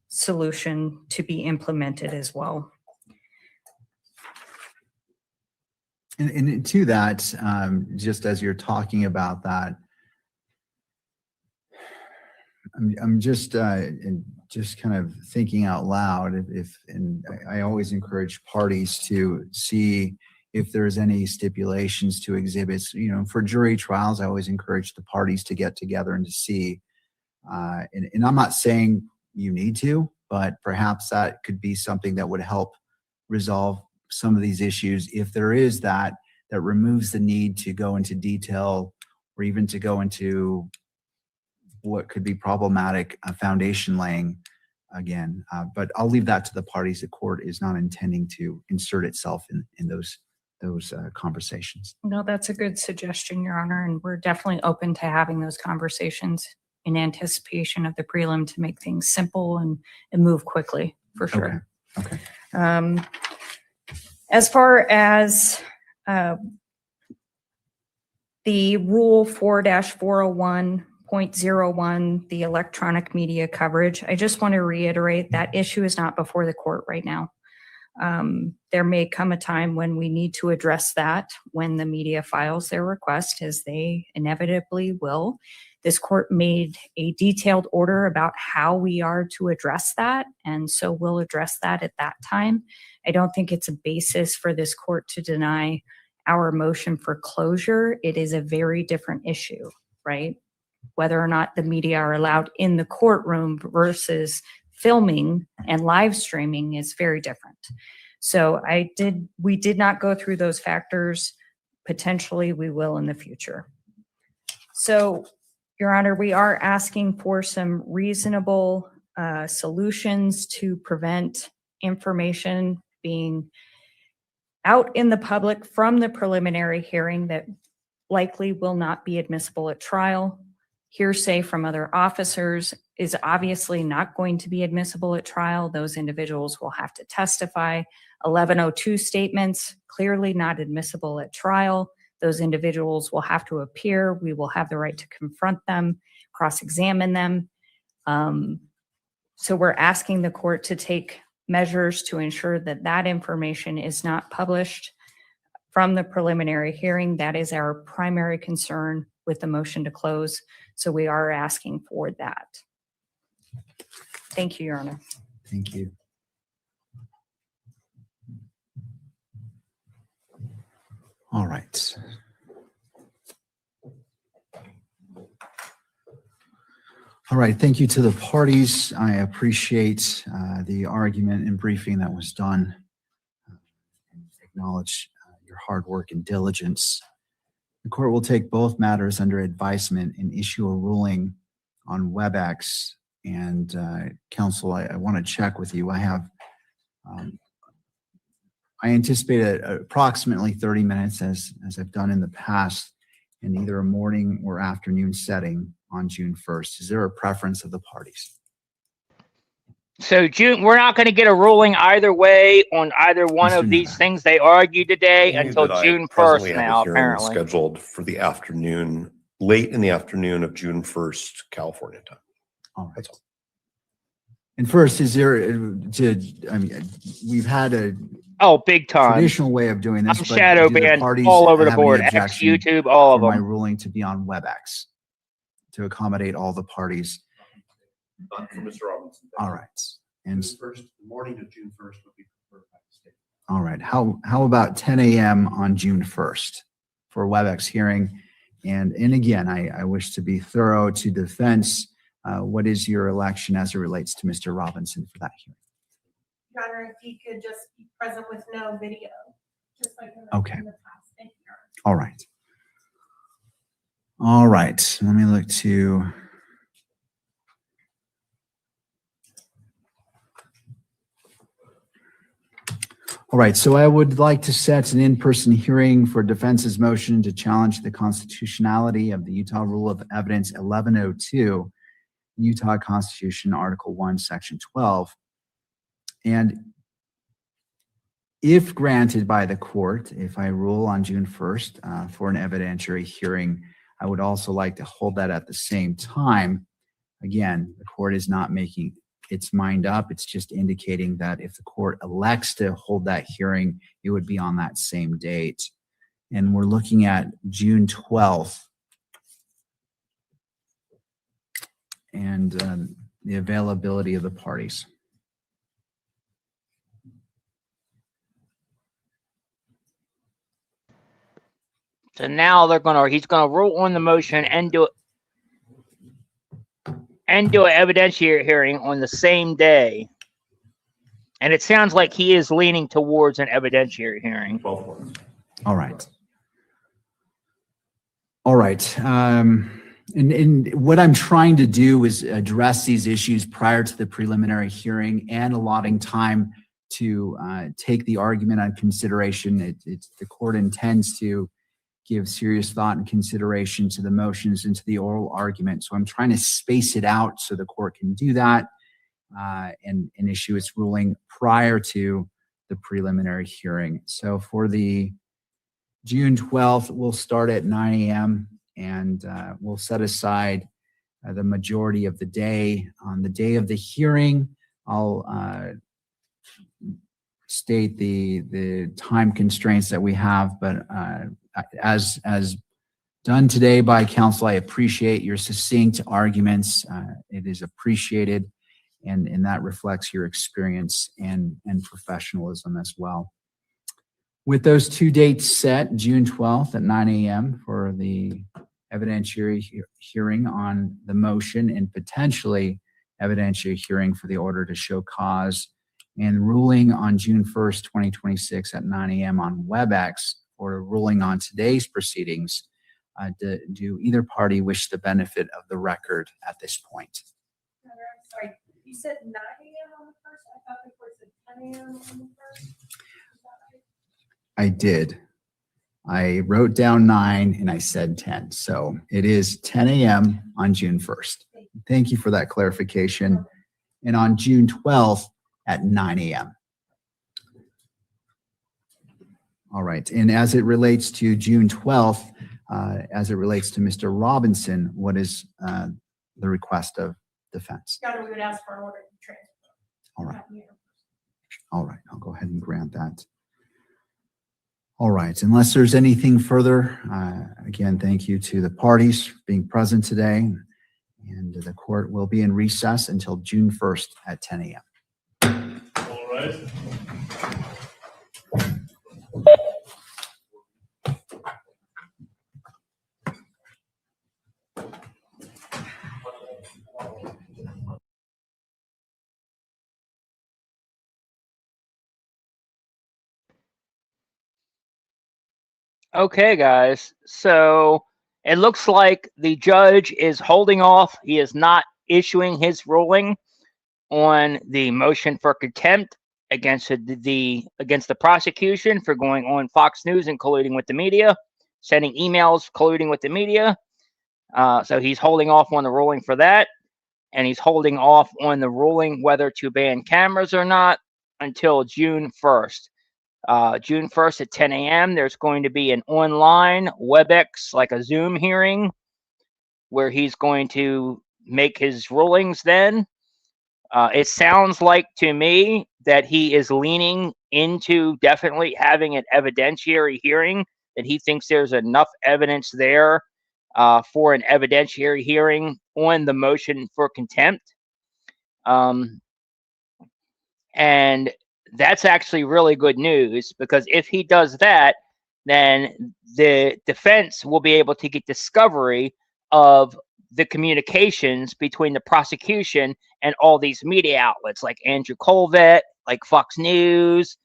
Speaker 9: solution to be implemented as well.
Speaker 2: And to that, just as you're talking about that, I'm just kind of thinking out loud. And I always encourage parties to see if there's any stipulations to exhibits. You know, for jury trials, I always encourage the parties to get together and to see. And I'm not saying you need to, but perhaps that could be something that would help resolve some of these issues. If there is that removes the need to go into detail or even to go into what could be problematic foundation laying again. But I'll leave that to the parties. The court is not intending to insert itself in those conversations.
Speaker 9: No, that's a good suggestion, Your Honor, and we're definitely open to having those conversations in anticipation of the prelim to make things simple and move quickly, for sure.
Speaker 2: Okay.
Speaker 9: As far as the Rule 4-401.01, the electronic media coverage, I just want to reiterate that issue is not before the court right now. There may come a time when we need to address that when the media files their request, as they inevitably will. This court made a detailed order about how we are to address that, and so we'll address that at that time. I don't think it's a basis for this court to deny our motion for closure. It is a very different issue, right? Whether or not the media are allowed in the courtroom versus filming and live streaming is very different. So we did not go through those factors. Potentially we will in the future. So, Your Honor, we are asking for some reasonable solutions to prevent information being out in the public from the preliminary hearing that likely will not be admissible at trial. Hearsay from other officers is obviously not going to be admissible at trial. Those individuals will have to testify. 1102 statements, clearly not admissible at trial. Those individuals will have to appear. We will have the right to confront them, cross-examine them. So we're asking the court to take measures to ensure that that information is not published from the preliminary hearing. That is our primary concern with the motion to close. So we are asking for that. Thank you, Your Honor.
Speaker 2: Thank you. All right. All right. Thank you to the parties. I appreciate the argument and briefing that was done. Acknowledge your hard work and diligence. The court will take both matters under advisement and issue a ruling on WebEx. And counsel, I want to check with you. I have, I anticipate approximately 30 minutes as I've done in the past in either a morning or afternoon setting on June 1st. Is there a preference of the parties?
Speaker 8: So June, we're not going to get a ruling either way on either one
Speaker 2: Mr.
Speaker 8: of these
Speaker 2: Nevada.
Speaker 8: things they argued today
Speaker 7: Only
Speaker 8: until
Speaker 7: that I
Speaker 8: June
Speaker 7: presently
Speaker 8: 1st
Speaker 7: have a
Speaker 8: now,
Speaker 7: hearing
Speaker 8: apparently.
Speaker 7: Scheduled for the afternoon, late in the afternoon of June 1st, California time.
Speaker 2: All right.
Speaker 7: That's all.
Speaker 2: And first, is there, we've had a
Speaker 8: Oh, big time.
Speaker 2: traditional way of doing this.
Speaker 8: I'm
Speaker 2: but
Speaker 8: shadow
Speaker 2: do the
Speaker 8: banned
Speaker 2: parties
Speaker 8: all over the
Speaker 2: have any
Speaker 8: board. X,
Speaker 2: objection
Speaker 8: YouTube, all of
Speaker 2: for my
Speaker 8: them.
Speaker 2: ruling to be on WebEx to accommodate all the parties?
Speaker 7: Not for Mr. Robinson.
Speaker 2: All right. And
Speaker 1: First, the morning of June 1st would be preferred by the state.
Speaker 2: all right. How about 10 a.m. on June 1st for a WebEx hearing? And again, I wish to be thorough to defense. What is your election as it relates to Mr. Robinson for that hearing?
Speaker 3: Your Honor, if he could just be present with no video, just like in
Speaker 2: Okay.
Speaker 3: the past. Thank you, Your Honor.
Speaker 2: All right. All right, let me look to. All right, so I would like to set an in-person hearing for defense's motion to challenge the constitutionality of the Utah Rule of Evidence 1102, Utah Constitution, Article 1, Section 12. And if granted by the court, if I rule on June 1st for an evidentiary hearing, I would also like to hold that at the same time. Again, the court is not making its mind up. It's just indicating that if the court elects to hold that hearing, it would be on that same date. And we're looking at June 12th. And the availability of the parties.
Speaker 8: So now he's gonna rule on the motion and do an evidentiary hearing on the same day. And it sounds like he is leaning towards an evidentiary hearing.
Speaker 2: All right. All right. And what I'm trying to do is address these issues prior to the preliminary hearing and allotting time to take the argument on consideration. The court intends to give serious thought and consideration to the motions and to the oral argument. So I'm trying to space it out so the court can do that and issue its ruling prior to the preliminary hearing. So for the June 12th, we'll start at 9 a.m. and we'll set aside the majority of the day. On the day of the hearing, I'll state the time constraints that we have, but as done today by counsel, I appreciate your succinct arguments. It is appreciated, and that reflects your experience and professionalism as well. With those two dates set, June 12th at 9 a.m. for the evidentiary hearing on the motion and potentially evidentiary hearing for the order to show cause, and ruling on June 1st, 2026 at 9 a.m. on WebEx for ruling on today's proceedings. Do either party wish the benefit of the record at this point?
Speaker 3: I'm sorry, you said 9 a.m. on the first? I thought the court said 10 a.m. on the first.
Speaker 2: I did. I wrote down 9 and I said 10. So it is 10 a.m. on June 1st. Thank you for that clarification. And on June 12th at 9 a.m. All right. And as it relates to June 12th, as it relates to Mr. Robinson, what is the request of defense?
Speaker 3: We would ask for an order to transfer.
Speaker 2: All right. All right. I'll go ahead and grant that. All right. Unless there's anything further, again, thank you to the parties for being present today. And the court will be in recess until June 1st at 10 a.m.
Speaker 11: All right.
Speaker 8: Okay, guys. So it looks like the judge is holding off. He is not issuing his ruling on the motion for contempt against the prosecution for going on Fox News and colluding with the media, sending emails colluding with the media. So he's holding off on the ruling for that, and he's holding off on the ruling whether to ban cameras or not until June 1st. June 1st at 10 a.m. There's going to be an online WebEx, like a Zoom hearing, where he's going to make his rulings then. It sounds like to me that he is leaning into definitely having an evidentiary hearing, that he thinks there's enough evidence there for an evidentiary hearing on the motion for contempt. And that's actually really good news, because if he does that, then the defense will be able to get discovery of the communications between the prosecution and all these media outlets like Andrew Colvett, like Fox News,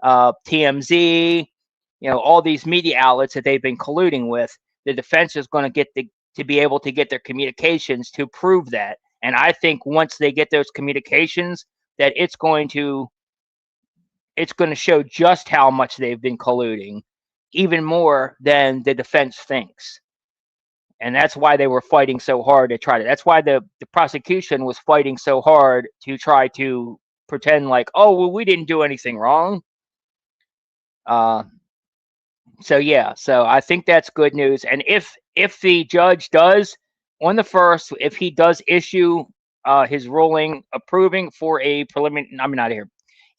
Speaker 8: TMZ, all these media outlets that they've been colluding with. The defense is going to get to be able to get their communications to prove that. And I think once they get those communications, that it's going to show just how much they've been colluding, even more than the defense thinks. And that's why they were fighting so hard to try to, that's why the prosecution was fighting so hard to try to pretend like, oh, well, we didn't do anything wrong. So yeah, so I think that's good news. And if the judge does, on the first, if he does issue his ruling approving for a preliminary, I'm not here.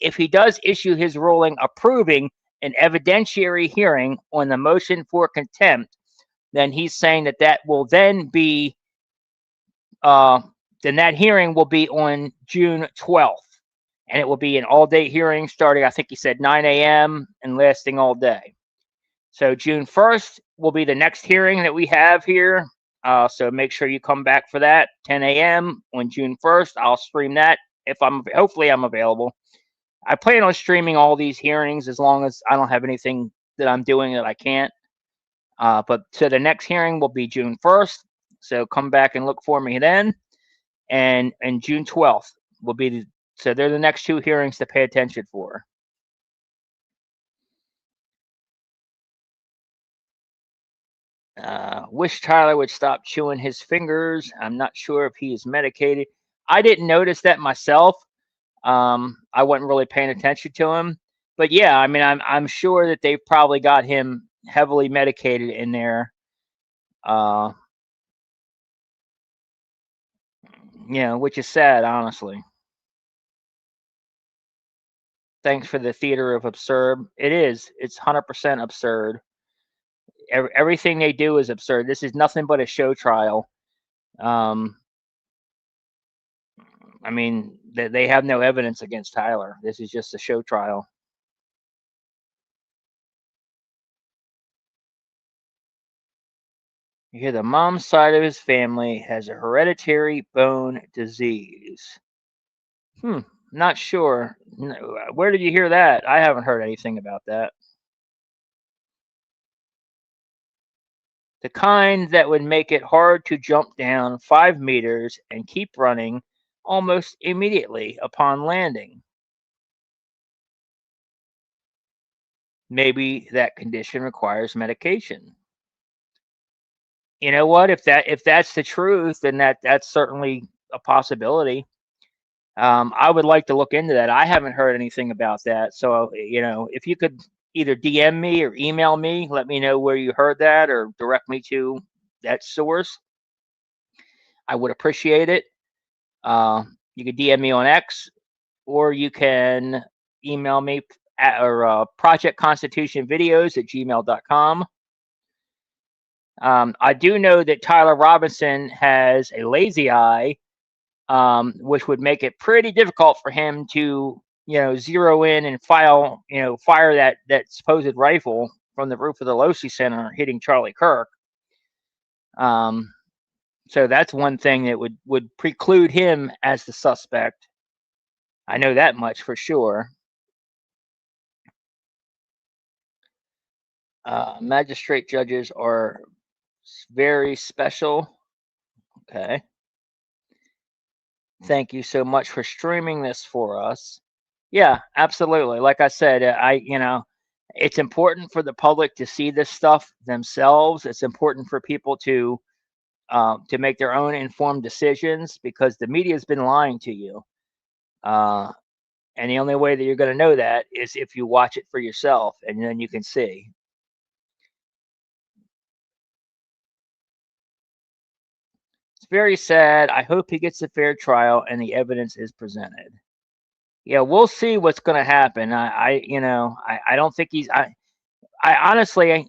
Speaker 8: If he does issue his ruling approving an evidentiary hearing on the motion for contempt, then he's saying that that will then be, then that hearing will be on June 12th. And it will be an all-day hearing starting, I think he said 9 a.m. and lasting all day. So June 1st will be the next hearing that we have here. So make sure you come back for that, 10 a.m. on June 1st. I'll stream that if hopefully I'm available. I plan on streaming all these hearings as long as I don't have anything that I'm doing that I can't. But so the next hearing will be June 1st. So come back and look for me then. And June 12th will be so they're the next two hearings to pay attention for. Wish Tyler would stop chewing his fingers. I'm not sure if he is medicated. I didn't notice that myself. I wasn't really paying attention to him. But yeah, I mean, I'm sure that they've probably got him heavily medicated in there. Which is sad, honestly. Thanks for the theater of absurd. It is. It's 100% absurd. Everything they do is absurd. This is nothing but a show trial. I mean, they have no evidence against Tyler. This is just a show trial. You hear the mom's side of his family has a hereditary bone disease. Not sure. Where did you hear that? I haven't heard anything about that. The kind that would make it hard to jump down 5 meters and keep running almost immediately upon landing. Maybe that condition requires medication. You know what? If that's the truth, then that's certainly a possibility. I would like to look into that. I haven't heard anything about that. So, if you could either DM me or email me, let me know where you heard that or direct me to that source. I would appreciate it. You can DM me on X, or you can email me at projectconstitutionvideos@gmail.com. I do know that Tyler Robinson has a lazy eye, which would make it pretty difficult for him to, zero in and fire that supposed rifle from the roof of the Losi Center hitting Charlie Kirk. So that's one thing that would preclude him as the suspect. I know that much for sure. Magistrate judges are very special. Okay. Thank you so much for streaming this for us. Yeah, absolutely. Like I said, it's important for the public to see this stuff themselves. It's important for people to make their own informed decisions, because the media has been lying to you. And the only way that you're going to know that is if you watch it for yourself, and then you can see. It's very sad. I hope he gets a fair trial and the evidence is presented. Yeah, we'll see what's going to happen. I don't think I honestly,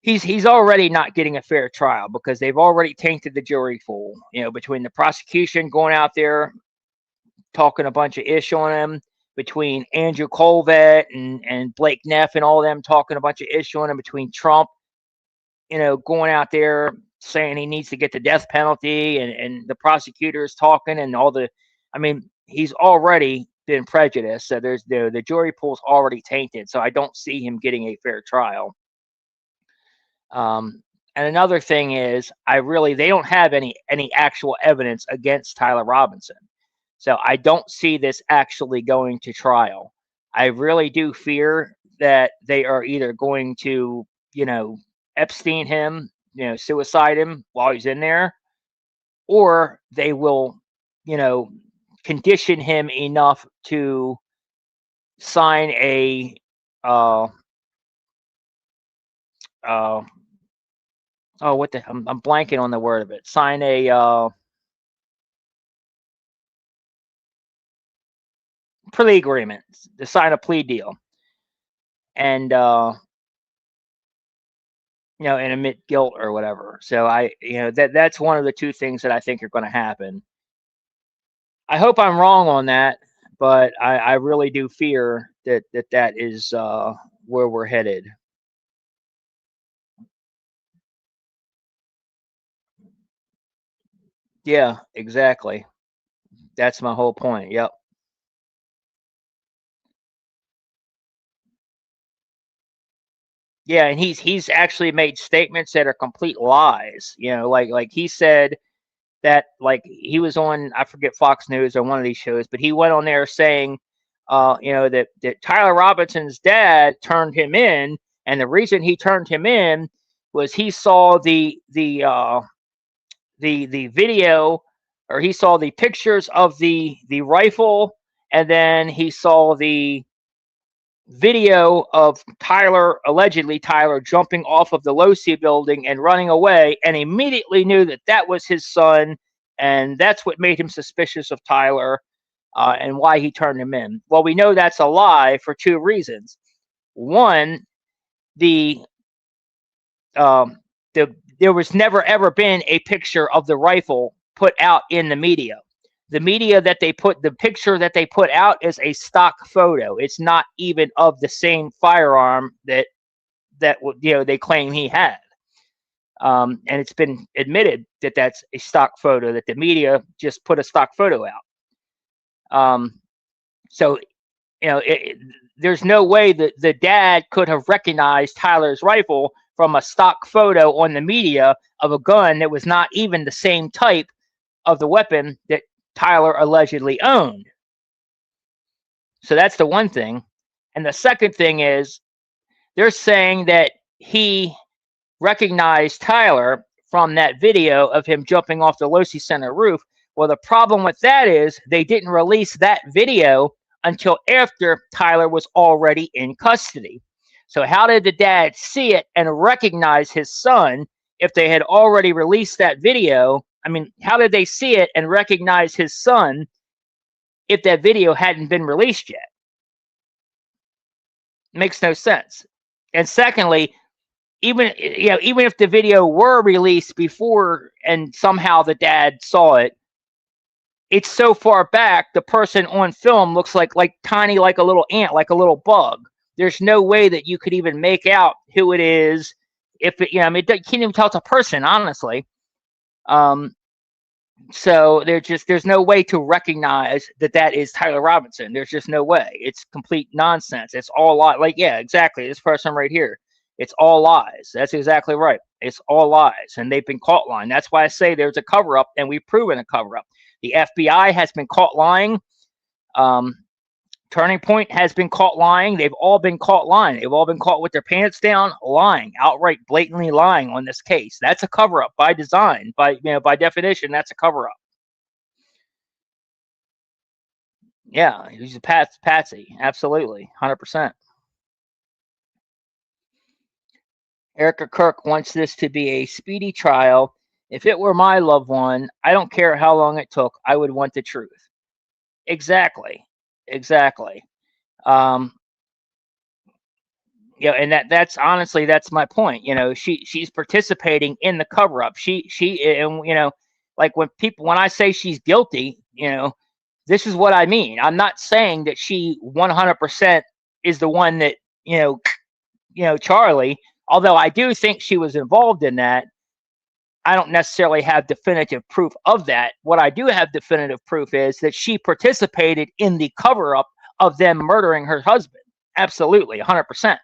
Speaker 8: he's already not getting a fair trial, because they've already tainted the jury pool, between the prosecution going out there talking a bunch of ish on him, between Andrew Colvett and Blake Neff and all of them talking a bunch of ish on him, between Trump, going out there saying he needs to get the death penalty, and the prosecutors talking, and he's already been prejudiced. So there's the jury pool's already tainted. So I don't see him getting a fair trial. And another thing is, they don't have any actual evidence against Tyler Robinson. So I don't see this actually going to trial. I really do fear that they are either going to, Epstein him, suicide him while he's in there, or they will, condition him enough to sign a I'm blanking on the word of it. Sign a plea agreement, to sign a plea deal, and and admit guilt or whatever. So that's one of the two things that I think are going to happen. I hope I'm wrong on that, but I really do fear that is where we're headed. Yeah, exactly. That's my whole point. Yep. Yeah, and he's actually made statements that are complete lies. Like he said that, like, he was on, I forget, Fox News or one of these shows, but he went on there saying, that Tyler Robinson's dad turned him in, and the reason he turned him in was he saw the video, or he saw the pictures of the rifle, and then he saw the video of allegedly Tyler jumping off of the Losi building and running away, and immediately knew that was his son, and that's what made him suspicious of Tyler, and why he turned him in. Well, we know that's a lie for two reasons. One, there was never ever been a picture of the rifle put out in the media. The picture that they put out is a stock photo. It's not even of the same firearm that they claim he had. And it's been admitted that that's a stock photo, that the media just put a stock photo out. So there's no way that the dad could have recognized Tyler's rifle from a stock photo on the media of a gun that was not even the same type of the weapon that Tyler allegedly owned. So that's the one thing. And the second thing is, they're saying that he recognized Tyler from that video of him jumping off the Losi Center roof. Well, the problem with that is they didn't release that video until after Tyler was already in custody. So how did the dad see it and recognize his son if they had already released that video? I mean, how did they see it and recognize his son if that video hadn't been released yet? Makes no sense. And secondly, even if the video were released before and somehow the dad saw it, it's so far back, the person on film looks like tiny, like a little ant, like a little bug. There's no way that you could even make out who it is. If it, you can't even tell it's a person, honestly. So there's no way to recognize that is Tyler Robinson. There's just no way. It's complete nonsense. It's all lies. Like, yeah, exactly. This person right here. It's all lies. That's exactly right. It's all lies, and they've been caught lying. That's why I say there's a cover up, and we've proven a cover up. The FBI has been caught lying. Turning Point has been caught lying. They've all been caught lying. They've all been caught with their pants down, lying, outright, blatantly lying on this case. That's a cover-up by design. By definition, that's a cover-up. Yeah, he's a patsy. Absolutely, 100%. Erica Kirk wants this to be a speedy trial. If it were my loved one, I don't care how long it took. I would want the truth. Exactly. And that's honestly, that's my point. She's participating in the cover up. Like when I say she's guilty, this is what I mean. I'm not saying that she 100% is the one that, Charlie, although I do think she was involved in that. I don't necessarily have definitive proof of that. What I do have definitive proof is that she participated in the cover-up of them murdering her husband. Absolutely, 100%.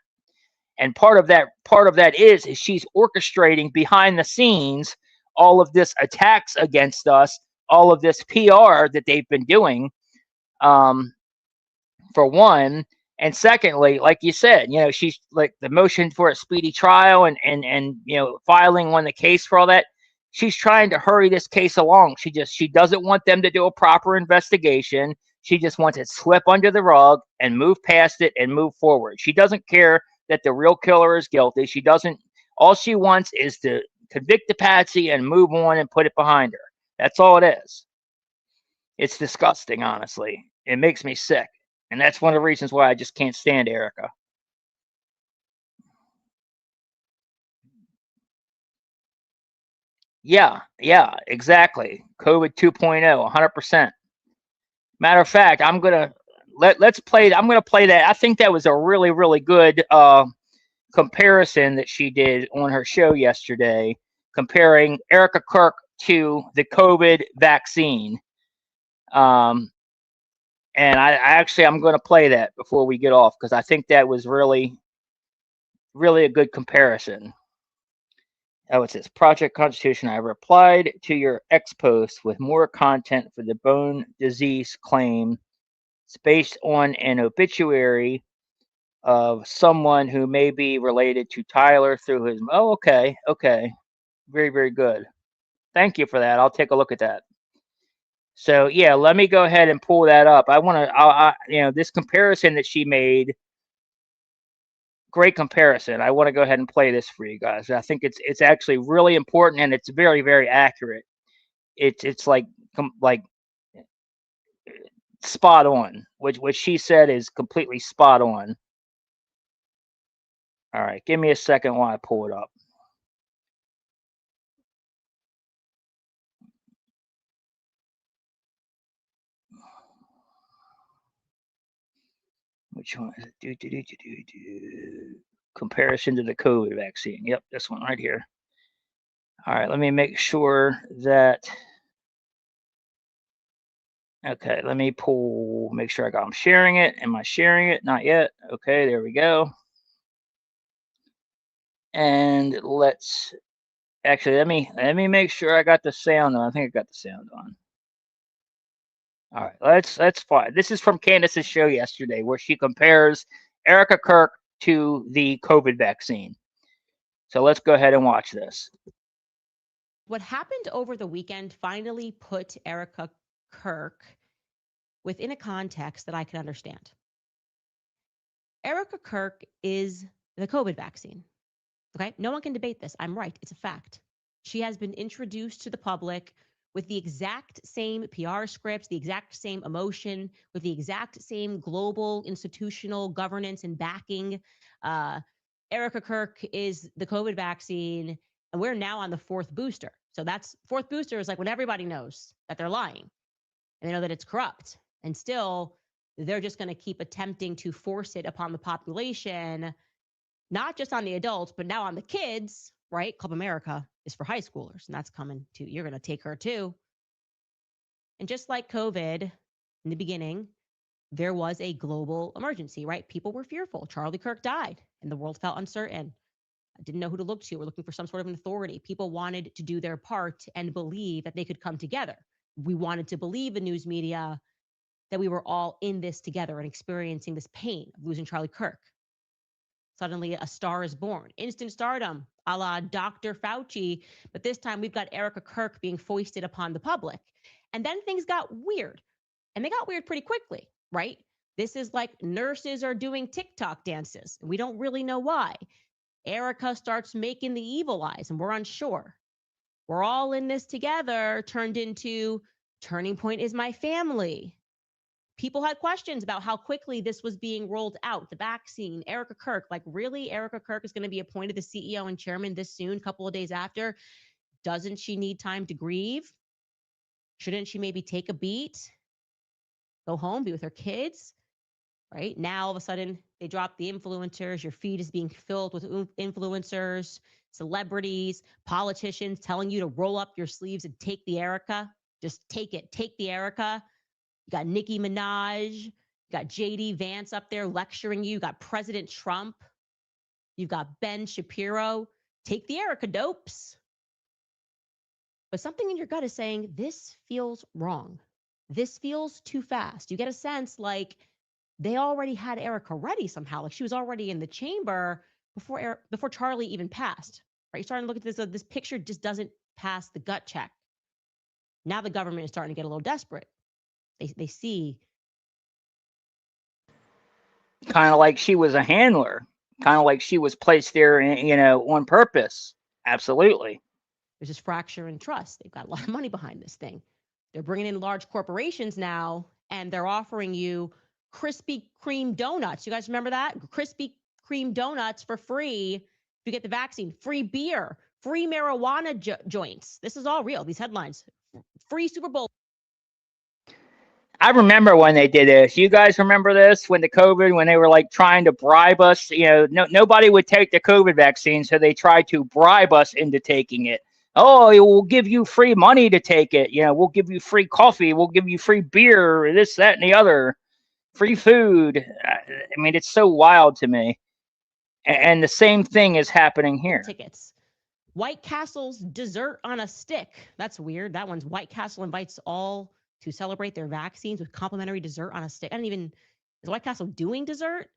Speaker 8: And part of that is she's orchestrating behind the scenes all of this attacks against us, all of this PR that they've been doing, for one. And secondly, like you said, she's like the motion for a speedy trial and filing on the case for all that. She's trying to hurry this case along. She doesn't want them to do a proper investigation. She just wants it swept under the rug and move past it and move forward. She doesn't care that the real killer is guilty. All she wants is to convict the patsy and move on and put it behind her. That's all it is. It's disgusting, honestly. It makes me sick. And that's one of the reasons why I just can't stand Erica. Yeah, exactly. COVID 2.0, 100%. Matter of fact, let's play. I'm gonna play that. I think that was a really, really good comparison that she did on her show yesterday, comparing Erica Kirk to the COVID vaccine. And I'm going to play that before we get off, because I think that was really, really a good comparison. Oh, it says, Project Constitution, I replied to your ex post with more content for the bone disease claim. It's based on an obituary of someone who may be related to Tyler through his. Oh, okay. Very, very good. Thank you for that. I'll take a look at that. So yeah, let me go ahead and pull that up. I want to, this comparison that she made, great comparison. I want to go ahead and play this for you guys. I think it's actually really important, and it's very, very accurate. It's like spot on. What she said is completely spot on. All right, give me a second while I pull it up. Which one is it? Comparison to the COVID vaccine. Yep, this one right here. All right, let me make sure that. Okay, let me make sure I'm sharing it. Am I sharing it? Not yet. Okay, there we go. And let's actually let me make sure I got the sound on. I think I got the sound on. All right, let's fly. This is from Candace's show yesterday, where she compares Erica Kirk to the COVID vaccine. So let's go ahead and watch this.
Speaker 11: What happened over the weekend finally put Erica Kirk within a context that I can understand. Erica Kirk is the COVID vaccine. Okay, no one can debate this. I'm right. It's a fact. She has been introduced to the public with the exact same PR scripts, the exact same emotion, with the exact same global institutional governance and backing. Erica Kirk is the COVID vaccine, and we're now on the fourth booster. So that's fourth booster is like when everybody knows that they're lying and they know that it's corrupt. And still, they're just going to keep attempting to force it upon the population, not just on the adults, but now on the kids, right? Club America is for high schoolers, and that's coming to, you're going to take her too. And just like COVID in the beginning, there was a global emergency, right? People were fearful. Charlie Kirk died and the world felt uncertain. I didn't know who to look to. We're looking for some sort of an authority. People wanted to do their part and believe that they could come together. We wanted to believe the news media that we were all in this together and experiencing this pain of losing Charlie Kirk. Suddenly a star is born. Instant stardom, a la Dr. Fauci. But this time we've got Erica Kirk being foisted upon the public. And then things got weird. And they got weird pretty quickly, right? This is like nurses are doing TikTok dances. And we don't really know why. Erica starts making the evil eyes, and we're unsure. We're all in this together, turned into Turning Point is my family. People had questions about how quickly this was being rolled out, the vaccine, Erica Kirk. Like, really? Erica Kirk is going to be appointed the CEO and chairman this soon, a couple of days after? Doesn't she need time to grieve? Shouldn't she maybe take a beat, go home, be with her kids? Right? Now, all of a sudden, they drop the influencers. Your feed is being filled with influencers, celebrities, politicians telling you to roll up your sleeves and take the Erica. Just take it. Take the Erica. You got Nicki Minaj. You got JD Vance up there lecturing you. You got President Trump. You've got Ben Shapiro, take the Erica dopes. But something in your gut is saying, this feels wrong. This feels too fast. You get a sense like they already had Erica ready somehow. Like she was already in the chamber before Charlie even passed. Right? You're starting to look at this. This picture just doesn't pass the gut check. Now the government is starting to get a little desperate. They see.
Speaker 8: Kind of like she was a handler, kind of like she was placed there, on purpose. Absolutely.
Speaker 11: There's this fracture in trust. They've got a lot of money behind this thing. They're bringing in large corporations now, and they're offering you Krispy Kreme donuts. You guys remember that? Krispy Kreme donuts for free if you get the vaccine. Free beer, free marijuana joints. This is all real. These headlines. Free Super Bowl.
Speaker 8: I remember when they did this. You guys remember this when when they were like trying to bribe us? Nobody would take the COVID vaccine, so they tried to bribe us into taking it. Oh, we'll give you free money to take it. We'll give you free coffee. We'll give you free beer, this, that, and the other. Free food. I mean, it's so wild to me. And the same thing is happening here.
Speaker 11: Tickets. White Castle's dessert on a stick. That's weird. That one's White Castle invites all to celebrate their vaccines with complimentary dessert on a stick. Is White Castle doing dessert?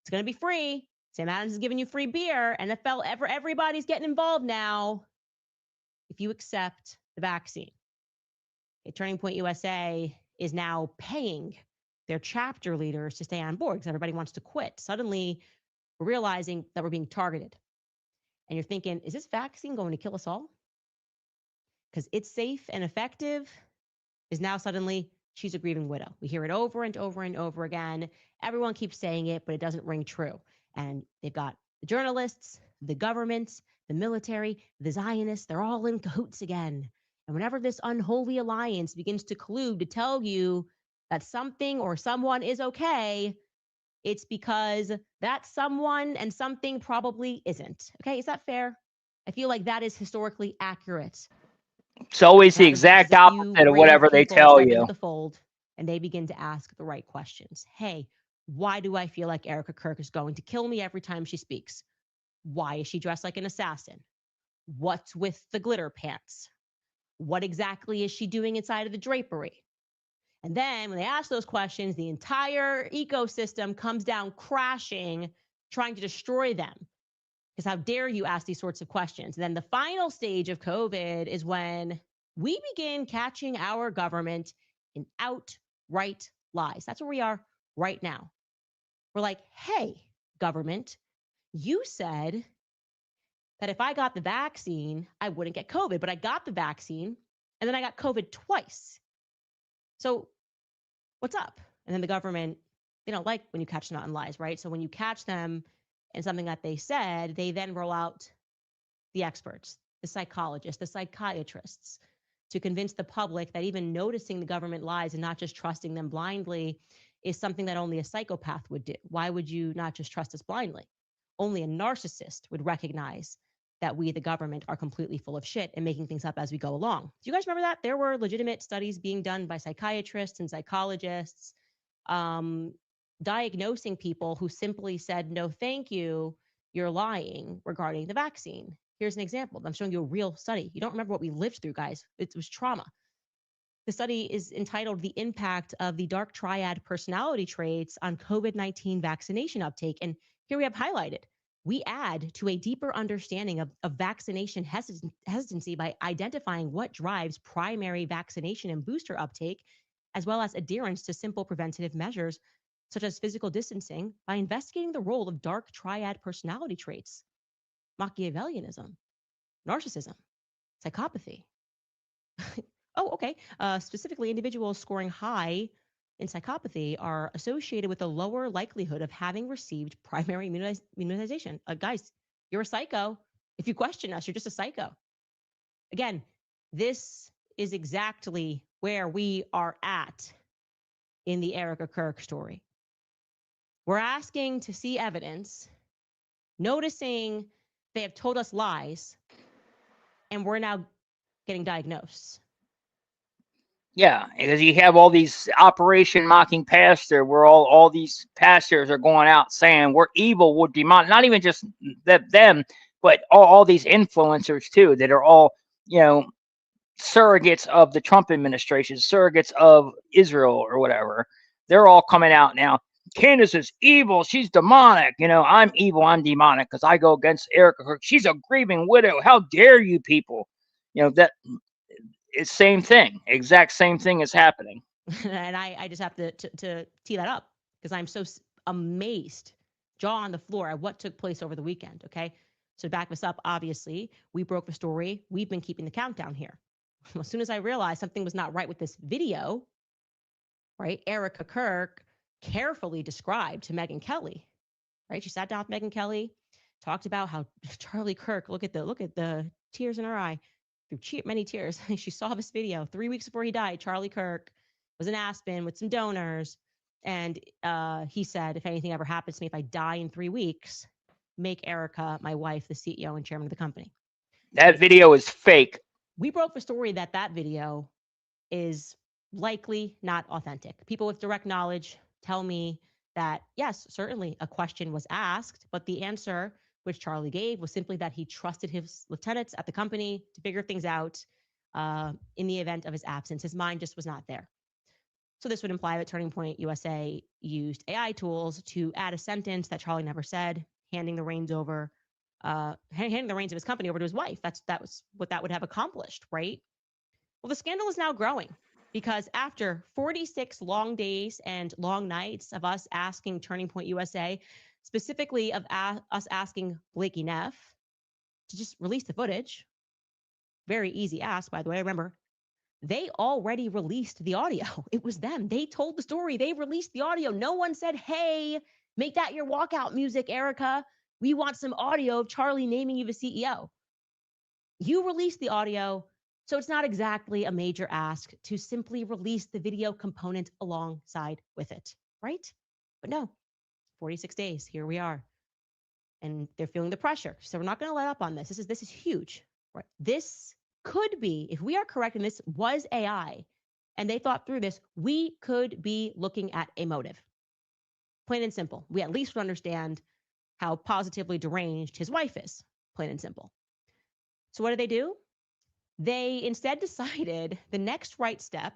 Speaker 11: It's going to be free. Sam Adams is giving you free beer. NFL, everybody's getting involved now if you accept the vaccine. Okay, Turning Point USA is now paying their chapter leaders to stay on board because everybody wants to quit. Suddenly, we're realizing that we're being targeted. And you're thinking, is this vaccine going to kill us all? Because it's safe and effective is now suddenly she's a grieving widow. We hear it over and over and over again. Everyone keeps saying it, but it doesn't ring true. And they've got the journalists, the government, the military, the Zionists, they're all in cahoots again. And whenever this unholy alliance begins to collude to tell you that something or someone is okay, it's because that someone and something probably isn't. Okay, is that fair? I feel like that is historically accurate.
Speaker 8: It's always the
Speaker 11: What happens
Speaker 8: exact
Speaker 11: is if you
Speaker 8: opposite of
Speaker 11: bring
Speaker 8: whatever they
Speaker 11: people
Speaker 8: tell
Speaker 11: step into
Speaker 8: you.
Speaker 11: the fold and they begin to ask the right questions. Hey, why do I feel like Erica Kirk is going to kill me every time she speaks? Why is she dressed like an assassin? What's with the glitter pants? What exactly is she doing inside of the drapery? And then when they ask those questions, the entire ecosystem comes down crashing, trying to destroy them. Because how dare you ask these sorts of questions? And then the final stage of COVID is when we begin catching our government in outright lies. That's where we are right now. We're like, hey, government, you said that if I got the vaccine, I wouldn't get COVID, but I got the vaccine and then I got COVID twice. So what's up? And then the government, they don't like when you catch them out in lies, right? So when you catch them in something that they said, they then roll out the experts, the psychologists, the psychiatrists to convince the public that even noticing the government lies and not just trusting them blindly is something that only a psychopath would do. Why would you not just trust us blindly? Only a narcissist would recognize that we, the government, are completely full of shit and making things up as we go along. Do you guys remember that? There were legitimate studies being done by psychiatrists and psychologists diagnosing people who simply said, no, thank you, you're lying regarding the vaccine. Here's an example. I'm showing you a real study. You don't remember what we lived through, guys. It was trauma. The study is entitled The Impact of the Dark Triad Personality Traits on COVID-19 Vaccination Uptake. And here we have highlighted. We add to a deeper understanding of vaccination hesitancy by identifying what drives primary vaccination and booster uptake, as well as adherence to simple preventative measures, such as physical distancing, by investigating the role of dark triad personality traits, Machiavellianism, narcissism, psychopathy. Oh, okay. Specifically, individuals scoring high in psychopathy are associated with a lower likelihood of having received primary immunization. Guys, you're a psycho. If you question us, you're just a psycho. Again, this is exactly where we are at in the Erica Kirk story. We're asking to see evidence, noticing they have told us lies, and we're now getting diagnosed.
Speaker 8: Yeah, because you have all these Operation Mocking Pastor, where all these pastors are going out saying we're evil, we're demonic. Not even just them, but all these influencers too, that are all, you know, surrogates of the Trump administration, surrogates of Israel or whatever. They're all coming out now. Candace is evil. She's demonic. You know, I'm evil. I'm demonic because I go against Erica Kirk. She's a grieving widow. How dare you people? You know, that it's same thing. Exact same thing is happening.
Speaker 11: And I just have to tee that up because I'm so amazed, jaw on the floor at what took place over the weekend. Okay. So to back this up, obviously, we broke the story. We've been keeping the countdown here. As soon as I realized something was not right with this video, right, Erica Kirk carefully described to Megyn Kelly, right? She sat down with Megyn Kelly, talked about how Charlie Kirk, look at the tears in her eye, through many tears. She saw this video 3 weeks before he died. Charlie Kirk was in Aspen with some donors. And he said, if anything ever happens to me, if I die in 3 weeks, make Erica, my wife, the CEO and chairman of the company.
Speaker 8: That video is fake.
Speaker 11: We broke the story that video is likely not authentic. People with direct knowledge tell me that, yes, certainly a question was asked, but the answer which Charlie gave was simply that he trusted his lieutenants at the company to figure things out in the event of his absence. His mind just was not there. So this would imply that Turning Point USA used AI tools to add a sentence that Charlie never said, handing the reins of his company over to his wife. That was what that would have accomplished, right? Well, the scandal is now growing because after 46 long days and long nights of us asking Turning Point USA, specifically of us asking Blakey Neff to just release the footage, very easy ask, by the way. Remember, they already released the audio. It was them. They told the story. They released the audio. No one said, hey, make that your walkout music, Erica. We want some audio of Charlie naming you the CEO. You released the audio, so it's not exactly a major ask to simply release the video component alongside with it, right? But no, 46 days, here we are. And they're feeling the pressure. So we're not going to let up on this. This is huge, right? This could be, if we are correct, and this was AI, and they thought through this, we could be looking at a motive. Plain and simple. We at least would understand how positively deranged his wife is, plain and simple. So what do? They instead decided the next right step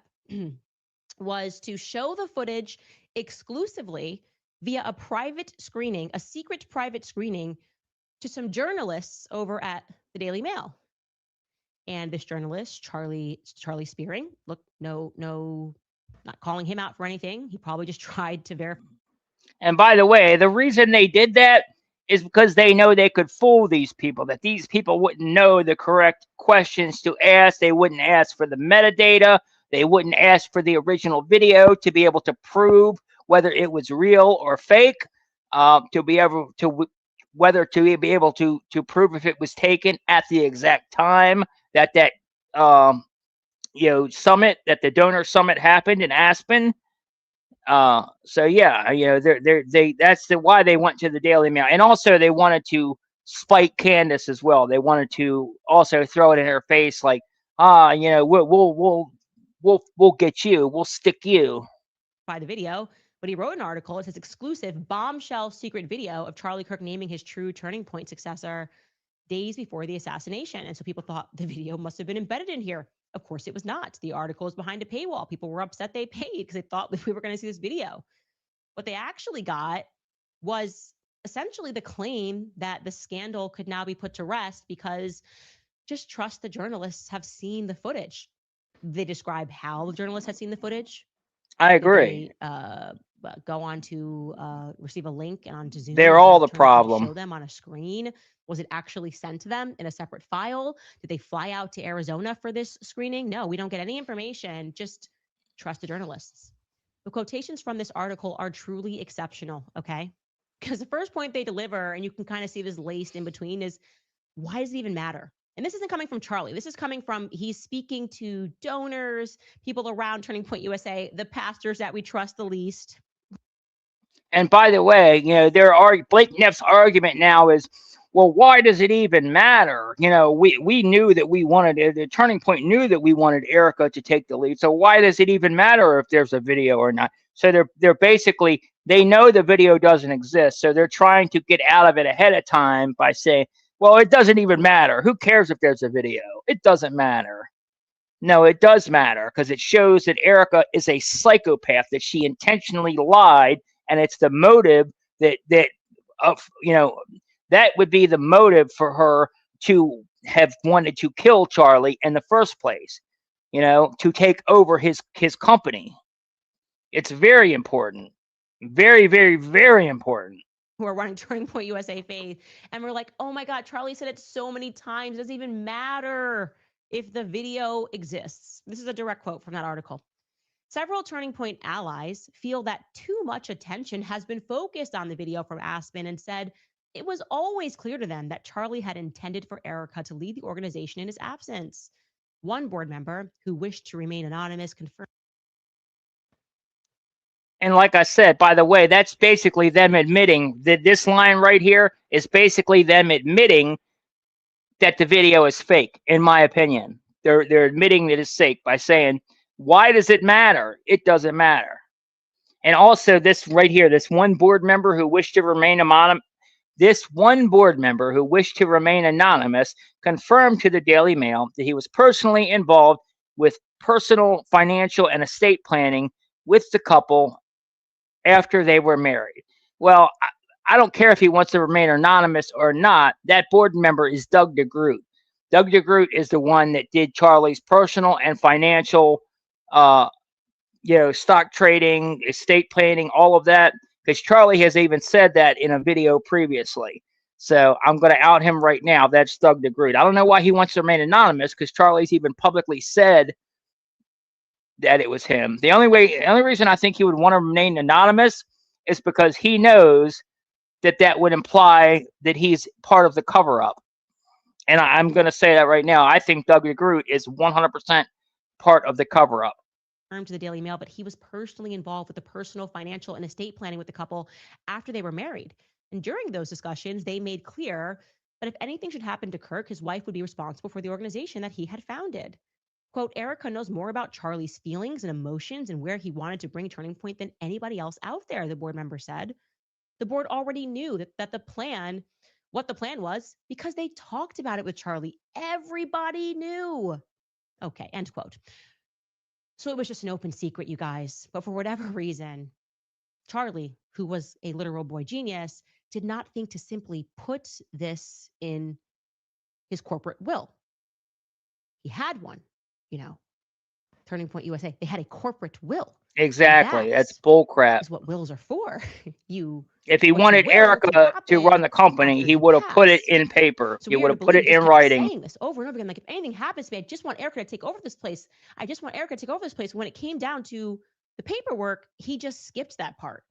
Speaker 11: was to show the footage exclusively via a private screening, a secret private screening to some journalists over at the Daily Mail. And this journalist, Charlie Spearing, look, no, not calling him out for anything. He probably just tried to verify.
Speaker 8: And by the way, the reason they did that is because they know they could fool these people, that these people wouldn't know the correct questions to ask. They wouldn't ask for the metadata. They wouldn't ask for the original video to be able to prove whether it was real or fake, to be able to prove if it was taken at the exact time that summit, that the donor summit happened in Aspen. So yeah, that's why they went to the Daily Mail. And also they wanted to spike Candace as well. They wanted to also throw it in her face like, we'll get you, we'll stick you.
Speaker 11: By the video, but he wrote an article. It says exclusive bombshell secret video of Charlie Kirk naming his true Turning Point successor days before the assassination. And so people thought the video must have been embedded in here. Of course, it was not. The article is behind a paywall. People were upset they paid because they thought we were going to see this video. What they actually got was essentially the claim that the scandal could now be put to rest because just trust the journalists have seen the footage. They describe how the journalists had seen the footage.
Speaker 8: I agree.
Speaker 11: They, go on to receive a link and onto Zoom.
Speaker 8: They're all the problem.
Speaker 11: Show them on a screen. Was it actually sent to them in a separate file? Did they fly out to Arizona for this screening? No, we don't get any information. Just trust the journalists. The quotations from this article are truly exceptional, okay? Because the first point they deliver, and you can kind of see this laced in between, is why does it even matter? And this isn't coming from Charlie. This is coming from, he's speaking to donors, people around Turning Point USA, the pastors that we trust the least.
Speaker 8: And by the way, Blake Neff's argument now is, well, why does it even matter? You know, we knew that we wanted, the Turning Point knew that we wanted Erica to take the lead. So why does it even matter if there's a video or not? So they're basically, they know the video doesn't exist. So they're trying to get out of it ahead of time by saying, well, it doesn't even matter. Who cares if there's a video? It doesn't matter. No, it does matter, because it shows that Erica is a psychopath, that she intentionally lied, and it's the motive that that would be the motive for her to have wanted to kill Charlie in the first place, to take over his company. It's very important. Very, very, very important.
Speaker 11: Who are running Turning Point USA Faith. And we're like, oh my God, Charlie said it so many times. It doesn't even matter if the video exists. This is a direct quote from that article. Several Turning Point allies feel that too much attention has been focused on the video from Aspen and said it was always clear to them that Charlie had intended for Erica to lead the organization in his absence. One board member who wished to remain anonymous confirmed.
Speaker 8: And like I said, by the way, that's basically them admitting that this line right here is basically them admitting that the video is fake, in my opinion. They're admitting that it's fake by saying, why does it matter? It doesn't matter. And also this right here, this one board member who wished to remain anonymous, confirmed to the Daily Mail that he was personally involved with personal, financial, and estate planning with the couple after they were married. Well, I don't care if he wants to remain anonymous or not. That board member is Doug DeGroot. Doug DeGroot is the one that did Charlie's personal and financial, stock trading, estate planning, all of that, because Charlie has even said that in a video previously. So I'm going to out him right now. That's Doug DeGroot. I don't know why he wants to remain anonymous, because Charlie's even publicly said that it was him. The only reason I think he would want to remain anonymous is because he knows that would imply that he's part of the cover-up. And I'm going to say that right now. I think Doug DeGroot is 100% part of the cover-up.
Speaker 11: To the Daily Mail, but he was personally involved with the personal, financial, and estate planning with the couple after they were married. And during those discussions, they made clear that if anything should happen to Kirk, his wife would be responsible for the organization that he had founded. Quote, Erica knows more about Charlie's feelings and emotions and where he wanted to bring Turning Point than anybody else out there, the board member said. The board already knew what the plan was, because they talked about it with Charlie. Everybody knew. Okay, end quote. So it was just an open secret, you guys. But for whatever reason, Charlie, who was a literal boy genius, did not think to simply put this in his corporate will. He had one, Turning Point USA. They had a corporate will.
Speaker 8: Exactly. That's bullcrap.
Speaker 11: That's what wills are for.
Speaker 8: If he wanted Erica to run the company, he would have put it in paper. He would have put it in writing.
Speaker 11: Saying this over and over again, like, if anything happens to me, I just want Erica to take over this place. When it came down to the paperwork, he just skipped that part.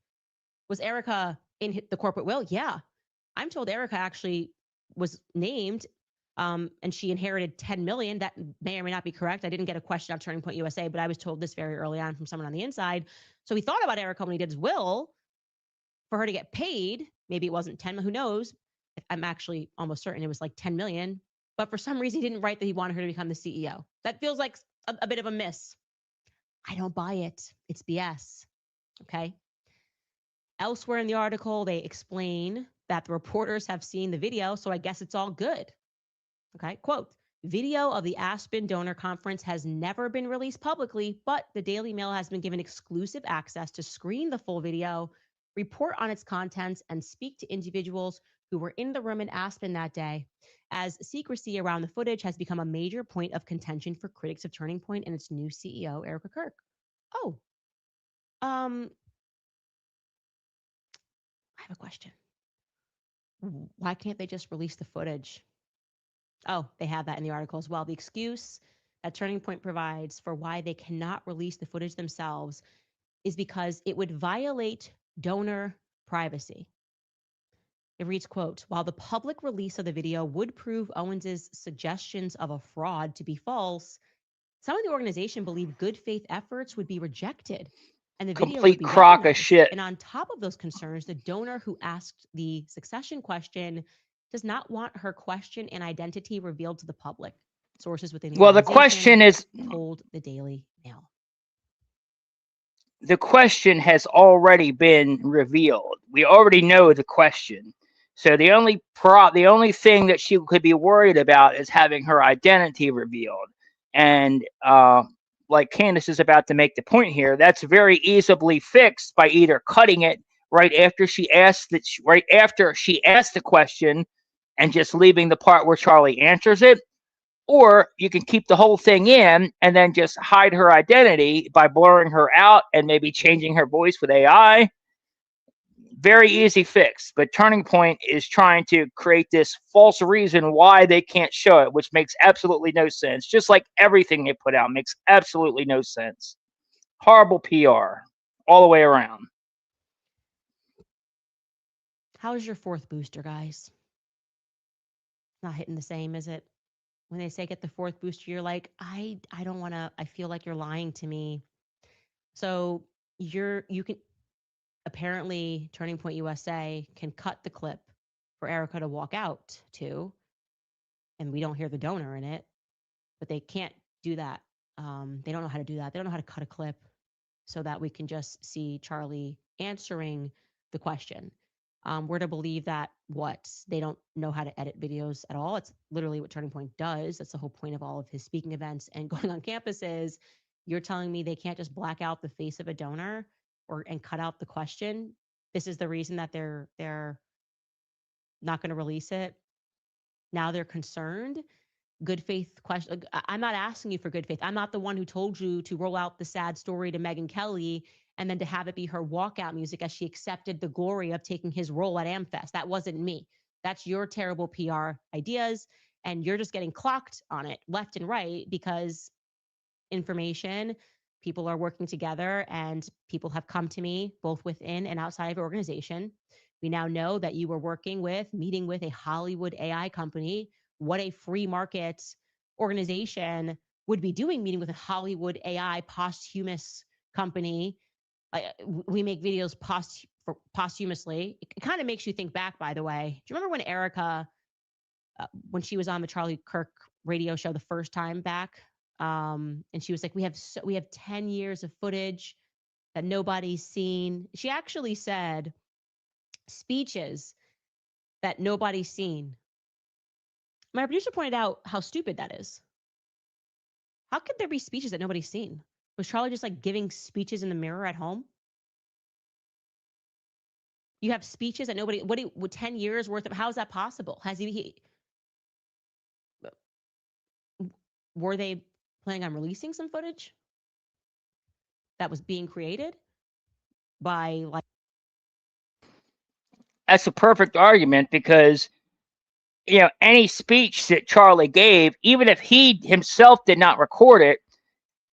Speaker 11: Was Erica in the corporate will? Yeah. I'm told Erica actually was named, and she inherited 10 million. That may or may not be correct. I didn't get a question on Turning Point USA, but I was told this very early on from someone on the inside. So he thought about Erica when he did his will for her to get paid. Maybe it wasn't 10, who knows? I'm actually almost certain it was like 10 million, but for some reason he didn't write that he wanted her to become the CEO. That feels like a bit of a miss. I don't buy it. It's BS. Okay. Elsewhere in the article, they explain that the reporters have seen the video, so I guess it's all good. Okay, quote, video of the Aspen Donor Conference has never been released publicly, but the Daily Mail has been given exclusive access to screen the full video, report on its contents, and speak to individuals who were in the room in Aspen that day, as secrecy around the footage has become a major point of contention for critics of Turning Point and its new CEO, Erica Kirk. Oh, I have a question. Why can't they just release the footage? Oh, they have that in the article as well. The excuse that Turning Point provides for why they cannot release the footage themselves is because it would violate donor privacy. It reads, quote, while the public release of the video would prove Owens's suggestions of a fraud to be false, some of the organization believe good faith efforts would be rejected. And the video
Speaker 8: complete crock of shit.
Speaker 11: And on top of those concerns, the donor who asked the succession question does not want her question and identity revealed to the public. Sources within the
Speaker 8: Well, the
Speaker 11: organization
Speaker 8: question is,
Speaker 11: told the Daily Mail.
Speaker 8: the question has already been revealed. We already know the question. So the only thing that she could be worried about is having her identity revealed. And like Candace is about to make the point here, that's very easily fixed by either cutting it right after she asked the question and just leaving the part where Charlie answers it, or you can keep the whole thing in and then just hide her identity by blurring her out and maybe changing her voice with AI. Very easy fix, but Turning Point is trying to create this false reason why they can't show it, which makes absolutely no sense. Just like everything they put out makes absolutely no sense. Horrible PR all the way around.
Speaker 11: How's your fourth booster, guys? Not hitting the same, is it? When they say get the fourth booster, you're like, I don't want to, I feel like you're lying to me. So you can, apparently Turning Point USA can cut the clip for Erica to walk out to, and we don't hear the donor in it, but they can't do that. They don't know how to do that. They don't know how to cut a clip so that we can just see Charlie answering the question. We're to believe that they don't know how to edit videos at all. It's literally what Turning Point does. That's the whole point of all of his speaking events and going on campuses. You're telling me they can't just black out the face of a donor and cut out the question? This is the reason that they're not going to release it. Now they're concerned. Good faith question. I'm not asking you for good faith. I'm not the one who told you to roll out the sad story to Megyn Kelly and then to have it be her walkout music as she accepted the glory of taking his role at AmFest. That wasn't me. That's your terrible PR ideas, and you're just getting clocked on it left and right because information, people are working together, and people have come to me both within and outside of your organization. We now know that you were meeting with a Hollywood AI company. What a free market organization would be doing, meeting with a Hollywood AI posthumous company. We make videos posthumously. It kind of makes you think back, by the way. Do you remember when Erica, when she was on the Charlie Kirk radio show the first time back, and she was like, we have 10 years of footage that nobody's seen. She actually said speeches that nobody's seen. My producer pointed out how stupid that is. How could there be speeches that nobody's seen? Was Charlie just like giving speeches in the mirror at home? You have speeches that nobody, what 10 years worth of, how is that possible? Were they planning on releasing some footage that was being created by like?
Speaker 8: That's a perfect argument because, any speech that Charlie gave, even if he himself did not record it,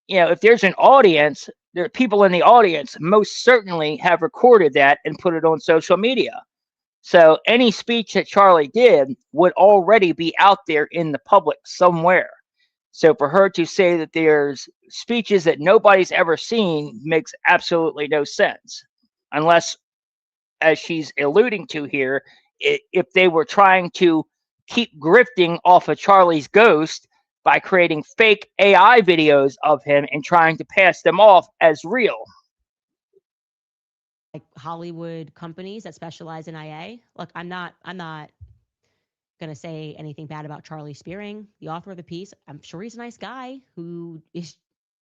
Speaker 8: if there's an audience, there are people in the audience most certainly have recorded that and put it on social media. So any speech that Charlie did would already be out there in the public somewhere. So for her to say that there's speeches that nobody's ever seen makes absolutely no sense. Unless, as she's alluding to here, if they were trying to keep grifting off of Charlie's ghost by creating fake AI videos of him and trying to pass them off as real.
Speaker 11: Like Hollywood companies that specialize in IA. Look, I'm not going to say anything bad about Charlie Spearing, the author of the piece. I'm sure he's a nice guy who is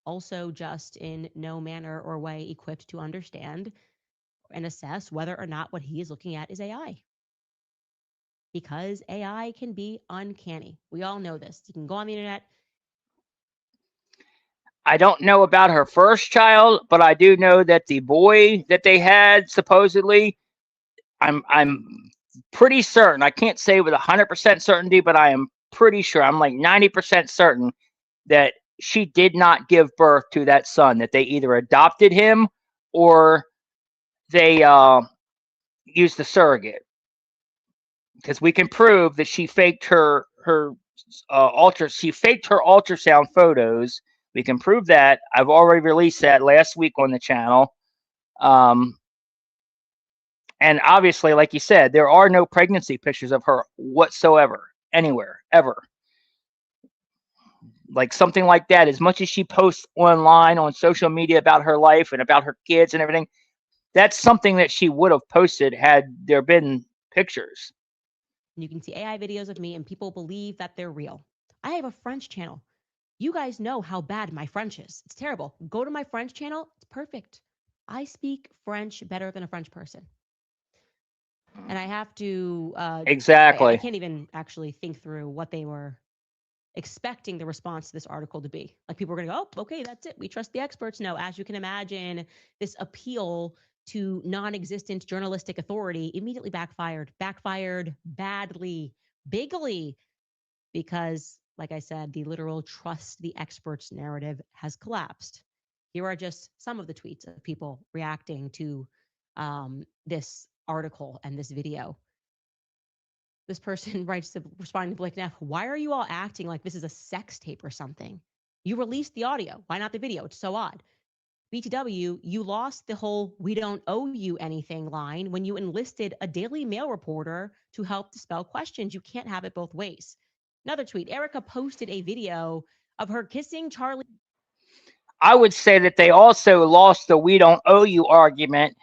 Speaker 11: also just in no manner or way equipped to understand and assess whether or not what he is looking at is AI. Because AI can be uncanny. We all know this. You can go on the internet.
Speaker 8: I don't know about her first child, but I do know that the boy that they had supposedly, I'm pretty certain, I can't say with 100% certainty, but I am pretty sure, I'm like 90% certain that she did not give birth to that son, that they either adopted him or they used the surrogate. Because we can prove that she faked her ultrasound photos. We can prove that. I've already released that last week on the channel. And obviously, like you said, there are no pregnancy pictures of her whatsoever, anywhere, ever. Like something like that, as much as she posts online on social media about her life and about her kids and everything, that's something that she would have posted had there been pictures.
Speaker 11: You can see AI videos of me and people believe that they're real. I have a French channel. You guys know how bad my French is. It's terrible. Go to my French channel. It's perfect. I speak French better than a French person. And I have to
Speaker 8: Exactly.
Speaker 11: I can't even actually think through what they were expecting the response to this article to be. Like people were going to go, oh, okay, that's it. We trust the experts. No, as you can imagine, this appeal to non-existent journalistic authority immediately backfired badly, bigly, because like I said, the literal trust the experts narrative has collapsed. Here are just some of the tweets of people reacting to this article and this video. This person writes to responding to Blake Neff, why are you all acting like this is a sex tape or something? You released the audio. Why not the video? It's so odd. BTW, you lost the whole we don't owe you anything line when you enlisted a Daily Mail reporter to help dispel questions. You can't have it both ways. Another tweet, Erica posted a video of her kissing Charlie.
Speaker 8: I would say that they also lost the we don't owe you argument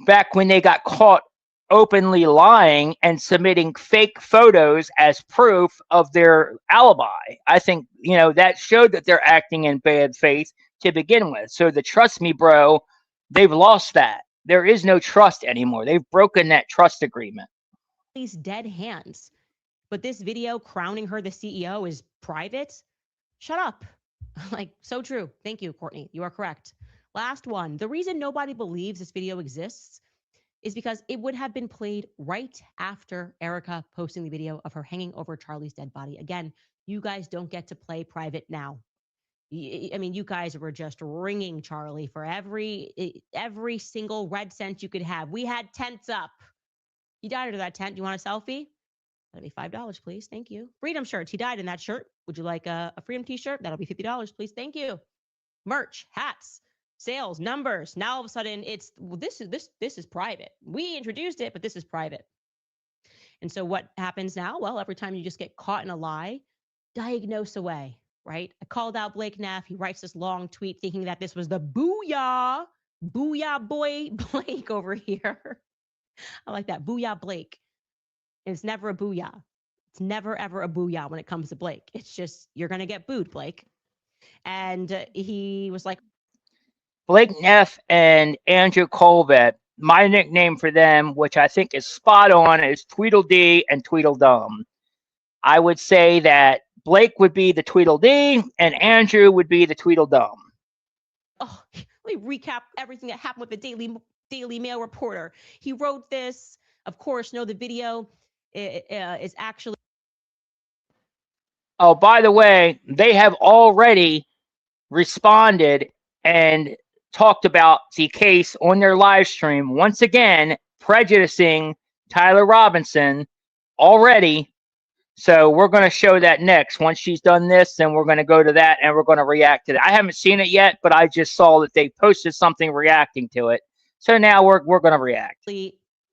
Speaker 8: back when they got caught openly lying and submitting fake photos as proof of their alibi. I think, you know, that showed that they're acting in bad faith to begin with. So the trust me, bro, they've lost that. There is no trust anymore. They've broken that trust agreement.
Speaker 11: These dead hands. But this video crowning her the CEO is private? Shut up. Like, so true. Thank you, Courtney. You are correct. Last one. The reason nobody believes this video exists is because it would have been played right after Erica posting the video of her hanging over Charlie's dead body. Again, you guys don't get to play private now. I mean, you guys were just ringing Charlie for every single red cent you could have. We had tents up. He died under that tent. You want a selfie? That'll be $5, please. Thank you. Freedom shirts. He died in that shirt. Would you like a Freedom t-shirt? That'll be $50, please. Thank you. Merch, hats, sales, numbers. Now all of a sudden it's, well, this is private. We introduced it, but this is private. And so what happens now? Well, every time you just get caught in a lie, diagnose away, right? I called out Blake Neff. He writes this long tweet thinking that this was the booyah boy Blake over here. I like that. Booyah Blake. It's never a booyah. It's never, ever a booyah when it comes to Blake. It's just, you're going to get booed, Blake. And he was like,
Speaker 8: Blake Neff and Andrew Colvett, my nickname for them, which I think is spot on, is Tweedledee and Tweedledum. I would say that Blake would be the Tweedledee and Andrew would be the Tweedledum.
Speaker 11: oh, let me recap everything that happened with the Daily Mail reporter. He wrote this. Of course, no, the video is actually.
Speaker 8: Oh, by the way, they have already responded and talked about the case on their live stream. Once again, prejudicing Tyler Robinson already. So we're going to show that next. Once she's done this, then we're going to go to that and we're going to react to that. I haven't seen it yet, but I just saw that they posted something reacting to it. So now we're going to react.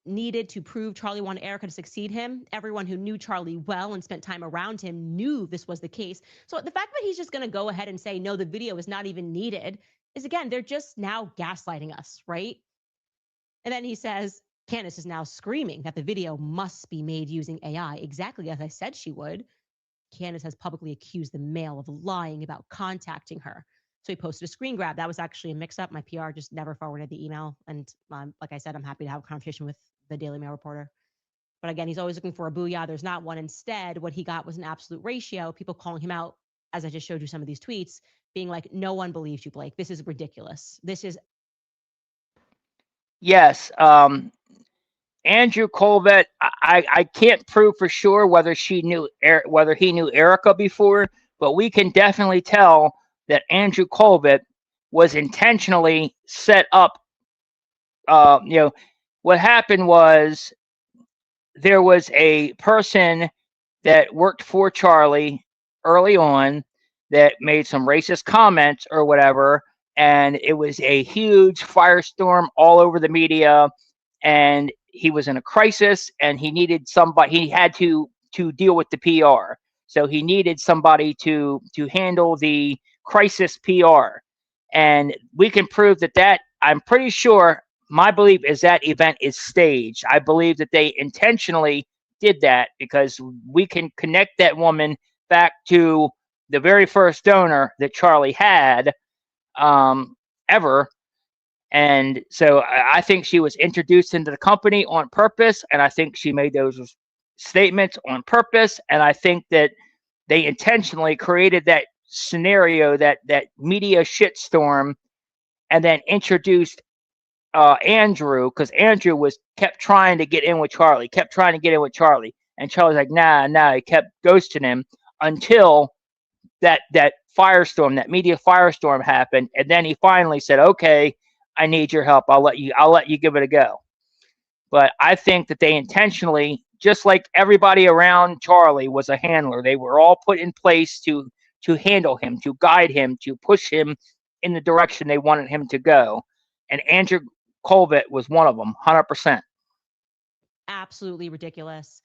Speaker 11: Needed to prove Charlie wanted Erica to succeed him. Everyone who knew Charlie well and spent time around him knew this was the case. So the fact that he's just going to go ahead and say, no, the video is not even needed is, again, they're just now gaslighting us, right? And then he says, Candace is now screaming that the video must be made using AI, exactly as I said she would. Candace has publicly accused the Mail of lying about contacting her. So he posted a screen grab. That was actually a mix-up. My PR just never forwarded the email. And like I said, I'm happy to have a conversation with the Daily Mail reporter. But again, he's always looking for a booyah. There's not one. Instead, what he got was an absolute ratio. People calling him out, as I just showed you some of these tweets, being like, no one believes you, Blake. This is ridiculous. This is.
Speaker 8: Yes. Andrew Colvett, I can't prove for sure whether he knew Erica before, but we can definitely tell that Andrew Colvett was intentionally set up. What happened was there was a person that worked for Charlie early on that made some racist comments or whatever, and it was a huge firestorm all over the media. And he was in a crisis and he needed somebody. He had to deal with the PR, so he needed somebody to handle the crisis PR, and we can prove that. I'm pretty sure. My belief is that event is staged. I believe that they intentionally did that because we can connect that woman back to the very first donor that Charlie had ever. And so I think she was introduced into the company on purpose. And I think she made those statements on purpose. And I think that they intentionally created that scenario, that media shitstorm, and then introduced Andrew, because Andrew kept trying to get in with Charlie, and Charlie's like, nah, he kept ghosting him until that firestorm, that media firestorm happened, and then he finally said, okay, I need your help, I'll let you give it a go. But I think that they intentionally, just like everybody around Charlie was a handler, they were all put in place to handle him, to guide him, to push him in the direction they wanted him to go. And Andrew Colvett was one of them, 100%.
Speaker 11: Absolutely ridiculous.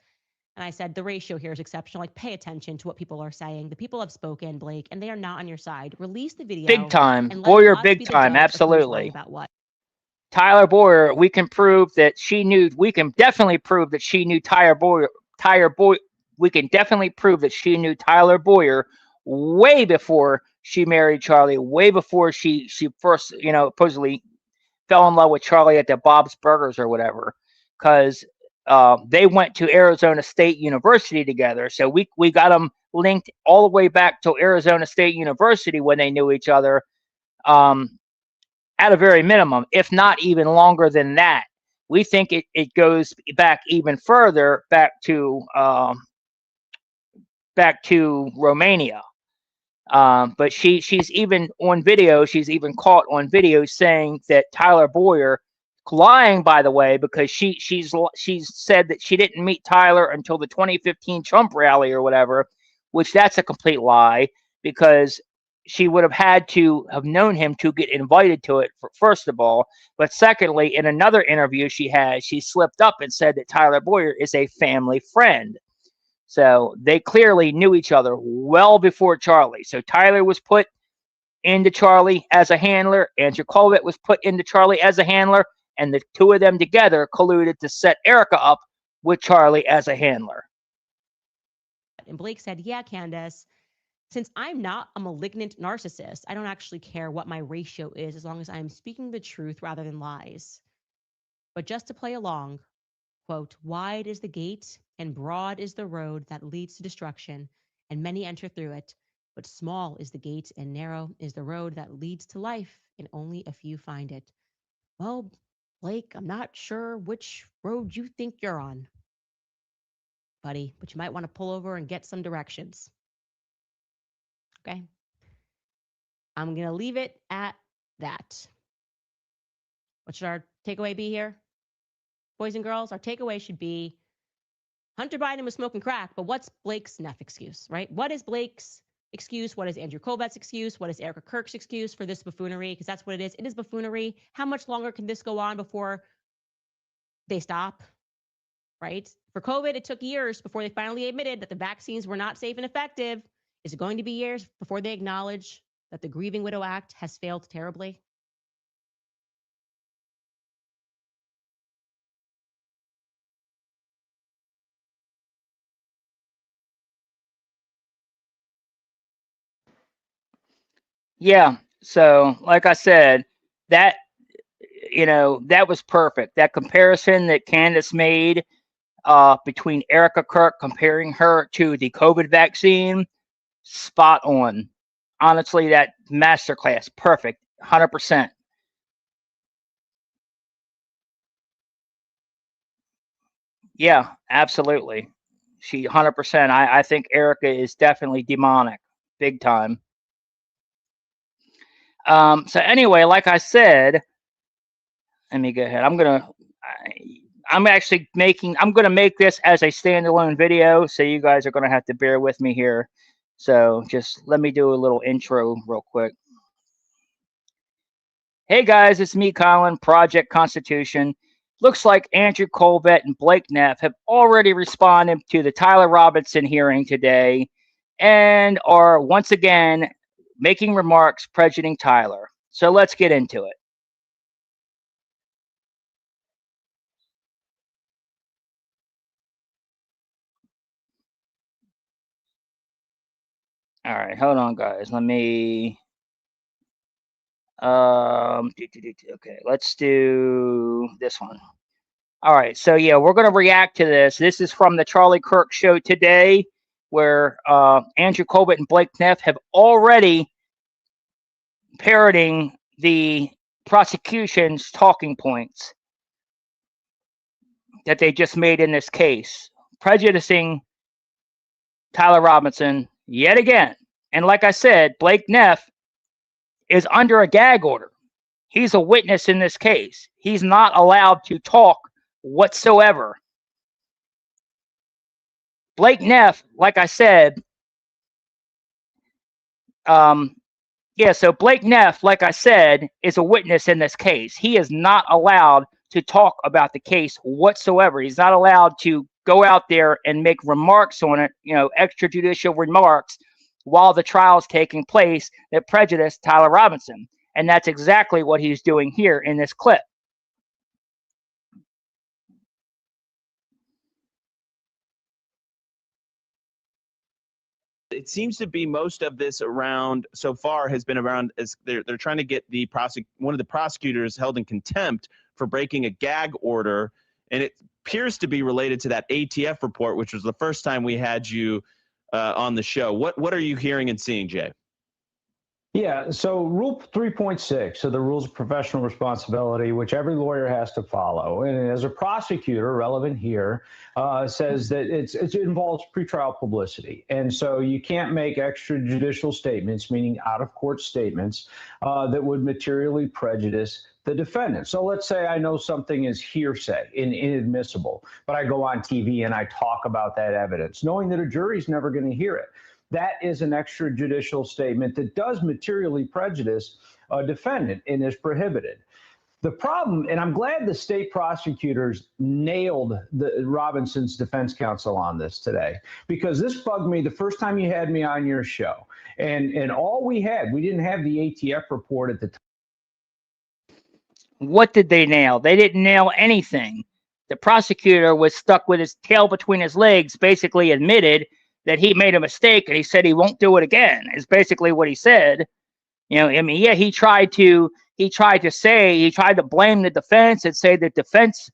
Speaker 11: And I said, the ratio here is exceptional. Like, pay attention to what people are saying. The people have spoken, Blake, and they are not on your side. Release the video.
Speaker 8: Big time.
Speaker 11: And let
Speaker 8: Boyer,
Speaker 11: us
Speaker 8: big
Speaker 11: be the
Speaker 8: time.
Speaker 11: judge of who's lying
Speaker 8: Absolutely.
Speaker 11: About what.
Speaker 8: Tyler Boyer, we can prove that she knew, we can definitely prove that she knew we can definitely prove that she knew Tyler Boyer way before she married Charlie, way before she first, supposedly fell in love with Charlie at the Bob's Burgers or whatever, because they went to Arizona State University together. So we got them linked all the way back to Arizona State University when they knew each other, at a very minimum, if not even longer than that. We think it goes back even further, back to Romania. But she's even on video. She's even caught on video saying that Tyler Boyer, lying, by the way, because she's said that she didn't meet Tyler until the 2015 Trump rally or whatever, which that's a complete lie, because she would have had to have known him to get invited to it, first of all. But secondly, in another interview she slipped up and said that Tyler Boyer is a family friend. So they clearly knew each other well before Charlie. So Tyler was put into Charlie as a handler. Andrew Colvett was put into Charlie as a handler. And the two of them together colluded to set Erica up with Charlie as a handler.
Speaker 11: And Blake said, yeah, Candace, since I'm not a malignant narcissist, I don't actually care what my ratio is as long as I'm speaking the truth rather than lies. But just to play along, quote, wide is the gate and broad is the road that leads to destruction, and many enter through it. But small is the gate and narrow is the road that leads to life, and only a few find it. Well, Blake, I'm not sure which road you think you're on, buddy, but you might want to pull over and get some directions. Okay. I'm going to leave it at that. What should our takeaway be here? Boys and girls, our takeaway should be Hunter Biden was smoking crack, but what's Blake's enough excuse, right? What is Blake's excuse? What is Andrew Colbett's excuse? What is Erica Kirk's excuse for this buffoonery? Because that's what it is. It is buffoonery. How much longer can this go on before they stop, right? For COVID, it took years before they finally admitted that the vaccines were not safe and effective. Is it going to be years before they acknowledge that the Grieving Widow Act has failed terribly?
Speaker 8: Yeah. So, like I said, that was perfect. That comparison that Candace made between Erica Kirk, comparing her to the COVID vaccine, spot on. Honestly, that masterclass, perfect, 100%. Yeah, absolutely. She 100%. I think Erica is definitely demonic, big time. So anyway, like I said, let me go ahead. I'm gonna make this as a standalone video, so you guys are gonna have to bear with me here. So just let me do a little intro real quick. Hey guys, it's me, Colin, Project Constitution. looks like Andrew Colvett and Blake Neff have already responded to the Tyler Robinson hearing today and are once again making remarks prejudicing Tyler. So let's get into it. All right, hold on, guys. Let me. Okay, let's do this one. All right, so yeah, we're going to react to this. This is from the Charlie Kirk show today, where Andrew Colvett and Blake Neff have already parroting the prosecution's talking points that they just made in this case, prejudicing Tyler Robinson yet again. And like I said, Blake Neff is under a gag order. He's a witness in this case. He's not allowed to talk whatsoever. Blake Neff, like I said, so Blake Neff, like I said, is a witness in this case. He is not allowed to talk about the case whatsoever. He's not allowed to go out there and make remarks on it, extrajudicial remarks while the trial is taking place that prejudice Tyler Robinson. And that's exactly what he's doing here in this clip.
Speaker 12: It seems to be most of this around so far has been around as they're trying to get one of the prosecutors held in contempt for breaking a gag order, and it appears to be related to that ATF report, which was the first time we had you on the show. What are you hearing and seeing, Jay?
Speaker 13: Yeah, so Rule 3.6, so the Rules of Professional Responsibility, which every lawyer has to follow, and as a prosecutor, relevant here, says that it involves pretrial publicity. And so you can't make extrajudicial statements, meaning out-of-court statements, that would materially prejudice the defendant. So let's say I know something is hearsay and inadmissible, but I go on TV and I talk about that evidence, knowing that a jury's never going to hear it. That is an extrajudicial statement that does materially prejudice a defendant and is prohibited. The problem, and I'm glad the state prosecutors nailed Robinson's defense counsel on this today, because this bugged me the first time you had me on your show. And all we didn't have the ATF report at the time.
Speaker 8: What did they nail? They didn't nail anything. The prosecutor was stuck with his tail between his legs, basically admitted that he made a mistake, and he said he won't do it again, is basically what he said. He tried to blame the defense and say the defense,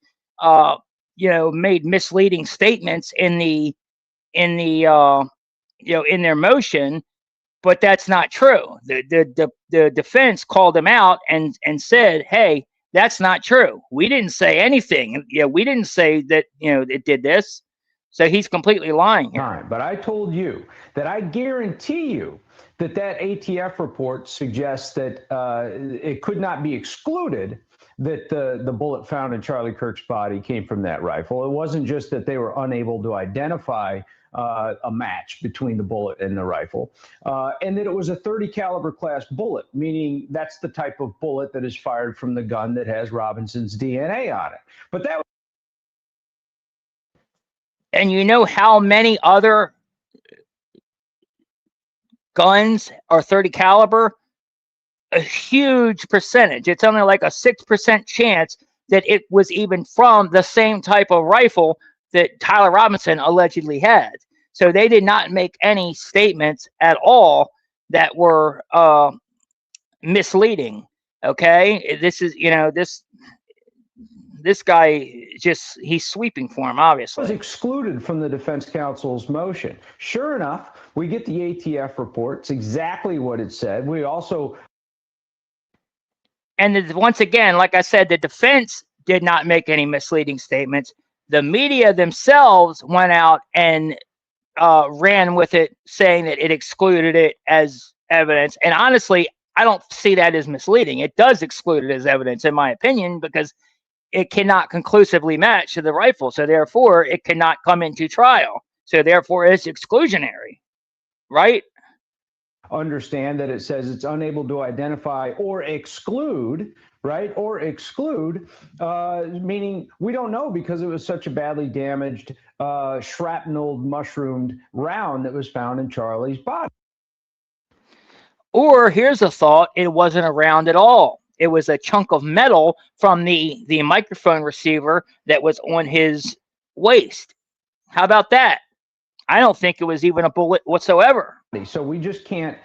Speaker 8: made misleading statements in their motion, but that's not true. The defense called him out and said, hey, that's not true. We didn't say anything. We didn't say that, it did this. So he's completely lying here.
Speaker 13: But I told you that I guarantee you that ATF report suggests that it could not be excluded that the bullet found in Charlie Kirk's body came from that rifle. It wasn't just that they were unable to identify a match between the bullet and the rifle, and that it was a .30 caliber class bullet, meaning that's the type of bullet that is fired from the gun that has Robinson's DNA on it. But that.
Speaker 8: And you know how many other guns are .30 caliber? A huge percentage. It's only like a 6% chance that it was even from the same type of rifle that Tyler Robinson allegedly had. So they did not make any statements at all that were misleading. Okay, this is this guy he's sweeping for him, obviously.
Speaker 13: Was excluded from the defense counsel's motion. Sure enough, we get the ATF report. It's exactly what it said. We also.
Speaker 8: And once again, like I said, the defense did not make any misleading statements. The media themselves went out and ran with it, saying that it excluded it as evidence. And honestly, I don't see that as misleading. It does exclude it as evidence, in my opinion, because it cannot conclusively match to the rifle. So therefore, it cannot come into trial. So therefore, it's exclusionary, right?
Speaker 13: understand that it says it's unable to identify or exclude, right? Or exclude, meaning we don't know because it was such a badly damaged, shrapnel mushroomed round that was found in Charlie's body.
Speaker 8: Or here's a thought, it wasn't a round at all. It was a chunk of metal from the microphone receiver that was on his waist. How about that? I don't think it was even a bullet whatsoever.
Speaker 13: So we just can't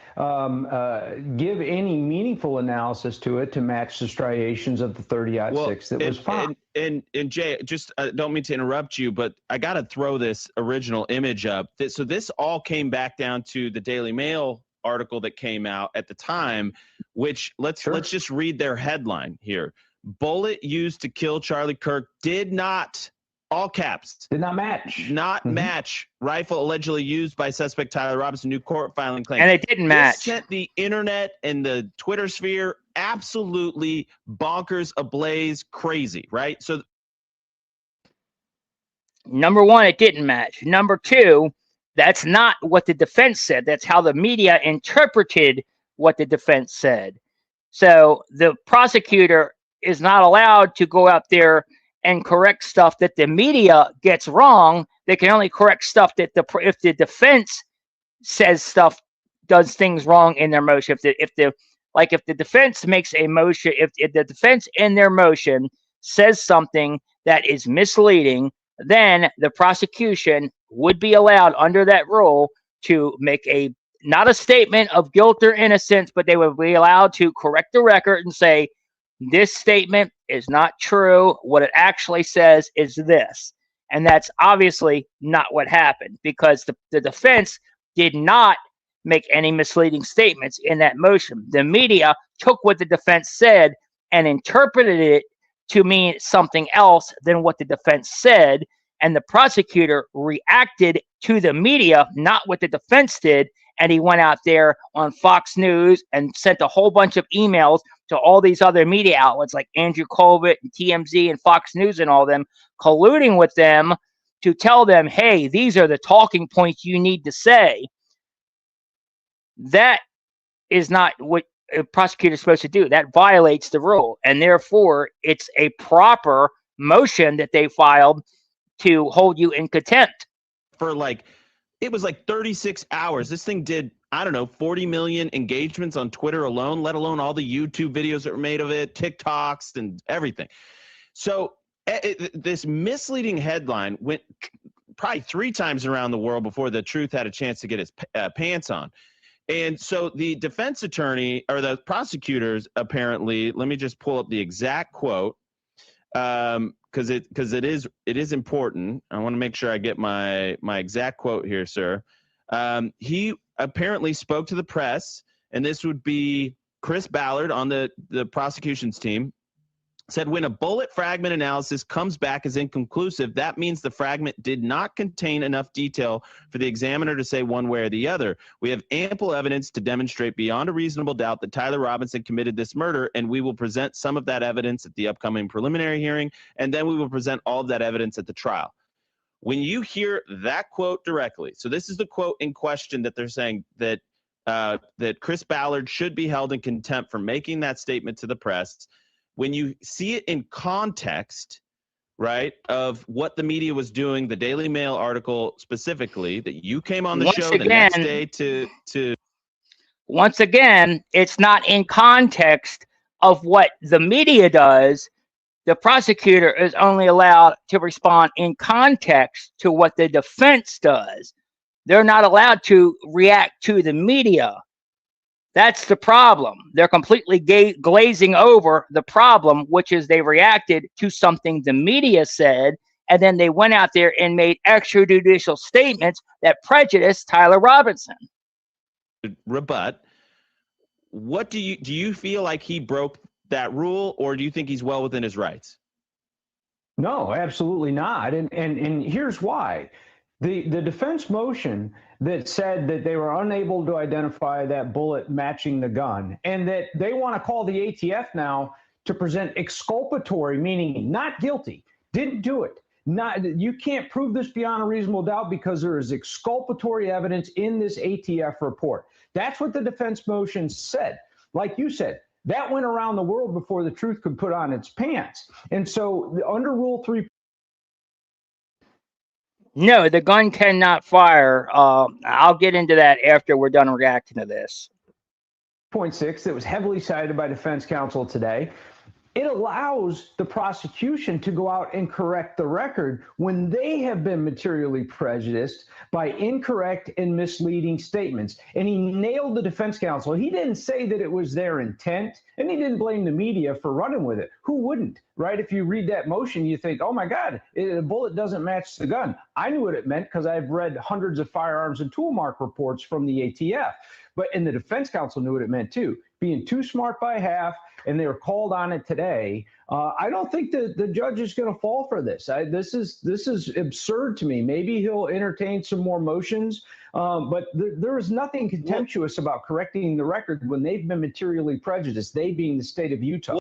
Speaker 13: give any meaningful analysis to it to match the striations of the 30-06 that was found.
Speaker 12: And Jay, just don't mean to interrupt you, but I got to throw this original image up. So this all came back down to the Daily Mail article that came out at the time, which let's just read their headline here. Bullet used to kill Charlie Kirk did not, all caps,
Speaker 13: did not match.
Speaker 12: Not match rifle allegedly used by suspect Tyler Robinson, new court filing claim.
Speaker 8: And it didn't match.
Speaker 12: This sent the internet and the Twitter sphere absolutely bonkers, ablaze, crazy, right? So
Speaker 8: number one, it didn't match. Number two, that's not what the defense said. That's how the media interpreted what the defense said. So the prosecutor is not allowed to go out there and correct stuff that the media gets wrong. They can only correct stuff that if the defense says stuff, does things wrong in their motion. If the defense makes a motion, if the defense in their motion says something that is misleading, then the prosecution would be allowed under that rule to make not a statement of guilt or innocence, but they would be allowed to correct the record and say, this statement is not true. What it actually says is this. And that's obviously not what happened, because the defense did not make any misleading statements in that motion. The media took what the defense said and interpreted it to mean something else than what the defense said. And the prosecutor reacted to the media, not what the defense did. And he went out there on Fox News and sent a whole bunch of emails to all these other media outlets like Andrew Colbert and TMZ and Fox News and all them, colluding with them to tell them, hey, these are the talking points you need to say. That is not what a prosecutor is supposed to do. That violates the rule. And therefore, it's a proper motion that they filed to hold you in contempt.
Speaker 12: For it was 36 hours. This thing did, I don't know, 40 million engagements on Twitter alone, let alone all the YouTube videos that were made of it, TikToks and everything. So this misleading headline went probably 3 times around the world before the truth had a chance to get its pants on. And so the defense attorney, or the prosecutors, apparently, let me just pull up the exact quote, because it is important. I want to make sure I get my exact quote here, sir. He apparently spoke to the press, and this would be Chris Ballard on the prosecution's team, said when a bullet fragment analysis comes back as inconclusive, that means the fragment did not contain enough detail for the examiner to say one way or the other. We have ample evidence to demonstrate beyond a reasonable doubt that Tyler Robinson committed this murder, and we will present some of that evidence at the upcoming preliminary hearing, and then we will present all of that evidence at the trial. When you hear that quote directly, so this is the quote in question that they're saying that that Chris Ballard should be held in contempt for making that statement to the press. When you see it in context, right, of what the media was doing, the Daily Mail article specifically, that you came on the show the next day to.
Speaker 8: Once again, it's not in context of what the media does. The prosecutor is only allowed to respond in context to what the defense does. They're not allowed to react to the media. That's the problem. They're completely glazing over the problem, which is they reacted to something the media said, and then they went out there and made extrajudicial statements that prejudiced Tyler Robinson.
Speaker 12: Rebut. What do you feel like he broke that rule, or do you think he's well within his rights?
Speaker 13: No, absolutely not. And here's why. The defense motion that said that they were unable to identify that bullet matching the gun, and that they want to call the ATF now to present exculpatory, meaning not guilty, didn't do it. You can't prove this beyond a reasonable doubt because there is exculpatory evidence in this ATF report. That's what the defense motion said. Like you said, that went around the world before the truth could put on its pants. And so under Rule 3.
Speaker 8: No, the gun cannot fire. I'll get into that after we're done reacting to this.
Speaker 13: 0.6 that was heavily cited by defense counsel today. It allows the prosecution to go out and correct the record when they have been materially prejudiced by incorrect and misleading statements. And he nailed the defense counsel. He didn't say that it was their intent, and he didn't blame the media for running with it. Who wouldn't, right? If you read that motion, you think, oh my God, the bullet doesn't match the gun. I knew what it meant because I've read hundreds of firearms and tool mark reports from the ATF. And the defense counsel knew what it meant too. Being too smart by half, and they were called on it today. I don't think that the judge is going to fall for this. This is absurd to me. Maybe he'll entertain some more motions, but there is nothing contemptuous about correcting the record when they've been materially prejudiced, they being the state of Utah.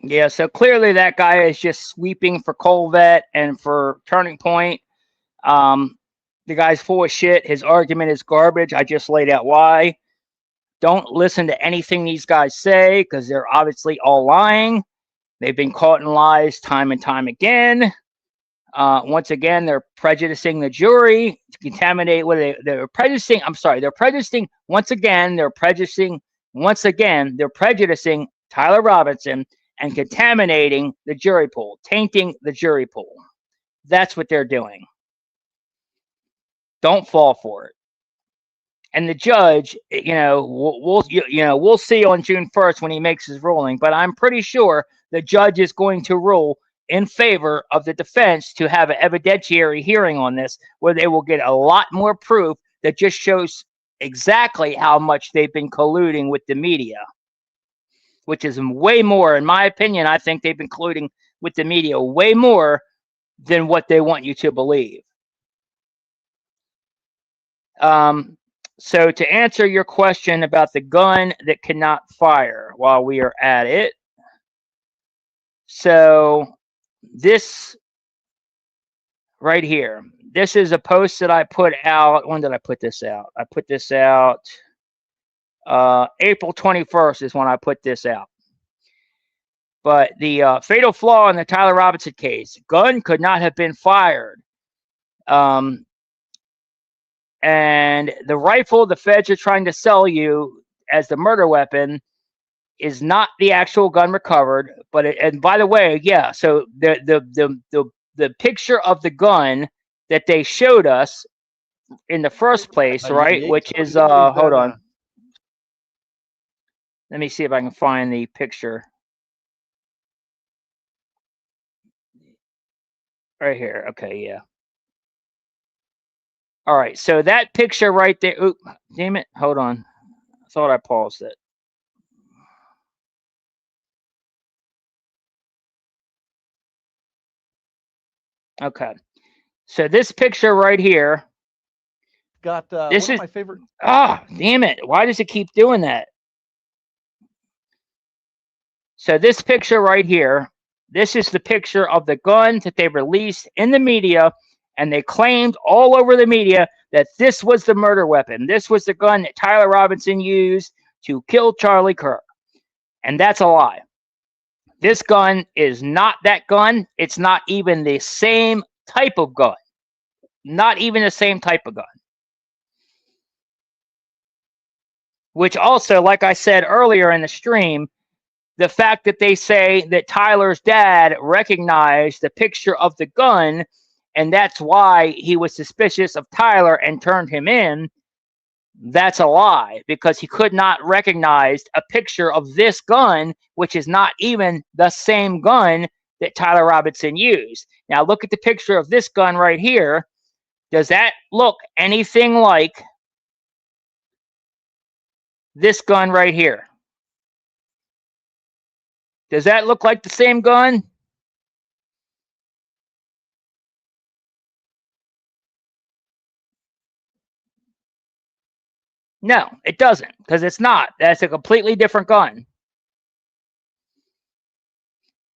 Speaker 8: Yeah, so clearly that guy is just sweeping for Colvette and for Turning Point. The guy's full of shit. His argument is garbage. I just laid out why. Don't listen to anything these guys say because they're obviously all lying. They've been caught in lies time and time again. Once again, they're prejudicing the jury to contaminate what they're prejudicing. I'm sorry, they're prejudicing once again. They're prejudicing Tyler Robinson and contaminating the jury pool, tainting the jury pool. That's what they're doing. Don't fall for it. And the judge, we'll see on June 1st when he makes his ruling, but I'm pretty sure the judge is going to rule in favor of the defense to have an evidentiary hearing on this, where they will get a lot more proof that just shows exactly how much they've been colluding with the media, which is way more, in my opinion. I think they've been colluding with the media way more than what they want you to believe. So to answer your question about the gun that cannot fire while we are at it. So this right here, this is a post that I put out. When did I put this out? I put this out April 21st is when I put this out. But the fatal flaw in the Tyler Robinson case, gun could not have been fired. And the rifle the feds are trying to sell you as the murder weapon is not the actual gun recovered. But and by the way, yeah. So the picture of the gun that they showed us in the first place, right? Which is hold on. Let me see if I can find the picture. Right here. Okay, yeah. All right, so that picture right there. Oop, damn it. Hold on. I thought I paused it. Okay. So this picture right here.
Speaker 14: Got
Speaker 8: this
Speaker 14: one
Speaker 8: is
Speaker 14: of my favorite.
Speaker 8: Ah, damn it. Why does it keep doing that? So this picture right here, this is the picture of the gun that they released in the media. And they claimed all over the media that this was the murder weapon. This was the gun that Tyler Robinson used to kill Charlie Kirk. And that's a lie. This gun is not that gun. It's not even the same type of gun. Not even the same type of gun. Which also, like I said earlier in the stream, the fact that they say that Tyler's dad recognized the picture of the gun, and that's why he was suspicious of Tyler and turned him in, that's a lie, because he could not recognize a picture of this gun, which is not even the same gun that Tyler Robinson used. Now look at the picture of this gun right here. Does that look anything like this gun right here? Does that look like the same gun? No, it doesn't, because it's not. That's a completely different gun.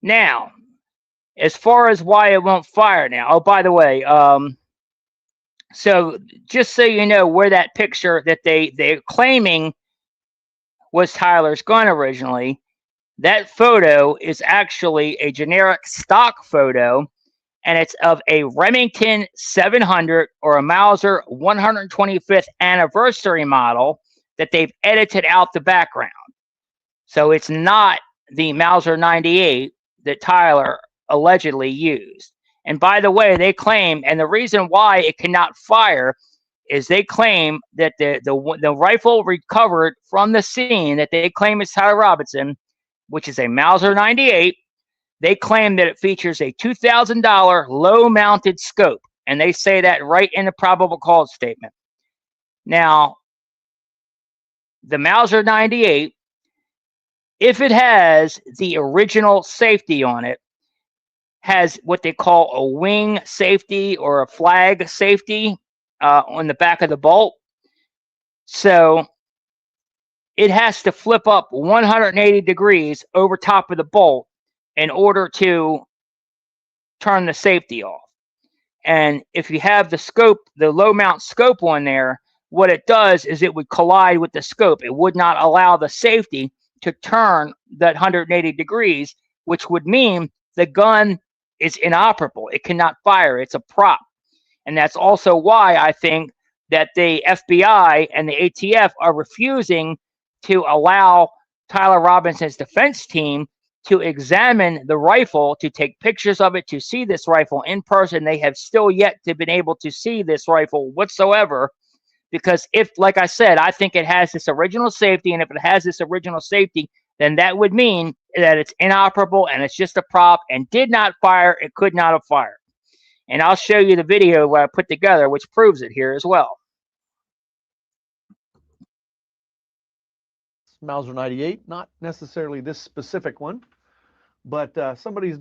Speaker 8: Now, As far as why it won't fire now. Oh, by the way, so just so you know where that picture that they're claiming was Tyler's gun originally, that photo is actually a generic stock photo, and it's of a Remington 700 or a Mauser 125th anniversary model that they've edited out the background. So it's not the Mauser 98 that Tyler allegedly used. And by the way, they claim, and the reason why it cannot fire is they claim that the rifle recovered from the scene that they claim is Tyler Robinson, which is a Mauser 98, they claim that it features a $2,000 low-mounted scope, and they say that right in the probable cause statement. Now, the Mauser 98, if it has the original safety on it, has what they call a wing safety or a flag safety on the back of the bolt. So it has to flip up 180 degrees over top of the bolt in order to turn the safety off. And if you have the scope, the low mount scope on there, what it does is it would collide with the scope. It would not allow the safety to turn that 180 degrees, which would mean the gun is inoperable. It cannot fire. It's a prop. And that's also why I think that the FBI and the ATF are refusing to allow Tyler Robinson's defense team to examine the rifle, to take pictures of it, to see this rifle in person. They have still yet to been able to see this rifle whatsoever, because if, like I said, I think it has this original safety, and if it has this original safety, then that would mean that it's inoperable and it's just a prop and did not fire. It could not have fired. And I'll show you the video what I put together, which proves it here as well.
Speaker 14: Mauser 98, not necessarily this specific one, but somebody's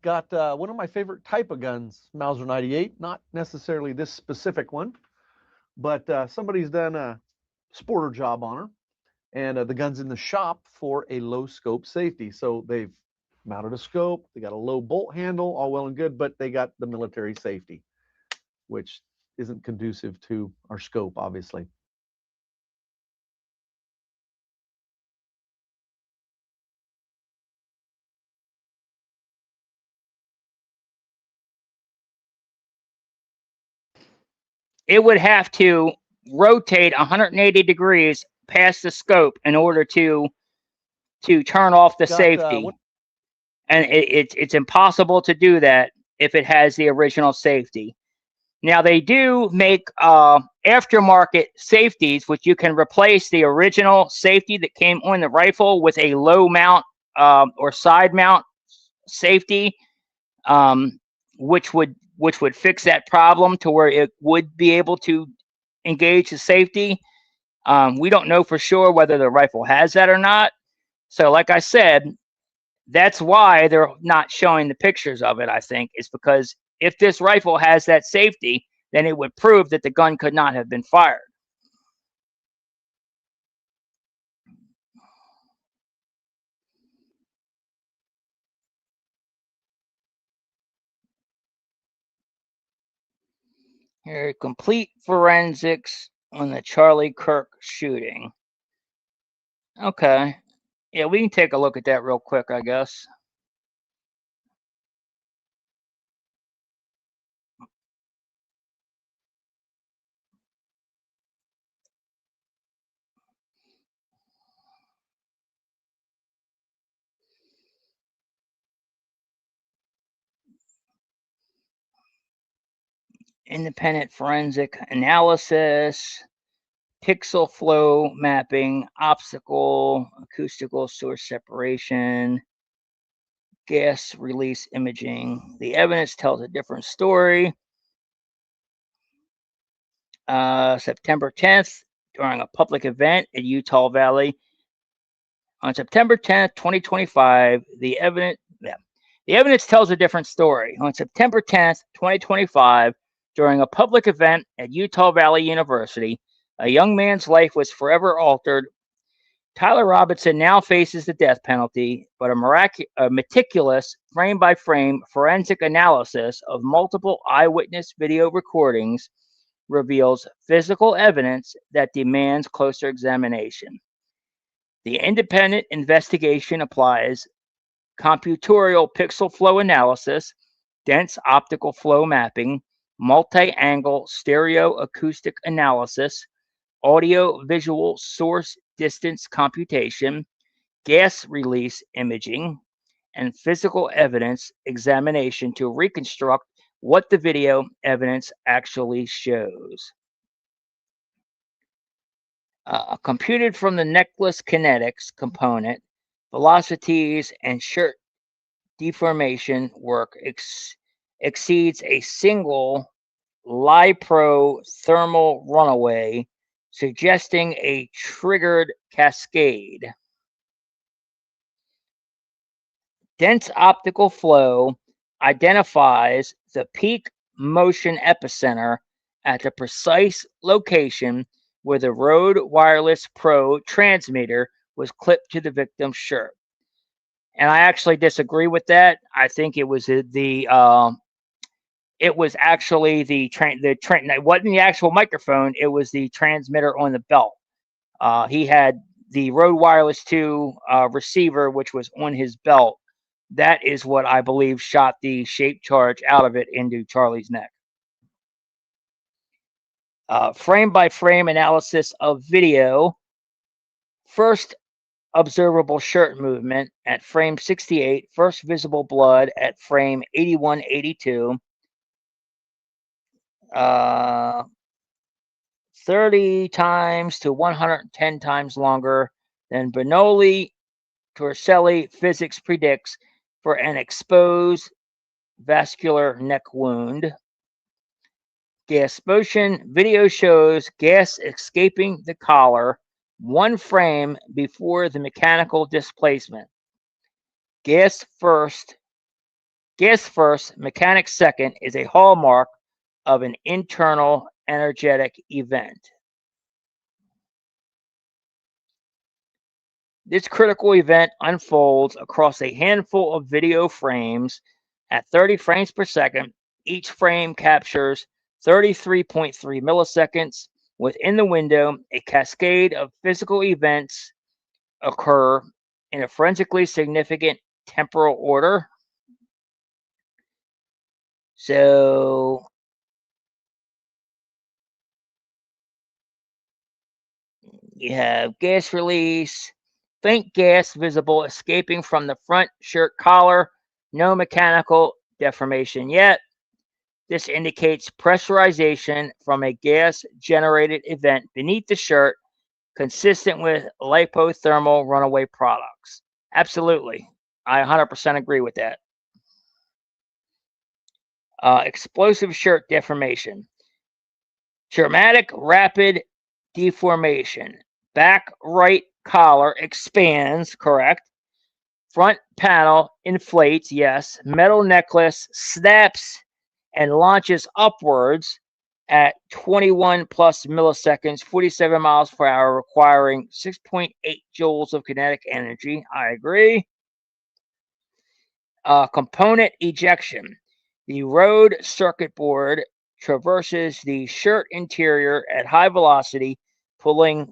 Speaker 14: got one of my favorite type of guns, Mauser 98, not necessarily this specific one, but somebody's done a sporter job on her, and the gun's in the shop for a low scope safety. So they've mounted a scope, they got a low bolt handle, all well and good, but they got the military safety, which isn't conducive to our scope, obviously.
Speaker 8: It would have to rotate 180 degrees past the scope in order to turn off the safety. And it's impossible to do that if it has the original safety. Now, they do make aftermarket safeties, which you can replace the original safety that came on the rifle with a low mount or side mount safety, which would fix that problem to where it would be able to engage the safety. We don't know for sure whether the rifle has that or not. So like I said, that's why they're not showing the pictures of it, I think, is because if this rifle has that safety, then it would prove that the gun could not have been fired. Here, complete forensics on the Charlie Kirk shooting. Okay. Yeah, we can take a look at that real quick, I guess. Independent forensic analysis, pixel flow mapping, obstacle, acoustical source separation, gas release imaging. The evidence tells a different story. September 10th, during a public event at Utah Valley. On September 10th, 2025, the evidence tells a different story. On September 10th, 2025, during a public event at Utah Valley University, a young man's life was forever altered. Tyler Robinson now faces the death penalty, but a meticulous frame-by-frame forensic analysis of multiple eyewitness video recordings reveals physical evidence that demands closer examination. The independent investigation applies computatorial pixel flow analysis, dense optical flow mapping, multi-angle stereo acoustic analysis, audio-visual source distance computation, gas release imaging, and physical evidence examination to reconstruct what the video evidence actually shows. Computed from the necklace kinetics component, velocities and shirt deformation work exceeds a single LiPro thermal runaway, suggesting a triggered cascade. Dense optical flow identifies the peak motion epicenter at the precise location where the Rode Wireless Pro transmitter was clipped to the victim's shirt. And I actually disagree with that. I think it was actually it wasn't the actual microphone. It was the transmitter on the belt. He had the Rode Wireless 2 receiver, which was on his belt. That is what I believe shot the shape charge out of it into Charlie's neck. Frame-by-frame analysis of video. First observable shirt movement at frame 68. First visible blood at frame 81-82. 30 times to 110 times longer than Bernoulli Torricelli physics predicts for an exposed vascular neck wound. Gas motion. Video shows gas escaping the collar 1 frame before the mechanical displacement. Gas first, mechanics second is a hallmark of an internal energetic event. This critical event unfolds across a handful of video frames at 30 frames per second. Each frame captures 33.3 milliseconds. Within the window, a cascade of physical events occur in a forensically significant temporal order. So you have gas release, faint gas visible escaping from the front shirt collar, no mechanical deformation yet. This indicates pressurization from a gas-generated event beneath the shirt, consistent with lipothermal runaway products. Absolutely. I 100% agree with that. Explosive shirt deformation. Dramatic rapid deformation. Back right collar expands, correct. Front panel inflates, yes. Metal necklace snaps and launches upwards at 21 plus milliseconds, 47 miles per hour, requiring 6.8 joules of kinetic energy. I agree. Component ejection. The Rode circuit board traverses the shirt interior at high velocity, pulling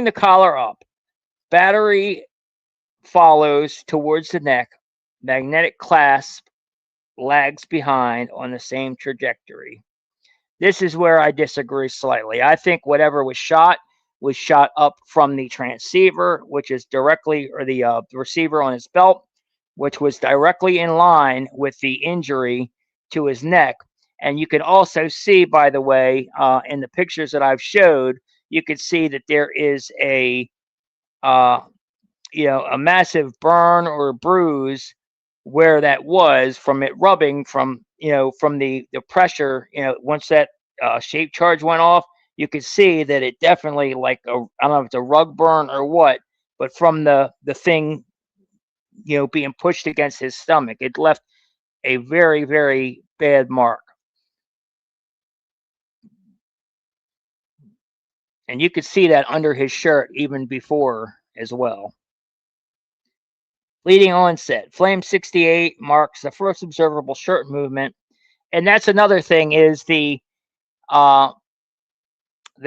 Speaker 8: the collar up. Battery follows towards the neck. Magnetic clasp lags behind on the same trajectory. This is where I disagree slightly. I think whatever was shot up from the transceiver, which is directly, or the receiver on his belt, which was directly in line with the injury to his neck. And you can also see, by the way, in the pictures that I've showed, you can see that there is a massive burn or bruise where that was from it rubbing from the pressure. Once that shape charge went off, you could see that it definitely, like I don't know if it's a rug burn or what, but from the thing being pushed against his stomach, it left a very, very bad mark. And you could see that under his shirt even before as well. Leading onset, Flame 68 marks the first observable shirt movement. And that's another thing is the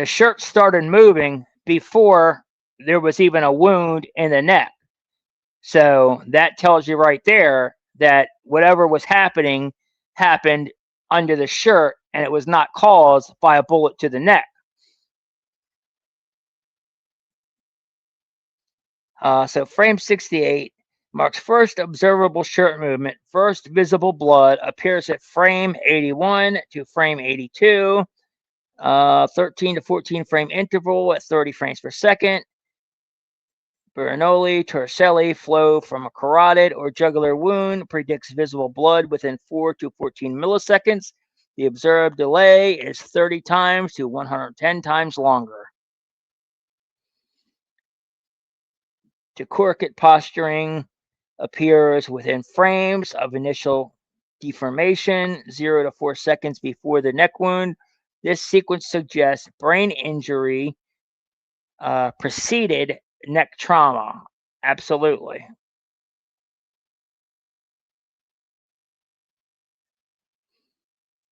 Speaker 8: shirt started moving before there was even a wound in the neck. So that tells you right there that whatever was happening happened under the shirt and it was not caused by a bullet to the neck. So frame 68 marks first observable shirt movement. First visible blood appears at frame 81 to frame 82. 13 to 14 frame interval at 30 frames per second. Bernoulli, Torricelli flow from a carotid or jugular wound predicts visible blood within 4 to 14 milliseconds. The observed delay is 30 times to 110 times longer. Decorticate posturing appears within frames of initial deformation, 0 to 4 seconds before the neck wound. This sequence suggests brain injury preceded neck trauma. Absolutely.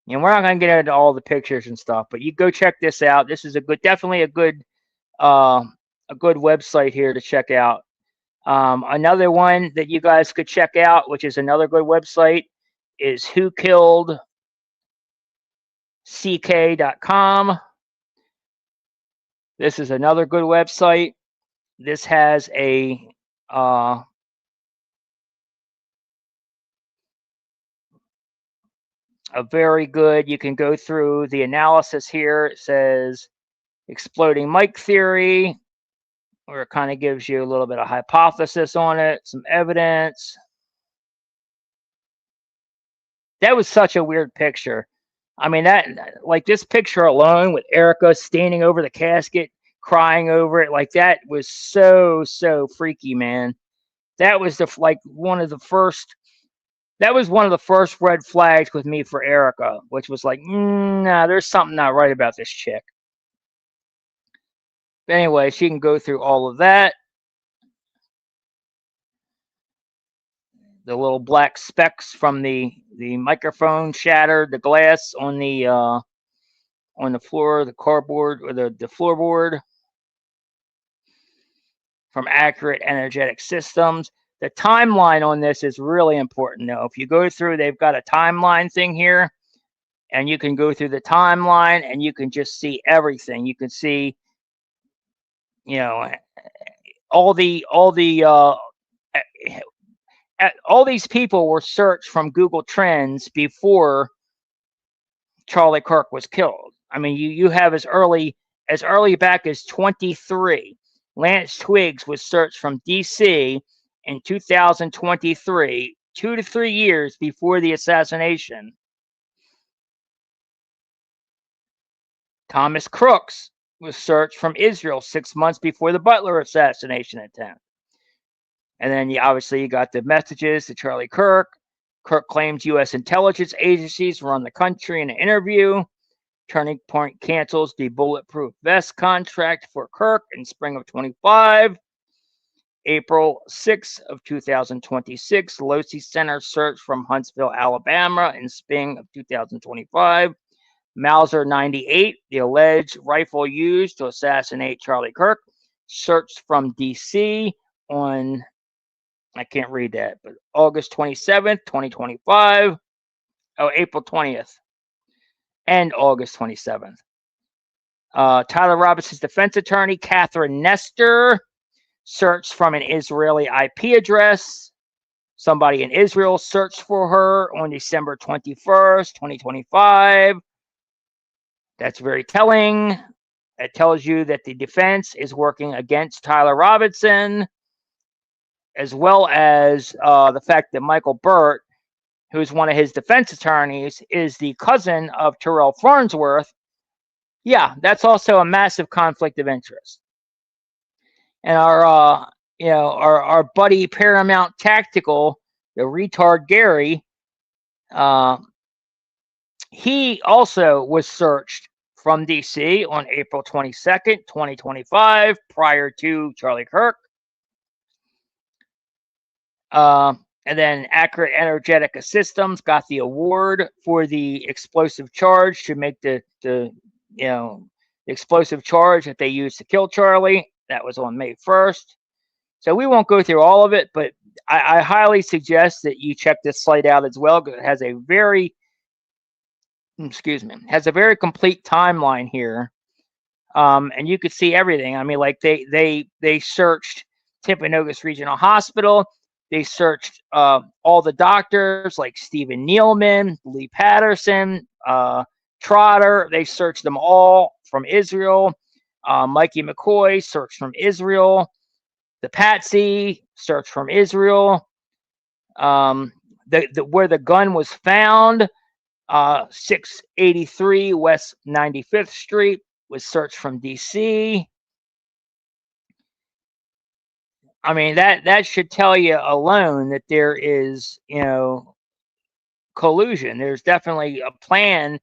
Speaker 8: And we're not going to get into all the pictures and stuff, but you go check this out. This is definitely a good website here to check out. Another one that you guys could check out, which is another good website, is whokilledck.com. This is another good website. This has a very good, you can go through the analysis here. It says exploding mic theory, where it kind of gives you a little bit of hypothesis on it, some evidence. That was such a weird picture. I mean, like this picture alone with Erica standing over the casket, crying over it, like that was so freaky, man. That was one of the first red flags with me for Erica, which was like, nah, there's something not right about this chick. But anyway, she can go through all of that. The little black specks from the microphone shattered the glass on the floor, the cardboard or the floorboard from accurate energetic systems. The timeline on this is really important though. If you go through, they've got a timeline thing here, and you can go through the timeline and you can just see everything. You can see, you know, all these people were searched from Google Trends before Charlie Kirk was killed. I mean, you have as early back as 23. Lance Twiggs was searched from DC in 2023, 2 to 3 years before the assassination. Thomas Crooks was searched from Israel 6 months before the Butler assassination attempt. And then you got the messages to Charlie Kirk. Kirk claims U.S. intelligence agencies run the country in an interview. Turning Point cancels the bulletproof vest contract for Kirk in spring of 25. April 6 of 2026, Losey Center search from Huntsville, Alabama in spring of 2025. Mauser 98, the alleged rifle used to assassinate Charlie Kirk, searched from DC on, I can't read that, but August 27th, 2025. Oh, April 20th and August 27th. Tyler Robinson's defense attorney, Catherine Nestor, searched from an Israeli IP address. Somebody in Israel searched for her on December 21st, 2025. That's very telling. It tells you that the defense is working against Tyler Robinson, as well as the fact that Michael Burt, who's one of his defense attorneys, is the cousin of Terrell Farnsworth. Yeah, that's also a massive conflict of interest. And our buddy Paramount Tactical, the retard Gary, he also was searched from DC on April 22nd, 2025, prior to Charlie Kirk. And then Accurate Energetic Systems got the award for the explosive charge to make the explosive charge that they used to kill Charlie. That was on May 1st. So we won't go through all of it, but I highly suggest that you check this site out as well, because it has a very, complete timeline here. And you could see everything. I mean, like they searched Timpanogos Regional Hospital. They searched all the doctors like Stephen Nealman, Lee Patterson, Trotter. They searched them all from Israel. Mikey McCoy searched from Israel. The Patsy searched from Israel. Where the gun was found, 683 West 95th Street, was searched from DC. I mean, that should tell you alone that there is, collusion. There's definitely a plan,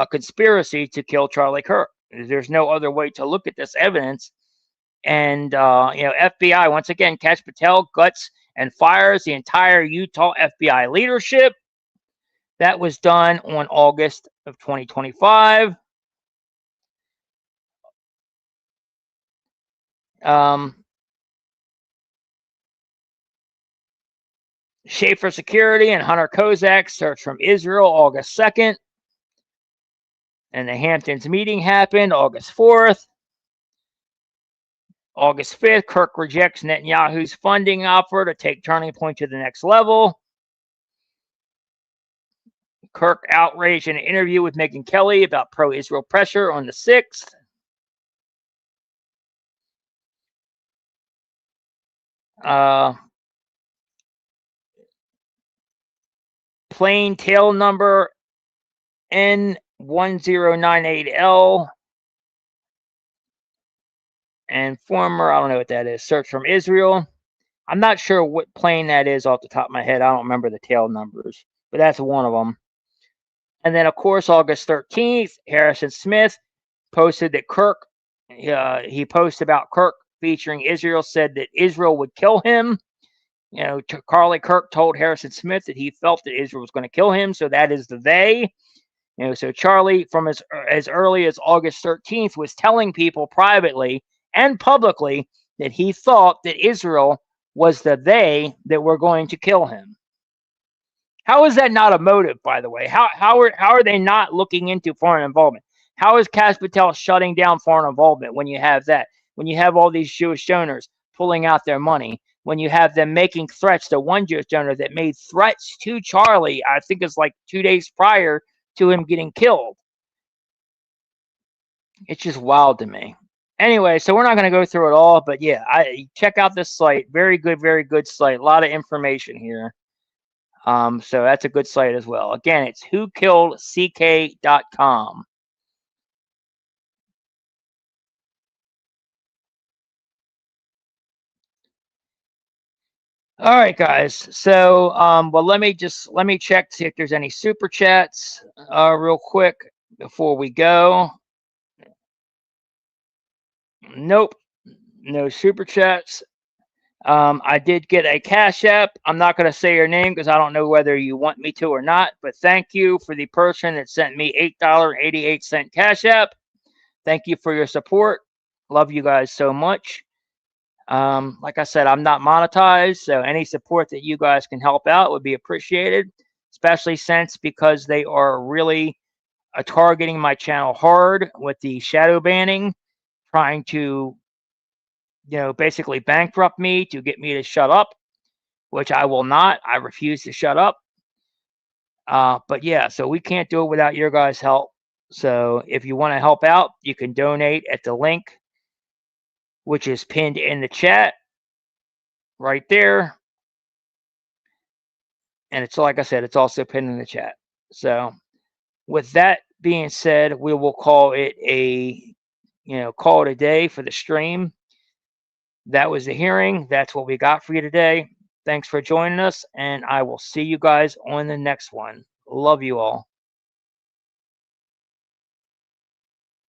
Speaker 8: conspiracy to kill Charlie Kirk. There's no other way to look at this evidence. And, FBI, once again, Kash Patel guts and fires the entire Utah FBI leadership. That was done on August of 2025. Schaefer Security and Hunter Kozak searched from Israel August 2nd. And the Hamptons meeting happened August 4th. August 5th, Kirk rejects Netanyahu's funding offer to take Turning Point to the next level. Kirk outraged in an interview with Megyn Kelly about pro-Israel pressure on the 6th. Plane tail number N1098L and former, I don't know what that is, search from Israel. I'm not sure what plane that is off the top of my head. I don't remember the tail numbers, but that's one of them. And then, of course, August 13th, Harrison Smith posted that Kirk, he posted about Kirk featuring Israel, said that Israel would kill him. Charlie Kirk told Harrison Smith that he felt that Israel was going to kill him. So that is the they. So Charlie, from as early as August 13th, was telling people privately and publicly that he thought that Israel was the they that were going to kill him. How is that not a motive, by the way? How are they not looking into foreign involvement? How is Kash Patel shutting down foreign involvement when you have that? When you have all these Jewish donors pulling out their money? When you have them making threats to one Jewish donor that made threats to Charlie, I think it's like 2 days prior to him getting killed. It's just wild to me. Anyway, so we're not going to go through it all, but yeah, check out this site. Very good site. A lot of information here. So that's a good site as well. Again, it's whokilledck.com. All right, guys. So, well, let me check to see if there's any super chats, real quick before we go. Nope, no super chats. I did get a Cash App. I'm not going to say your name because I don't know whether you want me to or not, but thank you for the person that sent me $8.88 Cash App. Thank you for your support. Love you guys so much. Like I said, I'm not monetized, so any support that you guys can help out would be appreciated, especially because they are really targeting my channel hard with the shadow banning, trying to, basically bankrupt me to get me to shut up, which I will not. I refuse to shut up. But yeah, so we can't do it without your guys' help. So if you want to help out, you can donate at the link, which is pinned in the chat right there. And it's, like I said, it's also pinned in the chat. So with that being said, we will call it a day for the stream. That was the hearing. That's what we got for you today. Thanks for joining us, and I will see you guys on the next one. Love you all.